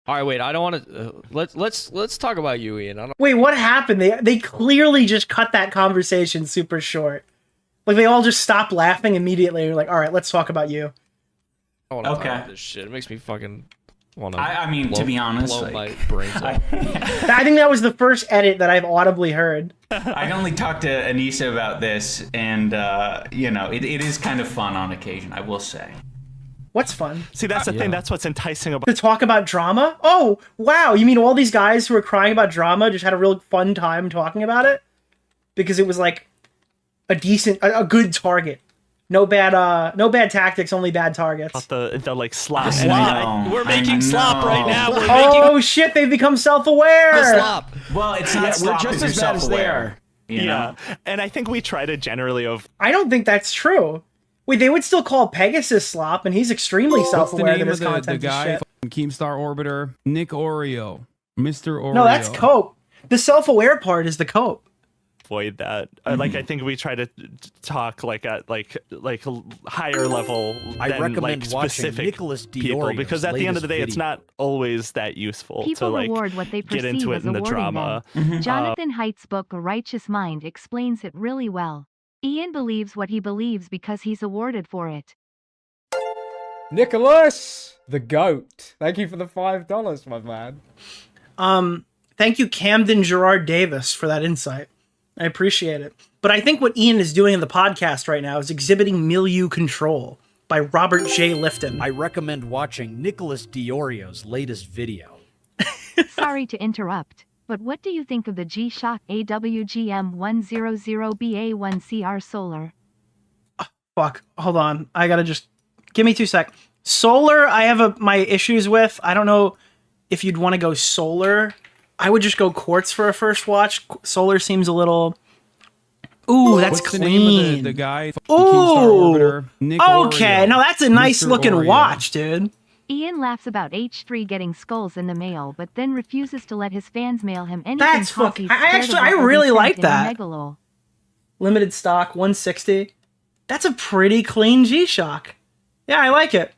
right, wait. I don't want to. Let's talk about you, Ian. Wait, what happened? They clearly just cut that conversation super short. Like they all just stopped laughing immediately. You're like, all right, let's talk about you. I want to talk about this shit. It makes me fucking want to. I mean, to be honest, blow like, my brains out. I think that was the first edit that I've audibly heard. I only talked to Anisa about this, and you know, it is kind of fun on occasion, I will say. What's fun? See, that's the thing. That's what's enticing about to talk about drama. Oh, wow! You mean all these guys who were crying about drama just had a real fun time talking about it because it was like a good target. No bad tactics, only bad targets. The like slop. We're making slop right now. Oh shit! They've become self-aware. Slop. Well, it's not slop. We're just as bad as they are. Yeah, and I think we try to generally I don't think that's true. Wait, they would still call Pegasus slop, and he's extremely self-aware that his content the guy, is shit. Keemstar Orbiter, Nick Oreo, Mr. Oreo. No, that's cope. The self-aware part is the cope. Avoid that. Like I think we try to talk like at like higher level I than recommend like watching specific Nicholas people DeOrio's because at the end of the day, latest it's not always that useful People to like reward what they get perceive into it as in the awarding drama. them. Jonathan Haidt's book A Righteous Mind explains it really well. Ian believes what he believes because he's awarded for it. Nicholas, the goat. Thank you for the $5, my man. Thank you, Camden Gerard Davis, for that insight. I appreciate it. But I think what Ian is doing in the podcast right now is exhibiting milieu control by Robert J. Lifton. I recommend watching Nicholas DeOrio's latest video. Sorry to interrupt, but what do you think of the G-Shock AWGM 100BA1CR Solar? Fuck, hold on. I gotta just... Give me 2 seconds. Solar, I have my issues with. I don't know if you'd want to go solar. I would just go quartz for a first watch. Solar seems a little... Ooh, that's What's clean. the name of the guy? Ooh, Keemstar Orbiter, Nick okay. Oreo, Now that's a nice Mr. looking Oreo. watch, dude. Ian laughs about H3 getting skulls in the mail, but then refuses to let his fans mail him anything. That's fucking... I really like that. Limited stock, 160. That's a pretty clean G-Shock. Yeah, I like it.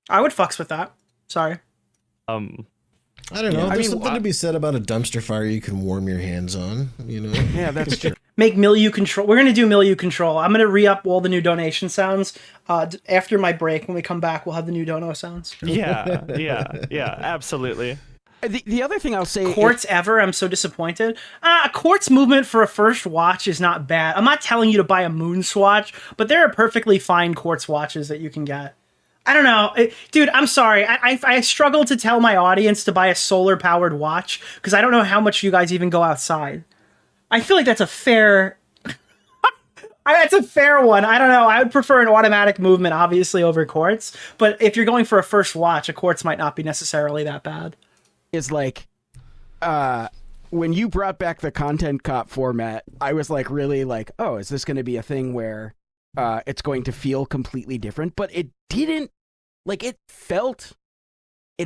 I would fucks with that. Sorry. I don't know. There's something to be said about a dumpster fire you can warm your hands on. You know. Yeah, that's true. Make milieu control. We're gonna do milieu control. I'm gonna re-up all the new donation sounds. After my break, when we come back, we'll have the new dono sounds. Yeah, absolutely. The other thing I'll say... Quartz ever? I'm so disappointed. A quartz movement for a first watch is not bad. I'm not telling you to buy a moon swatch, but there are perfectly fine quartz watches that you can get. I don't know. Dude, I'm sorry. I struggle to tell my audience to buy a solar-powered watch because I don't know how much you guys even go outside. I feel like that's a fair... That's a fair one. I don't know. I would prefer an automatic movement, obviously, over quartz. But if you're going for a first watch, a quartz might not be necessarily that bad. Is like, when you brought back the content cop format, I was like, really like, oh, is this going to be a thing where it's going to feel completely different? But it didn't. Like, it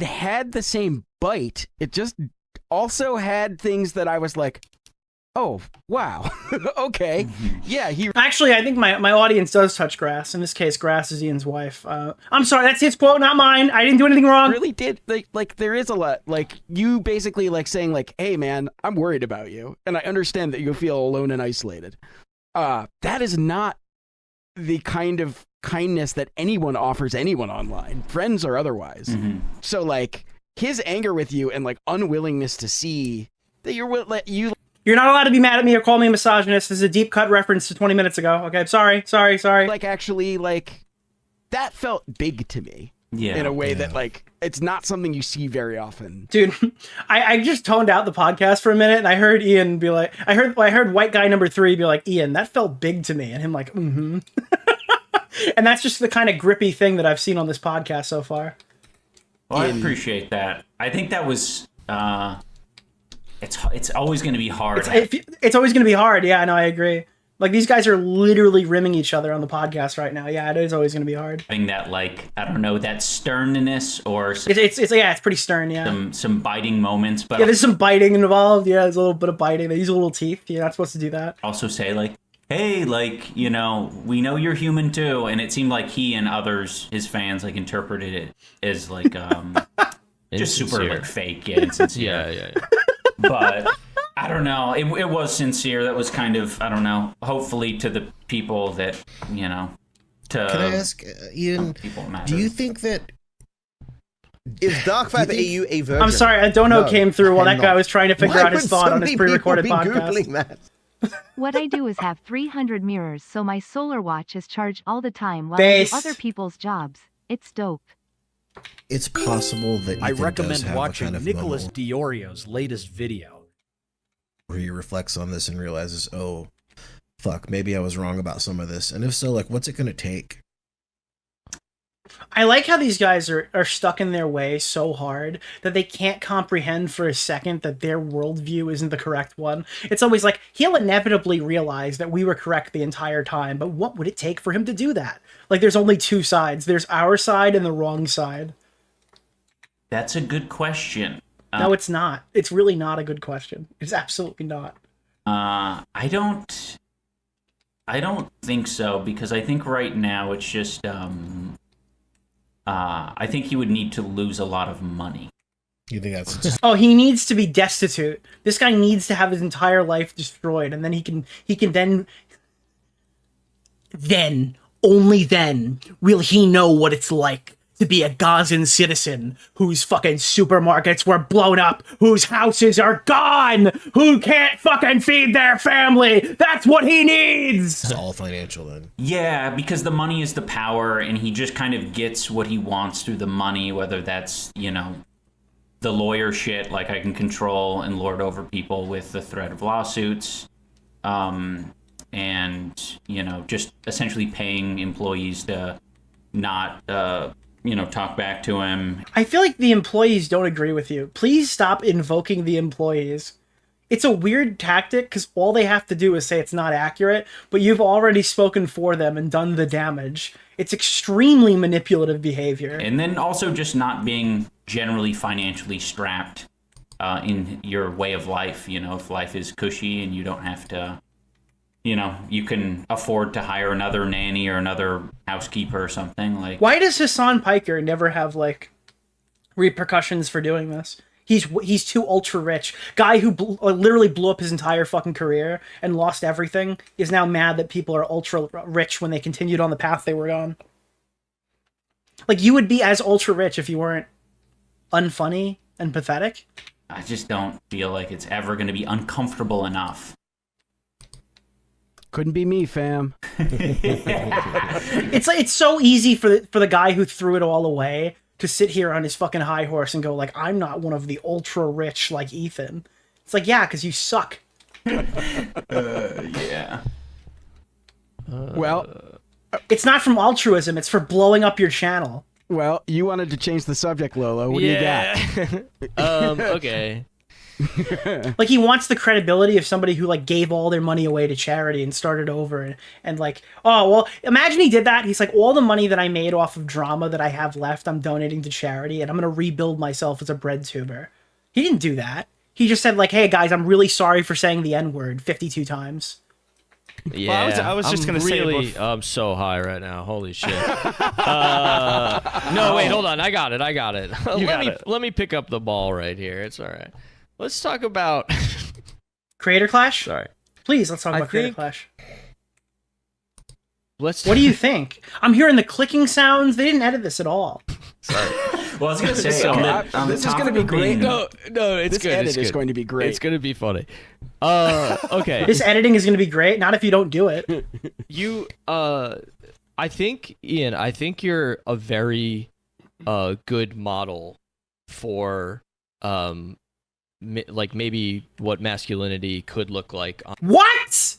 had the same bite. It just also had things that I was like, oh, wow. Okay. Yeah. Actually, I think my audience does touch grass. In this case, grass is Ian's wife. I'm sorry, that's his quote, not mine. I didn't do anything wrong. Really did. Like there is a lot. Like, you basically like saying like, hey, man, I'm worried about you. And I understand that you feel alone and isolated. That is not the kind of kindness that anyone offers anyone online, friends or otherwise. So like his anger with you and like unwillingness to see that you're not allowed to be mad at me or call me a misogynist. This is a deep cut reference to 20 minutes ago. Okay, sorry. Like, actually, like, that felt big to me. Yeah. In a way that, like, it's not something you see very often. Dude, I just toned out the podcast for a minute and I heard Ian be like, I heard white guy number 3 be like, Ian, that felt big to me. And him like, mm-hmm. And that's just the kind of grippy thing that I've seen on this podcast so far. Well, I appreciate that. I think that was, it's always going to be hard. It's always going to be hard. Yeah, no, I agree. Like, these guys are literally rimming each other on the podcast right now. Yeah, it is always going to be hard. Having that, like, I don't know, that sternness or it's pretty stern. Yeah, some biting moments, but yeah, there's some biting involved. Yeah, there's a little bit of biting. They use little teeth. You're not supposed to do that. Also say like, hey, like, you know, we know you're human too, and it seemed like he and others, his fans, like interpreted it as like just super like fake, yeah, insincere. yeah. But I don't know. It was sincere. That was kind of, I don't know, hopefully to the people that, you know, to... Can I ask, Ian, do you think that... Is Dark5AU a virgin? I'm sorry, I don't know No, came through while I'm that guy not. was trying to figure Why out his would thought so on his many pre-recorded people be podcast. Googling that? What I do is have 300 mirrors so my solar watch is charged all the time while I Based. do other people's jobs. It's dope. It's possible that I Ethan does recommend have watching a kind of Nicholas moment DeOrio's latest video. where he reflects on this and realizes, oh, fuck, maybe I was wrong about some of this. And if so, like, what's it going to take? I like how these guys are stuck in their way so hard that they can't comprehend for a second that their worldview isn't the correct one. It's always like, he'll inevitably realize that we were correct the entire time, but what would it take for him to do that? Like, there's only two sides. There's our side and the wrong side. That's a good question. No, it's not. It's really not a good question. It's absolutely not. I don't think so, because I think right now it's just I think he would need to lose a lot of money. You think that's Oh, he needs to be destitute. This guy needs to have his entire life destroyed, and then he can only then will he know what it's like to be a Gazan citizen whose fucking supermarkets were blown up, whose houses are gone, who can't fucking feed their family. That's what he needs. It's all financial then. Yeah, because the money is the power, and he just kind of gets what he wants through the money, whether that's, you know, the lawyer shit, like I can control and lord over people with the threat of lawsuits, and, you know, just essentially paying employees to not, you know, talk back to him. I feel like the employees don't agree with you. Please stop invoking the employees. It's a weird tactic because all they have to do is say it's not accurate, but you've already spoken for them and done the damage. It's extremely manipulative behavior. And then also just not being generally financially strapped in your way of life. You know, if life is cushy and you don't have to, you know, you can afford to hire another nanny or another housekeeper or something. Like, why does Hassan Piker never have, like, repercussions for doing this? He's too ultra rich. Guy who literally blew up his entire fucking career and lost everything is now mad that people are ultra rich when they continued on the path they were on. Like, you would be as ultra rich if you weren't unfunny and pathetic. I just don't feel like it's ever going to be uncomfortable enough. Couldn't be me, fam. It's like, it's so easy for the guy who threw it all away to sit here on his fucking high horse and go like, I'm not one of the ultra rich like Ethan. It's like, yeah, because you suck. Yeah. Well, it's not from altruism. It's for blowing up your channel. Well, you wanted to change the subject, Lolo. What do you got? Okay. Like, he wants the credibility of somebody who like gave all their money away to charity and started over and like, oh well, imagine he did that. He's like, all the money that I made off of drama that I have left, I'm donating to charity, and I'm gonna rebuild myself as a bread tuber. He didn't do that. He just said like, hey guys, I'm really sorry for saying the N-word 52 times. Yeah, well, I was just going to say... I'm so high right now. Holy shit. No, wait, hold on. I got it. Let me pick up the ball right here. It's all right. Let's talk about... Creator Clash? Sorry. Please, let's talk about Creator Clash. What do you think? I'm hearing the clicking sounds. They didn't edit this at all. Sorry. Well, I was going to say, this is going to be great. No, it's this good. edit It's is good. going to be great. It's going to be funny. Okay. This editing is going to be great. Not if you don't do it. I think, Ian, you're a very good model for like maybe what masculinity could look like. What?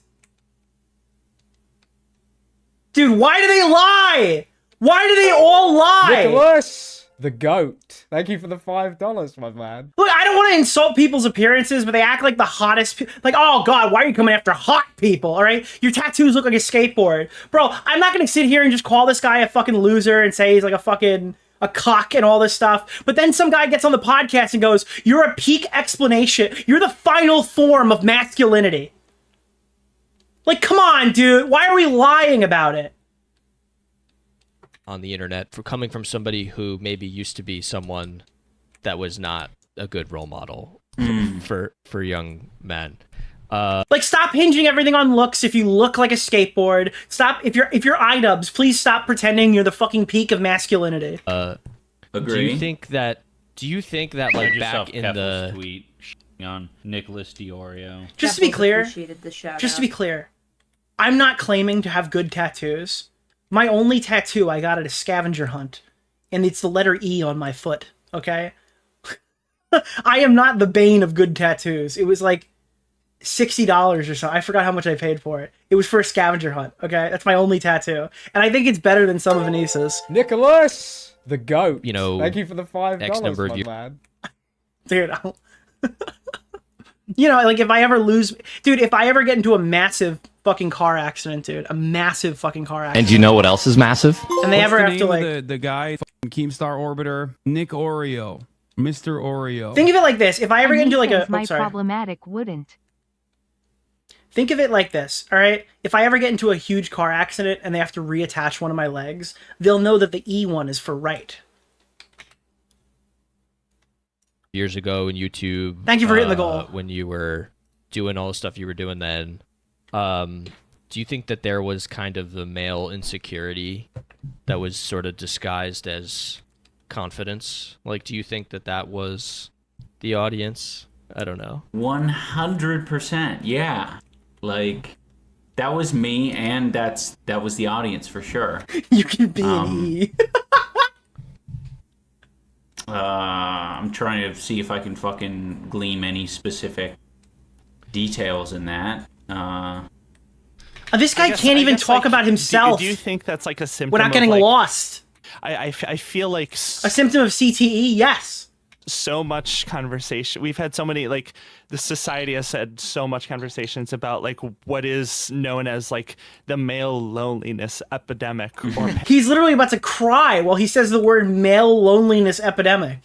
Dude, why do they lie? Why do they all lie? Nicholas, the goat. Thank you for the $5, my man. Look, I don't want to insult people's appearances, but they act like the hottest. Like, oh god, why are you coming after hot people? All right, your tattoos look like a skateboard, bro. I'm not gonna sit here and just call this guy a fucking loser and say he's like a cock and all this stuff. But then some guy gets on the podcast and goes, "You're a peak explanation. You're the final form of masculinity." Like, come on, dude. Why are we lying about it? On the internet, for coming from somebody who maybe used to be someone that was not a good role model for young men. Like, stop hinging everything on looks. If you look like a skateboard, stop. If you're iDubbbz, please stop pretending you're the fucking peak of masculinity. Agree. Do you think that like back in the tweet on Nicholas DeOrio? Just to be clear, I'm not claiming to have good tattoos. My only tattoo I got at a scavenger hunt, and it's the letter E on my foot, okay? I am not the bane of good tattoos. It was like $60 or so. I forgot how much I paid for it. It was for a scavenger hunt, okay? That's my only tattoo. And I think it's better than some of Anisa's. Nicholas, the goat. You know, thank you for the $5, X number my of man. Dude, you know, like if I ever get into a massive fucking car accident, dude, a massive fucking car accident. And do you know what else is massive? And they What's ever the have name to of like the guy, Keemstar Orbiter, Nick Oreo, Mr. Oreo. Think of it like this: if I ever get into like a, my problematic wouldn't. Think of it like this, all right? If I ever get into a huge car accident and they have to reattach one of my legs, they'll know that the E one is for right. Years ago in YouTube. Thank you for hitting the goal. When you were doing all the stuff you were doing then, do you think that there was kind of the male insecurity that was sort of disguised as confidence? Like, do you think that was the audience? I don't know. 100%, yeah. Like, that was me, and that was the audience for sure. You can be an E. I'm trying to see if I can fucking glean any specific details in that. This guy can't even talk about himself. Do you think that's like a symptom? We're not getting lost. I feel like a symptom of CTE. Yes. So much conversation. We've had so many, like, the society has had so much conversations about like what is known as like the male loneliness epidemic. Or he's literally about to cry while he says the word male loneliness epidemic.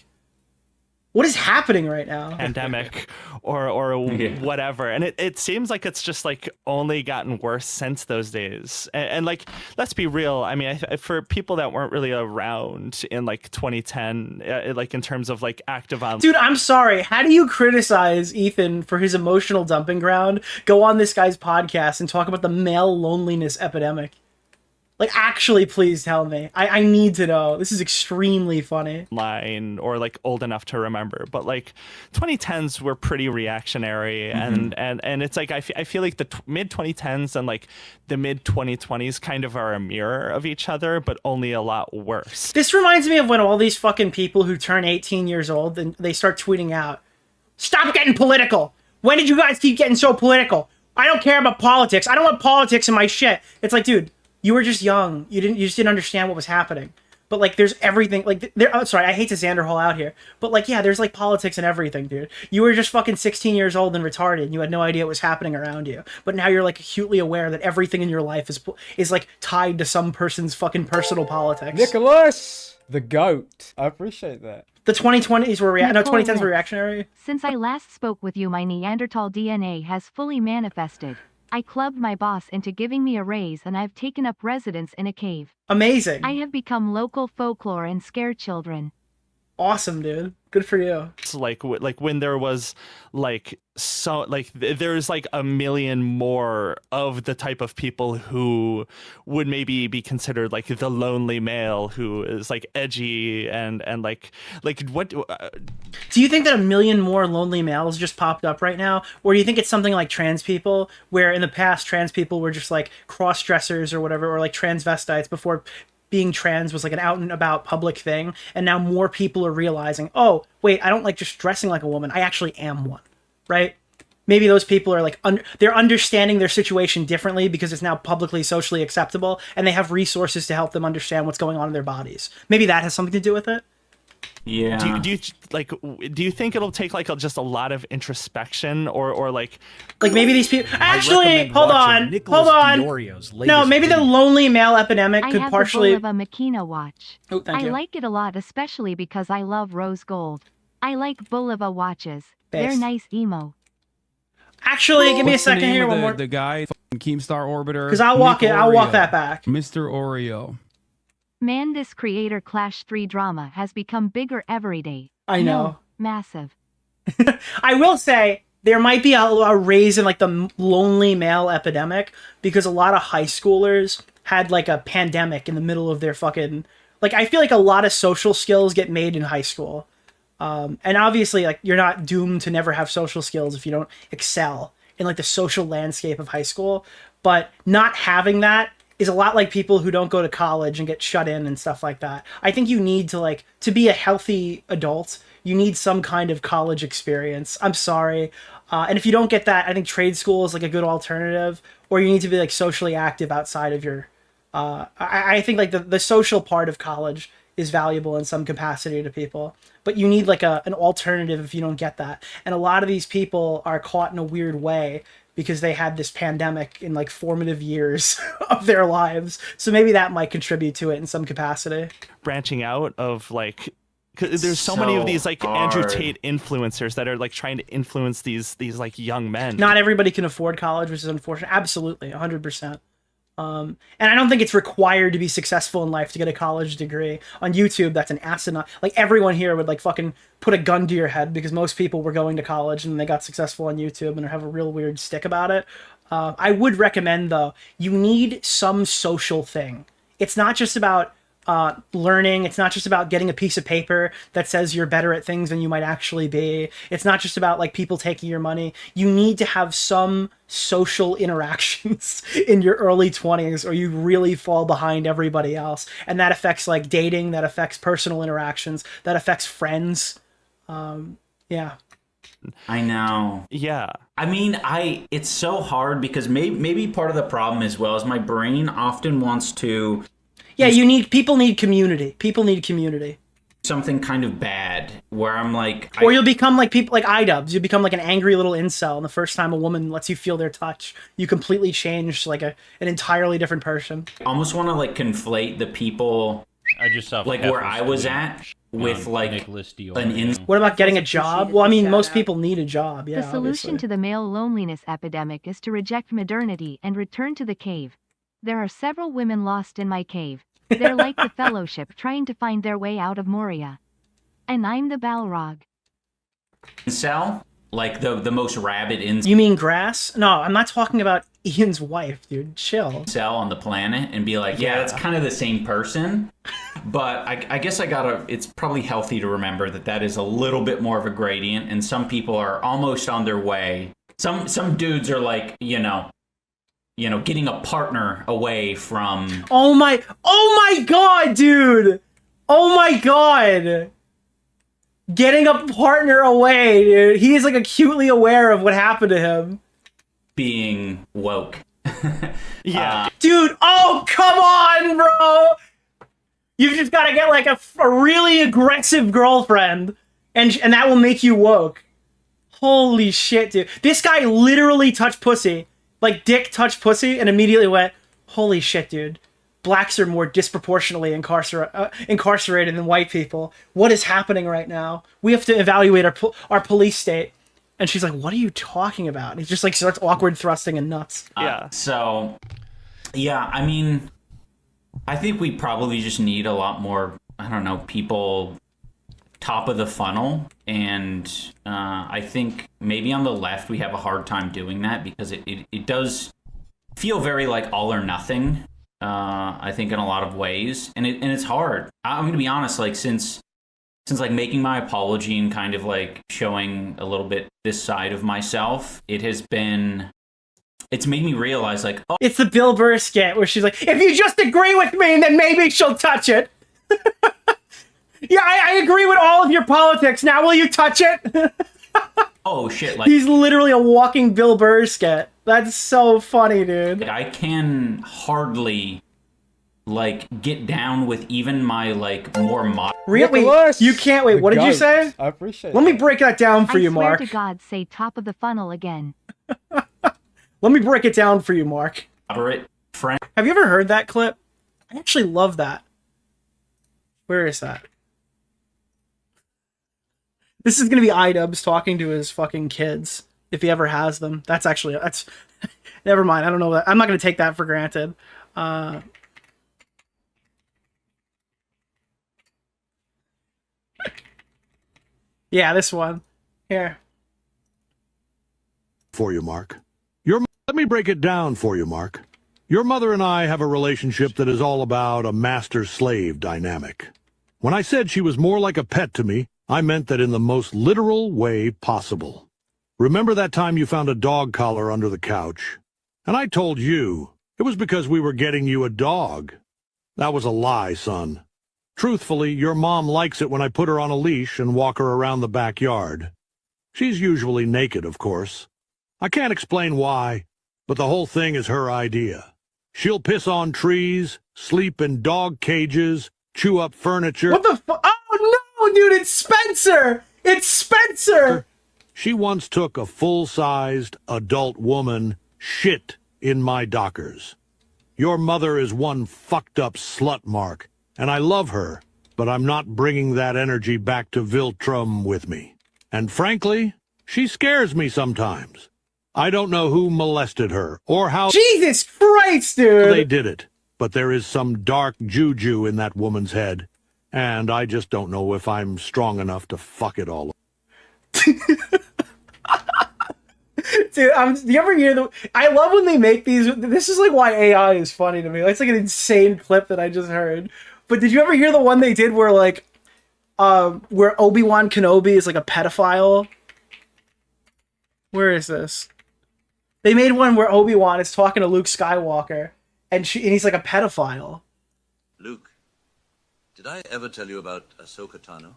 What is happening right now? Pandemic or whatever. And it seems like it's just like only gotten worse since those days. And like, let's be real. I mean, for people that weren't really around in like 2010, like in terms of like active on. Dude, I'm sorry. How do you criticize Ethan for his emotional dumping ground? Go on this guy's podcast and talk about the male loneliness epidemic. Like, actually, please tell me. I need to know. This is extremely funny. Line or like old enough to remember, but like 2010s were pretty reactionary, and it's like I feel like the mid 2010s and like the mid 2020s kind of are a mirror of each other, but only a lot worse. This reminds me of when all these fucking people who turn 18 years old and they start tweeting out, "Stop getting political. When did you guys keep getting so political? I don't care about politics. I don't want politics in my shit. It's like, dude, you were just young. You just didn't understand what was happening. But like, there's everything. Like, sorry, I hate to Xander Hall out here, but like, yeah, there's like politics and everything, dude. You were just fucking 16 years old and retarded, and you had no idea what was happening around you. But now you're like acutely aware that everything in your life is like tied to some person's fucking personal politics. Nicholas, the goat. I appreciate that. The 2020s were 2010s were reactionary. Since I last spoke with you, my Neanderthal DNA has fully manifested. I clubbed my boss into giving me a raise, and I've taken up residence in a cave. Amazing. I have become local folklore and scare children. Awesome, dude. Good for you. It's like when there was there's like a million more of the type of people who would maybe be considered like the lonely male who is like edgy and like what do you think that a million more lonely males just popped up right now, or do you think it's something like trans people, where in the past trans people were just like cross-dressers or whatever, or like transvestites before being trans was like an out and about public thing, and now more people are realizing, oh wait, I don't like just dressing like a woman, I actually am one, right? Maybe those people are like they're understanding their situation differently because it's now publicly socially acceptable, and they have resources to help them understand what's going on in their bodies. Maybe that has something to do with it. Yeah. Do you think it'll take like just a lot of introspection or like maybe these people actually hold on. No, maybe the lonely male epidemic could partially. I have the Bulova Makina watch. Oh, thank you. I like it a lot, especially because I love rose gold. I like Bulova watches. Base. They're nice emo. Actually, give me a second here. One more. The guy, Keemstar Orbiter. Because I'll walk that back. Mr. Oreo. Man, this creator Clash 3 drama has become bigger every day. I know. No, massive. I will say there might be a raise in like the lonely male epidemic because a lot of high schoolers had like a pandemic in the middle of their fucking, like, I feel like a lot of social skills get made in high school. And obviously, like, you're not doomed to never have social skills if you don't excel in like the social landscape of high school. But not having that is a lot like people who don't go to college and get shut in and stuff like that. I think you need to be a healthy adult, you need some kind of college experience. I'm sorry. And if you don't get that, I think trade school is like a good alternative, or you need to be like socially active outside of your, I think like the social part of college is valuable in some capacity to people, but you need like an alternative if you don't get that. And a lot of these people are caught in a weird way because they had this pandemic in like formative years of their lives. So maybe that might contribute to it in some capacity. Branching out of like, cause there's so many of these like Andrew Tate influencers that are like trying to influence these like young men. Not everybody can afford college, which is unfortunate. Absolutely, 100%. And I don't think it's required to be successful in life to get a college degree. On YouTube, that's an asinine. Like, everyone here would like fucking put a gun to your head because most people were going to college and they got successful on YouTube and have a real weird stick about it. I would recommend, though, you need some social thing. It's not just about learning. It's not just about getting a piece of paper that says you're better at things than you might actually be. It's not just about like people taking your money. You need to have some social interactions in your early 20s or you really fall behind everybody else. And that affects like dating, that affects personal interactions, that affects friends. Yeah. I know. Yeah. I mean, it's so hard because maybe part of the problem as well is my brain often wants to. Yeah, people need community. People need community. Something kind of bad where I'm like, or you'll become like people like iDubbbz. You become like an angry little incel, and the first time a woman lets you feel their touch, you completely change like an entirely different person. I almost want to like conflate the people I just saw like where I was at with like Nicholas DeOrio. What about getting a job? Well, I mean, most people need a job. Yeah. The solution to the male loneliness epidemic is to reject modernity and return to the cave. There are several women lost in my cave. They're like the Fellowship trying to find their way out of Moria. And I'm the Balrog. Incel? Like the most rabid incel? You mean Grass? No, I'm not talking about Ian's wife, dude. Chill. Incel on the planet and be like, yeah, that's kind of the same person. But I guess it's probably healthy to remember that is a little bit more of a gradient, and some people are almost on their way. Some dudes are like, getting a partner away from. Oh my god, dude! Oh my god! Getting a partner away, dude. He is like acutely aware of what happened to him. being woke. Yeah. Dude, oh, come on, bro. You've just got to get like a really aggressive girlfriend and that will make you woke. Holy shit, dude. This guy literally touched pussy. Like dick touched pussy and immediately went, holy shit, dude. Blacks are more disproportionately incarcerated than white people. What is happening right now? We have to evaluate our police state. And she's like, what are you talking about? And he just like starts awkward thrusting and nuts. So, yeah, I mean, I think we probably just need a lot more, I don't know, people top of the funnel. And I think maybe on the left we have a hard time doing that because it does feel very like all or nothing, I think, in a lot of ways. And it's hard. I'm going to be honest, like since like making my apology and kind of like showing a little bit this side of myself, it's made me realize like, oh, it's the Bill Burr skit where she's like, if you just agree with me, then maybe she'll touch it. Yeah, I agree with all of your politics. Now will you touch it? Oh shit, like he's literally a walking Bill Burr skit. That's so funny, dude. I can hardly like get down with even my like more modern. Really? You can't wait. What did you say? I appreciate Let me break that down for you, I swear Mark. to God, say top of the funnel again. Let me break it down for you, Mark. Friend. Have you ever heard that clip? I actually love that. Where is that? This is gonna be iDubbbz talking to his fucking kids if he ever has them. That's never mind. I don't know that. I'm not gonna take that for granted. Yeah, this one. Here. For you, Mark. Let me break it down for you, Mark. Your mother and I have a relationship that is all about a master-slave dynamic. When I said she was more like a pet to me, I meant that in the most literal way possible. Remember that time you found a dog collar under the couch? And I told you it was because we were getting you a dog. That was a lie, son. Truthfully, your mom likes it when I put her on a leash and walk her around the backyard. She's usually naked, of course. I can't explain why, but the whole thing is her idea. She'll piss on trees, sleep in dog cages, chew up furniture. What the fuck? Oh no, dude, it's Spencer! It's Spencer! She once took a full-sized adult woman shit in my Dockers. Your mother is one fucked-up slut, Mark, and I love her, but I'm not bringing that energy back to Viltrum with me. And frankly, she scares me sometimes. I don't know who molested her, or how— Jesus Christ, dude! They did it, but there is some dark juju in that woman's head, and I just don't know if I'm strong enough to fuck it all up. Dude, do you ever hear I love when they make these. This is like why AI is funny to me. It's like an insane clip that I just heard. But did you ever hear the one they did where like, where Obi-Wan Kenobi is like a pedophile? Where is this? They made one where Obi-Wan is talking to Luke Skywalker, and he's like a pedophile. Luke, did I ever tell you about Ahsoka Tano?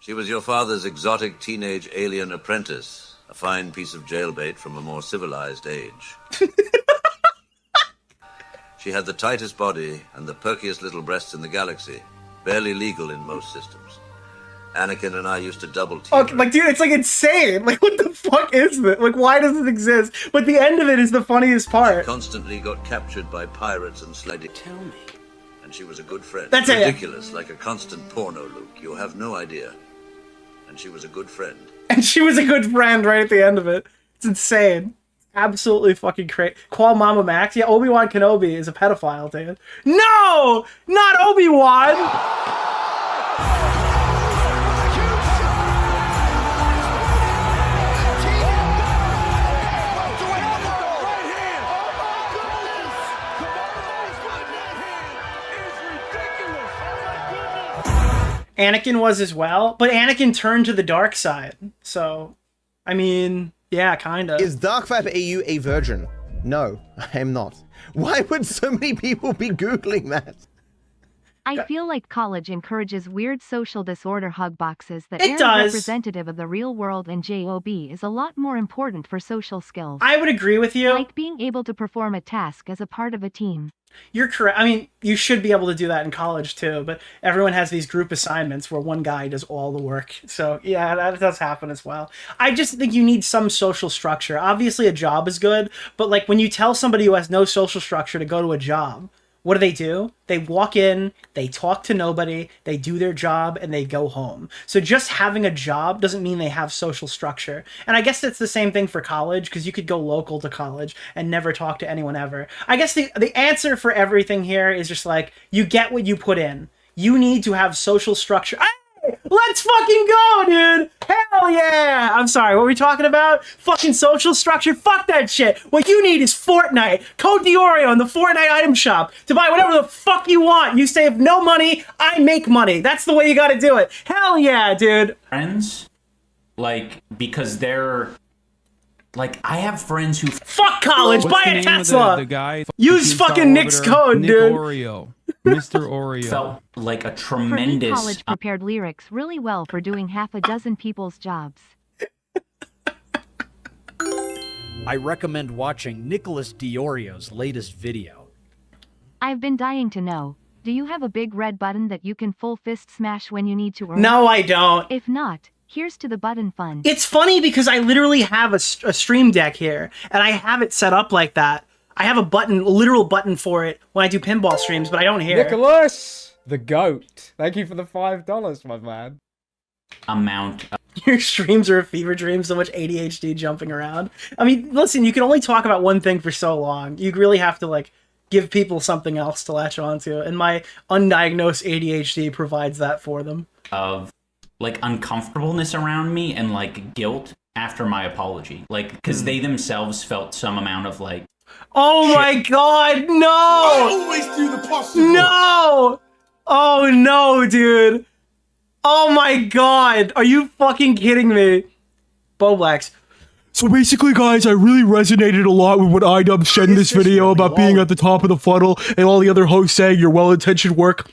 She was your father's exotic teenage alien apprentice, a fine piece of jailbait from a more civilized age. She had the tightest body and the perkiest little breasts in the galaxy, barely legal in most systems. Anakin and I used to double team. Okay, like, dude, it's like insane. Like, what the fuck is this? Like, why does it exist? But the end of it is the funniest part. She constantly got captured by pirates and sliding. Tell me. And she was a good friend. That's ridiculous, like a constant porno, Luke. You have no idea. And she was a good friend. And she was a good friend right at the end of it. It's insane. Absolutely fucking crazy. Call Mama Max. Yeah, Obi-Wan Kenobi is a pedophile, dude. No! Not Obi-Wan! Anakin was as well, but Anakin turned to the dark side. So, I mean, yeah, kind of. Is Dark Vibe AU a virgin? No, I am not. Why would so many people be Googling that? I feel like college encourages weird social disorder hug boxes that It aren't does. representative of the real world, and job is a lot more important for social skills. I would agree with you. Like being able to perform a task as a part of a team. You're correct. I mean, you should be able to do that in college too, but everyone has these group assignments where one guy does all the work. So yeah, that does happen as well. I just think you need some social structure. Obviously a job is good, but like when you tell somebody who has no social structure to go to a job, what do? They walk in, they talk to nobody, they do their job, and they go home. So just having a job doesn't mean they have social structure. And I guess that's the same thing for college, because you could go local to college and never talk to anyone ever. I guess the answer for everything here is just like, you get what you put in. You need to have social structure. Let's fucking go, dude! Hell yeah! I'm sorry, what were we talking about? Fucking social structure? Fuck that shit! What you need is Fortnite. Code DeOrio in the Fortnite item shop to buy whatever the fuck you want. You save no money, I make money. That's the way you gotta do it. Hell yeah, dude! Friends, like, because they're... Like, I have friends who... Fuck college! What's Buy the a name of Tesla! the guy? Use fucking Nick's code, Nick dude! Oreo. Mr. Oreo. Felt like a For me, tremendous... college prepared lyrics really well for doing half a dozen people's jobs. I recommend watching Nicholas DeOrio's latest video. I've been dying to know. Do you have a big red button that you can full fist smash when you need to earn? No, I don't. If not, here's to the button fun. It's funny because I literally have a stream deck here, and I have it set up like that. I have a literal button for it when I do pinball streams, but I don't hear. Nicholas, the goat. Thank you for the $5, my man. Amount of... Your streams are a fever dream, so much ADHD jumping around. I mean, listen, you can only talk about one thing for so long. You really have to, like, give people something else to latch onto, and my undiagnosed ADHD provides that for them. Of, like, uncomfortableness around me and, like, guilt after my apology. Like, because they themselves felt some amount of, like... Oh my god, no! I always do the possible. No! Oh no, dude. Oh my god. Are you fucking kidding me? Boblax. So basically, guys, I really resonated a lot with what iDubbbz said in this video about being at the top of the funnel and all the other hosts saying your well-intentioned work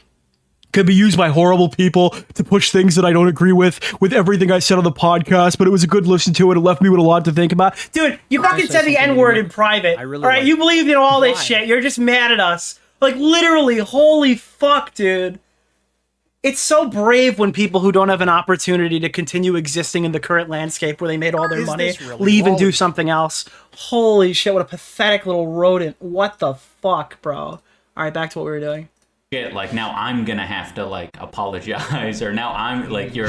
could be used by horrible people to push things that I don't agree with everything I said on the podcast, but it was a good listen to it. It left me with a lot to think about. Dude, you fucking said the N-word in private. All right, you believe in all this shit. You're just mad at us. Like, literally, holy fuck, dude. It's so brave when people who don't have an opportunity to continue existing in the current landscape where they made all their money leave and do something else. Holy shit, what a pathetic little rodent. What the fuck, bro? All right, back to what we were doing. Shit, like, now I'm gonna have to, like, apologize, or now I'm, like, you're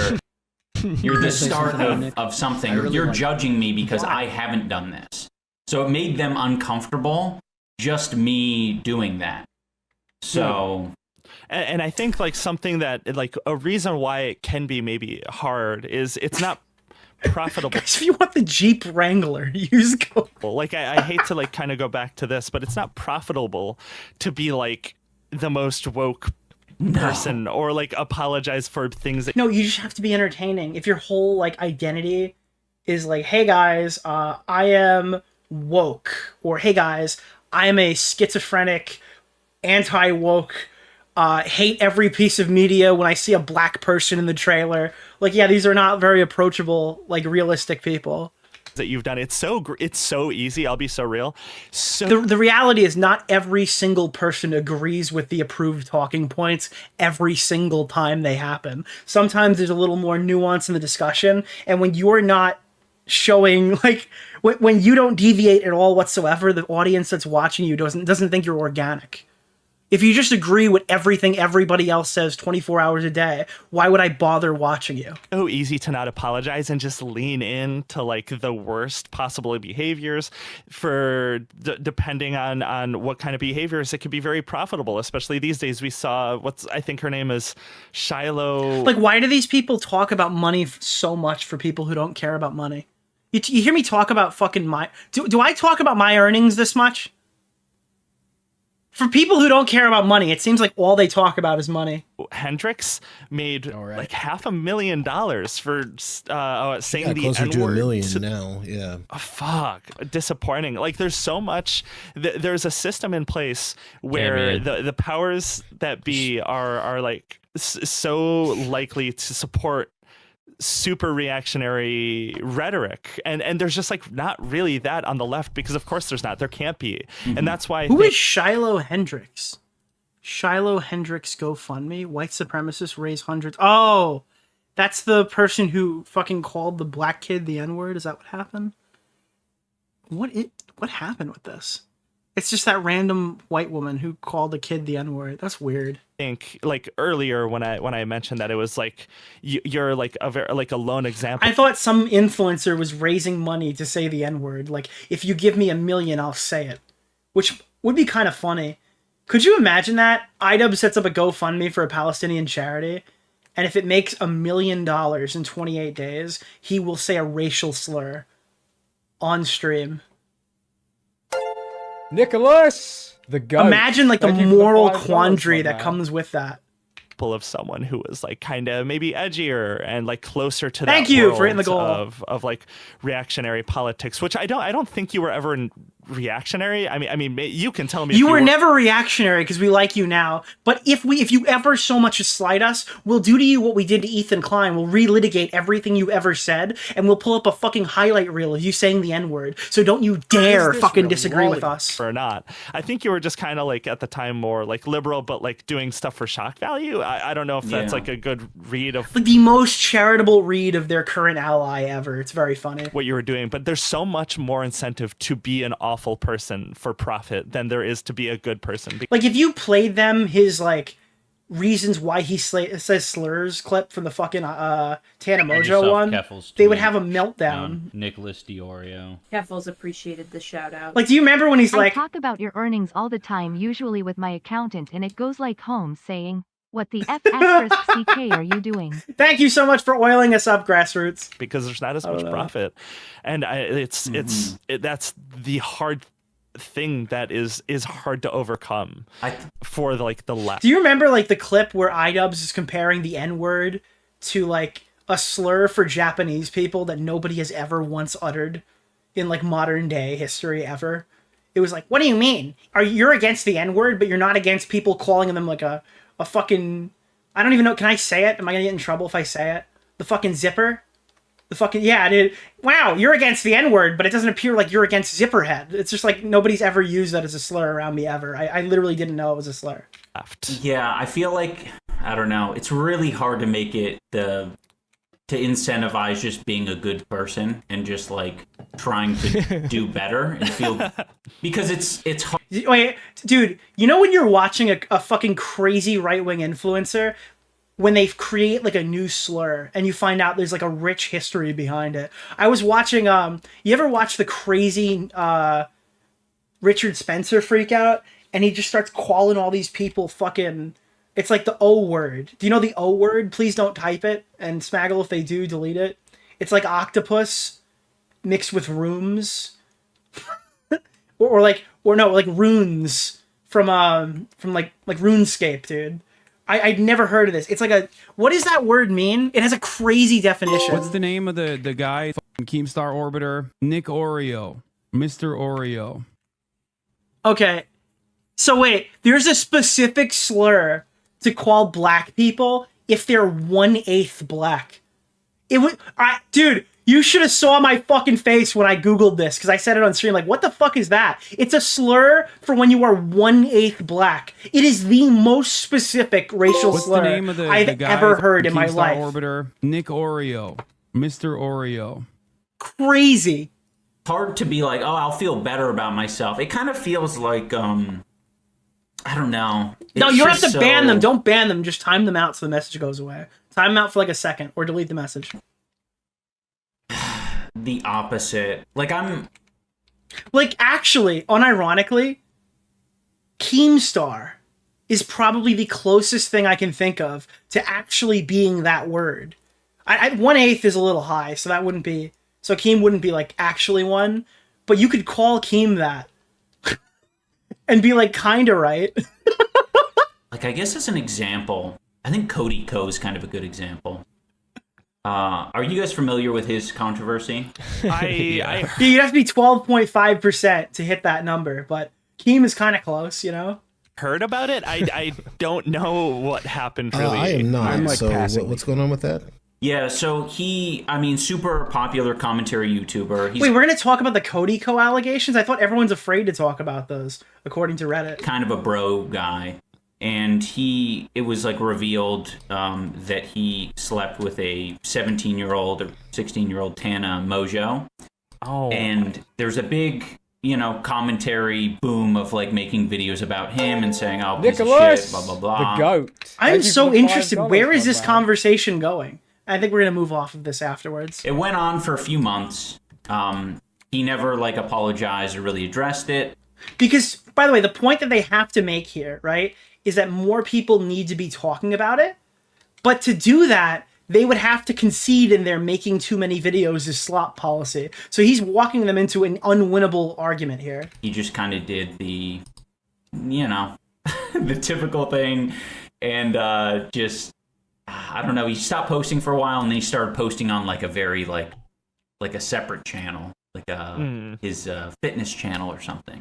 the start of something. You're judging me because I haven't done this. So it made them uncomfortable, just me doing that. So... And I think, like, something that, like, a reason why it can be maybe hard is it's not profitable. Guys, if you want the Jeep Wrangler, use code. Like, I hate to, like, kind of go back to this, but it's not profitable to be, like, the most woke person or, like, apologize for things that... No, you just have to be entertaining. If your whole, like, identity is like, hey guys, I am woke, or hey guys, I am a schizophrenic, anti-woke, hate every piece of media when I see a black person in the trailer. Like, yeah, these are not very approachable, like, realistic people. That you've done. It's so easy. I'll be so real. So the reality is not every single person agrees with the approved talking points every single time they happen. Sometimes there's a little more nuance in the discussion, and when you're not showing, like, when you don't deviate at all whatsoever, the audience that's watching you doesn't think you're organic. If you just agree with everything everybody else says 24 hours a day, why would I bother watching you? So easy to not apologize and just lean into, like, the worst possible behaviors for depending on what kind of behaviors. It could be very profitable, especially these days. We saw I think her name is Shiloh. Like, why do these people talk about money so much for people who don't care about money? You hear me talk about fucking do I talk about my earnings this much? For people who don't care about money, it seems like all they talk about is money. Hendrix made like $500,000 for saying the closer N-word. to $1 million now. Yeah. Oh, fuck, disappointing. Like there's so much. There's a system in place where the powers that be are like so likely to support super reactionary rhetoric, and there's just like not really that on the left, because of course there can't be. And that's why Who is Shiloh Hendrix? Shiloh Hendrix GoFundMe, white supremacists raise hundreds. Oh, that's the person who fucking called the black kid the N-word. Is that what happened? What happened with this? It's just that random white woman who called the kid the N-word. That's weird. I think like earlier when I mentioned that it was like you're like a lone example. I thought some influencer was raising money to say the N-word. Like, if you give me $1 million, I'll say it, which would be kind of funny. Could you imagine that? iDubbbz sets up a GoFundMe for a Palestinian charity, and if it makes $1 million in 28 days, he will say a racial slur on stream. Nicholas, the goat. Imagine like the moral quandary that comes with that. Of someone who was like kind of maybe edgier and like closer to Thank that you world for hitting the goal of like reactionary politics, which I don't think you were ever reactionary. I mean you can tell me you were never reactionary because we like you now, but if you ever so much as slight us, we'll do to you what we did to Ethan Klein. We'll relitigate everything you ever said, and we'll pull up a fucking highlight reel of you saying the N-word, so don't you dare fucking disagree with us. Or not. I think you were just kind of like at the time more like liberal, but like doing stuff for shock value. I don't know if that's like a good read of like the most charitable read of their current ally ever. It's very funny what you were doing, but there's so much more incentive to be an awful person for profit than there is to be a good person. Like if you played them his like reasons why he says slurs clip from the fucking Tana Mojo one, they would have a meltdown. Nicholas DeOrio. Keffels appreciated the shout out. Like, do you remember when he's like, I talk about your earnings all the time, usually with my accountant, and it goes like Holmes saying, what the F CK are you doing? Thank you so much for oiling us up, Grassroots. Because there's not as much profit, and that's the hard thing that is hard to overcome for the left. Do you remember like the clip where iDubbbz is comparing the N-word to like a slur for Japanese people that nobody has ever once uttered in like modern day history ever? It was like, what do you mean? You're against the N-word, but you're not against people calling them like a fucking, I don't even know, can I say it? Am I gonna get in trouble if I say it? The fucking zipper? The fucking, yeah, dude. Wow, you're against the N-word, but it doesn't appear like you're against Zipperhead. It's just like nobody's ever used that as a slur around me ever. I literally didn't know it was a slur. Yeah, I feel like, I don't know, it's really hard to make it to incentivize just being a good person and just like trying to do better and feel, because it's hard. Wait, dude, you know when you're watching a fucking crazy right-wing influencer, when they create like a new slur and you find out there's like a rich history behind it. I was watching, you ever watch the crazy Richard Spencer freak out? And he just starts calling all these people fucking, it's like the O word. Do you know the O word? Please don't type it. And Smaggle, if they do, delete it. It's like octopus mixed with rooms. or like runes from like RuneScape, dude. I'd never heard of this. It's like what does that word mean? It has a crazy definition. What's the name of the guy? Keemstar Orbiter? Nick Oreo. Mr. Oreo. Okay. So wait, there's a specific slur to call black people if they're 1/8 black. It would, dude, you should have saw my fucking face when I Googled this, because I said it on stream, like, what the fuck is that? It's a slur for when you are 1/8 black. It is the most specific racial slur the name of I've ever heard in my life. Orbiter? Nick Oreo. Mr. Oreo. Crazy. Hard to be like, oh, I'll feel better about myself. It kind of feels like, I don't know. No, you don't have to ban them. Don't ban them. Just time them out so the message goes away. Time them out for like a second or delete the message. The opposite. Like, actually, unironically, Keemstar is probably the closest thing I can think of to actually being that word. 1/8 is a little high, so that wouldn't be, so Keem wouldn't be like actually one, but you could call Keem that. and be like kinda right. Like, I guess as an example, I think Cody Co is kind of a good example. Are you guys familiar with his controversy? You'd have to be 12.5% to hit that number, but Keem is kind of close, you know? Heard about it? I don't know what happened really. I am not. I'm, like, so passing. what's going on with that? Yeah, so super popular commentary YouTuber. Wait, we're going to talk about the Cody Co allegations? I thought everyone's afraid to talk about those, according to Reddit. Kind of a bro guy. And it was like revealed that he slept with a 17-year-old or 16-year-old Tana Mojo. Oh. And there's a big, commentary boom of like making videos about him and saying, oh, piece of shit, blah, blah, blah. The GOAT. I'm so interested. Where is this conversation going? I think we're going to move off of this afterwards. It went on for a few months. He never like apologized or really addressed it. Because, by the way, the point that they have to make here, right, is that more people need to be talking about it. But to do that, they would have to concede in their making too many videos is slop policy. So he's walking them into an unwinnable argument here. He just kind of did the, the typical thing. And I don't know, he stopped posting for a while and then he started posting on like a very like a separate channel, like his fitness channel or something.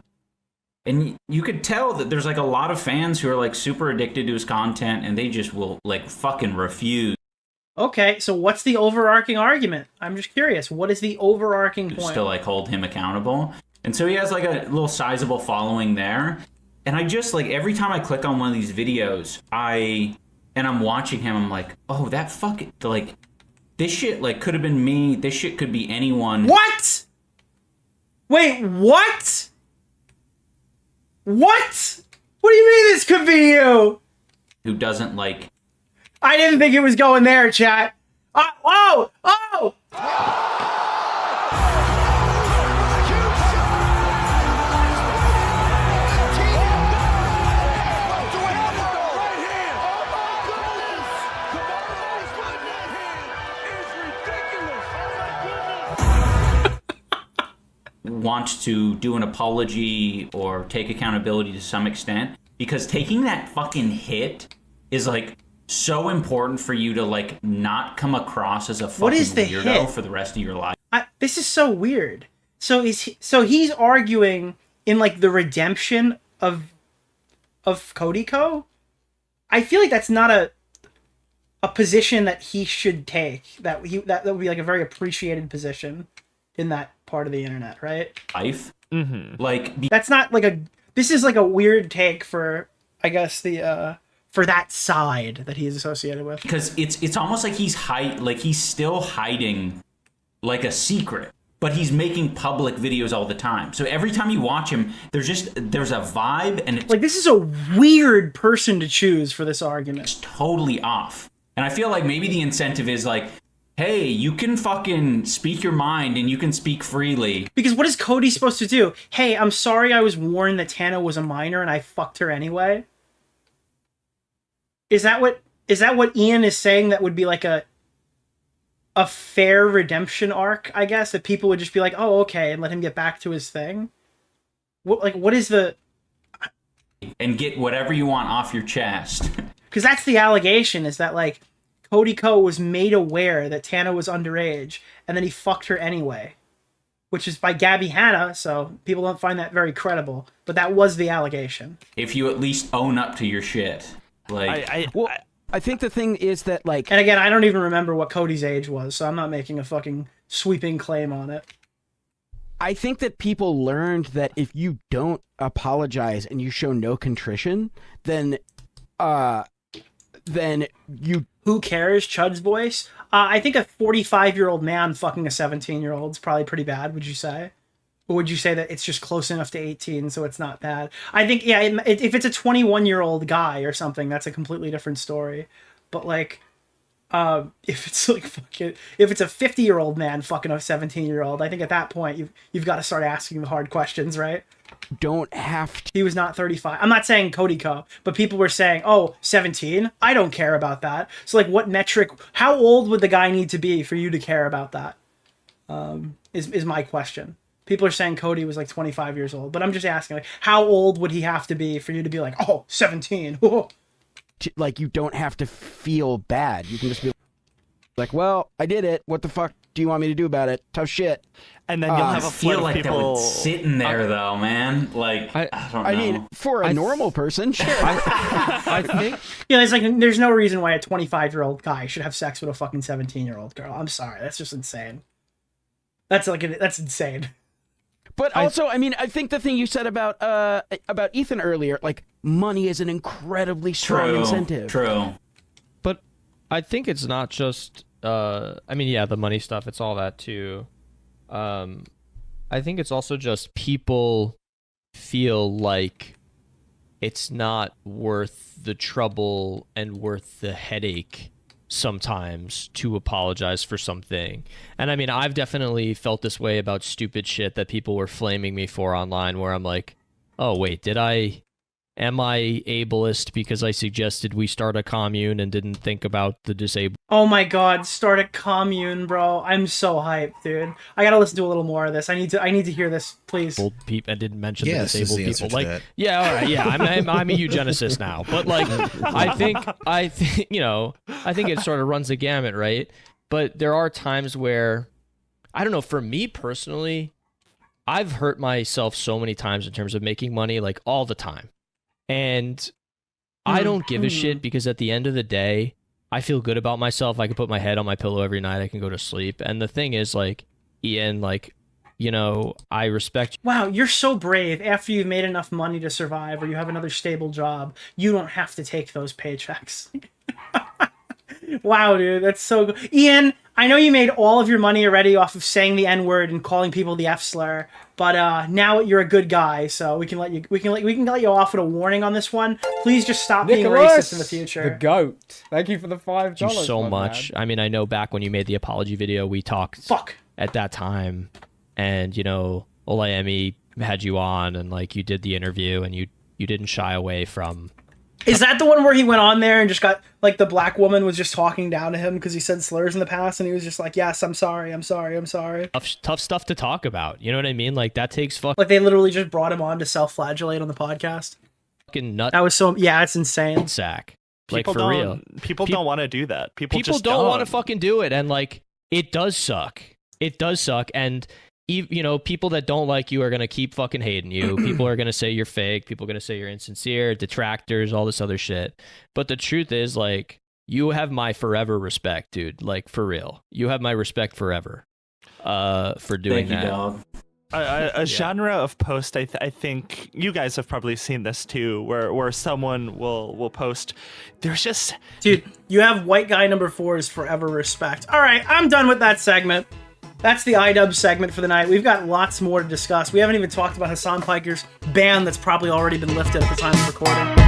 And you could tell that there's like a lot of fans who are like super addicted to his content and they just will like fucking refuse. Okay, so what's the overarching argument? I'm just curious. What is the overarching point? To like hold him accountable. And so he has like a little sizable following there. And I just like every time I click on one of these videos, I'm watching him, I'm like, oh, that fucking like this shit like could have been me. This shit could be anyone. What? Wait, what? What? What do you mean this could be you? Who doesn't like... I didn't think it was going there, chat. Oh! Want to do an apology or take accountability to some extent, because taking that fucking hit is like so important for you to like not come across as a fucking weirdo hit? for the rest of your life. This is so weird. So he's arguing in like the redemption of Cody Co. I feel like that's not a position that he should take. That would be like a very appreciated position in that part of the internet, right? Life. Mm-hmm. Like that's not like this is like a weird take for, I guess, the for that side that he is associated with. Because it's almost like he's still hiding like a secret, but he's making public videos all the time. So every time you watch him, there's a vibe, and it's like this is a weird person to choose for this argument. It's totally off. And I feel like maybe the incentive is like, hey, you can fucking speak your mind and you can speak freely. Because what is Cody supposed to do? Hey, I'm sorry I was warned that Tana was a minor and I fucked her anyway. Is that what Ian is saying? That would be like a fair redemption arc, I guess, that people would just be like, oh, okay, and let him get back to his thing. What is the... And get whatever you want off your chest. Because that's the allegation, is that like Cody Co was made aware that Tana was underage, and then he fucked her anyway, which is by Gabby Hanna, so people don't find that very credible. But that was the allegation. If you at least own up to your shit, like I think the thing is that like, and again, I don't even remember what Cody's age was, so I'm not making a fucking sweeping claim on it. I think that people learned that if you don't apologize and you show no contrition, then you... Who cares, Chud's voice? I think a 45-year-old man fucking a 17-year-old is probably pretty bad, would you say? Or would you say that it's just close enough to 18, so it's not bad? I think, yeah, if it's a 21-year-old guy or something, that's a completely different story. But, like, if it's like fucking, if it's a 50-year-old man fucking a 17-year-old, I think at that point you've got to start asking the hard questions, right? Don't have to. He was not 35. I'm not saying Cody Co, but people were saying, oh, 17? I don't care about that. So, like, what metric, how old would the guy need to be for you to care about that? Is my question. People are saying Cody was like 25 years old, but I'm just asking, like, how old would he have to be for you to be like, oh, 17? Like, you don't have to feel bad. You can just be like, well, I did it. What the fuck do you want me to do about it? Tough shit. And then you'll have a feel flood like of that people would sit in there, though, man. Like, I don't know. I mean, for a normal person, sure. I think. Yeah, it's like there's no reason why a 25-year-old guy should have sex with a fucking 17-year-old girl. I'm sorry, that's just insane. That's insane. But also, I mean, I think the thing you said about Ethan earlier, like, money is an incredibly strong incentive. True. But I think it's not just. I mean, yeah, the money stuff. It's all that too. I think it's also just people feel like it's not worth the trouble and worth the headache sometimes to apologize for something. And I mean, I've definitely felt this way about stupid shit that people were flaming me for online, where I'm like, oh wait, am I ableist because I suggested we start a commune and didn't think about the disabled? Oh my god, start a commune, bro. I'm so hyped, dude. I gotta listen to a little more of this. I need to hear this, please. People and didn't mention Yes, the is the disabled answer people. to Like, that. yeah, all right, yeah. I'm a eugenicist now, but like, I think I think it sort of runs the gamut, right? But there are times where, I don't know. For me personally, I've hurt myself so many times in terms of making money, like all the time. And I don't give a shit, because at the end of the day, I feel good about myself. I can put my head on my pillow every night. I can go to sleep. And the thing is, like, Ian, like, I respect you. Wow, you're so brave. After you've made enough money to survive, or you have another stable job, you don't have to take those paychecks. Wow, dude, that's so good. Ian, I know you made all of your money already off of saying the N-word and calling people the F-slur, but now you're a good guy, so we can let you off with a warning on this one. Please just stop being racist in the future. The goat. Thank you for the $5. Thank you so much. Man. I mean, I know back when you made the apology video, we talked at that time, and Olayemi had you on, and like you did the interview, and you didn't shy away from. Is that the one where he went on there and just got, like, the black woman was just talking down to him because he said slurs in the past, and he was just like, yes, I'm sorry. Tough stuff to talk about. You know what I mean? Like, that takes Like, they literally just brought him on to self-flagellate on the podcast. fucking nut. That was it's insane. Sack. People like, for real. People don't want to do that. People just don't want to fucking do it. And, like, it does suck. It does suck. And, people that don't like you are going to keep fucking hating you. People are going to say you're fake. People are going to say you're insincere, detractors, all this other shit. But the truth is, like, you have my forever respect, dude. Like, for real. You have my respect forever for doing that. Dog. A genre of post, I think you guys have probably seen this too, where someone will post. There's just, dude, you have white guy number 4's forever respect. All right, I'm done with that segment. That's the iDubbbz segment for the night. We've got lots more to discuss. We haven't even talked about Hassan Piker's ban that's probably already been lifted at the time of recording.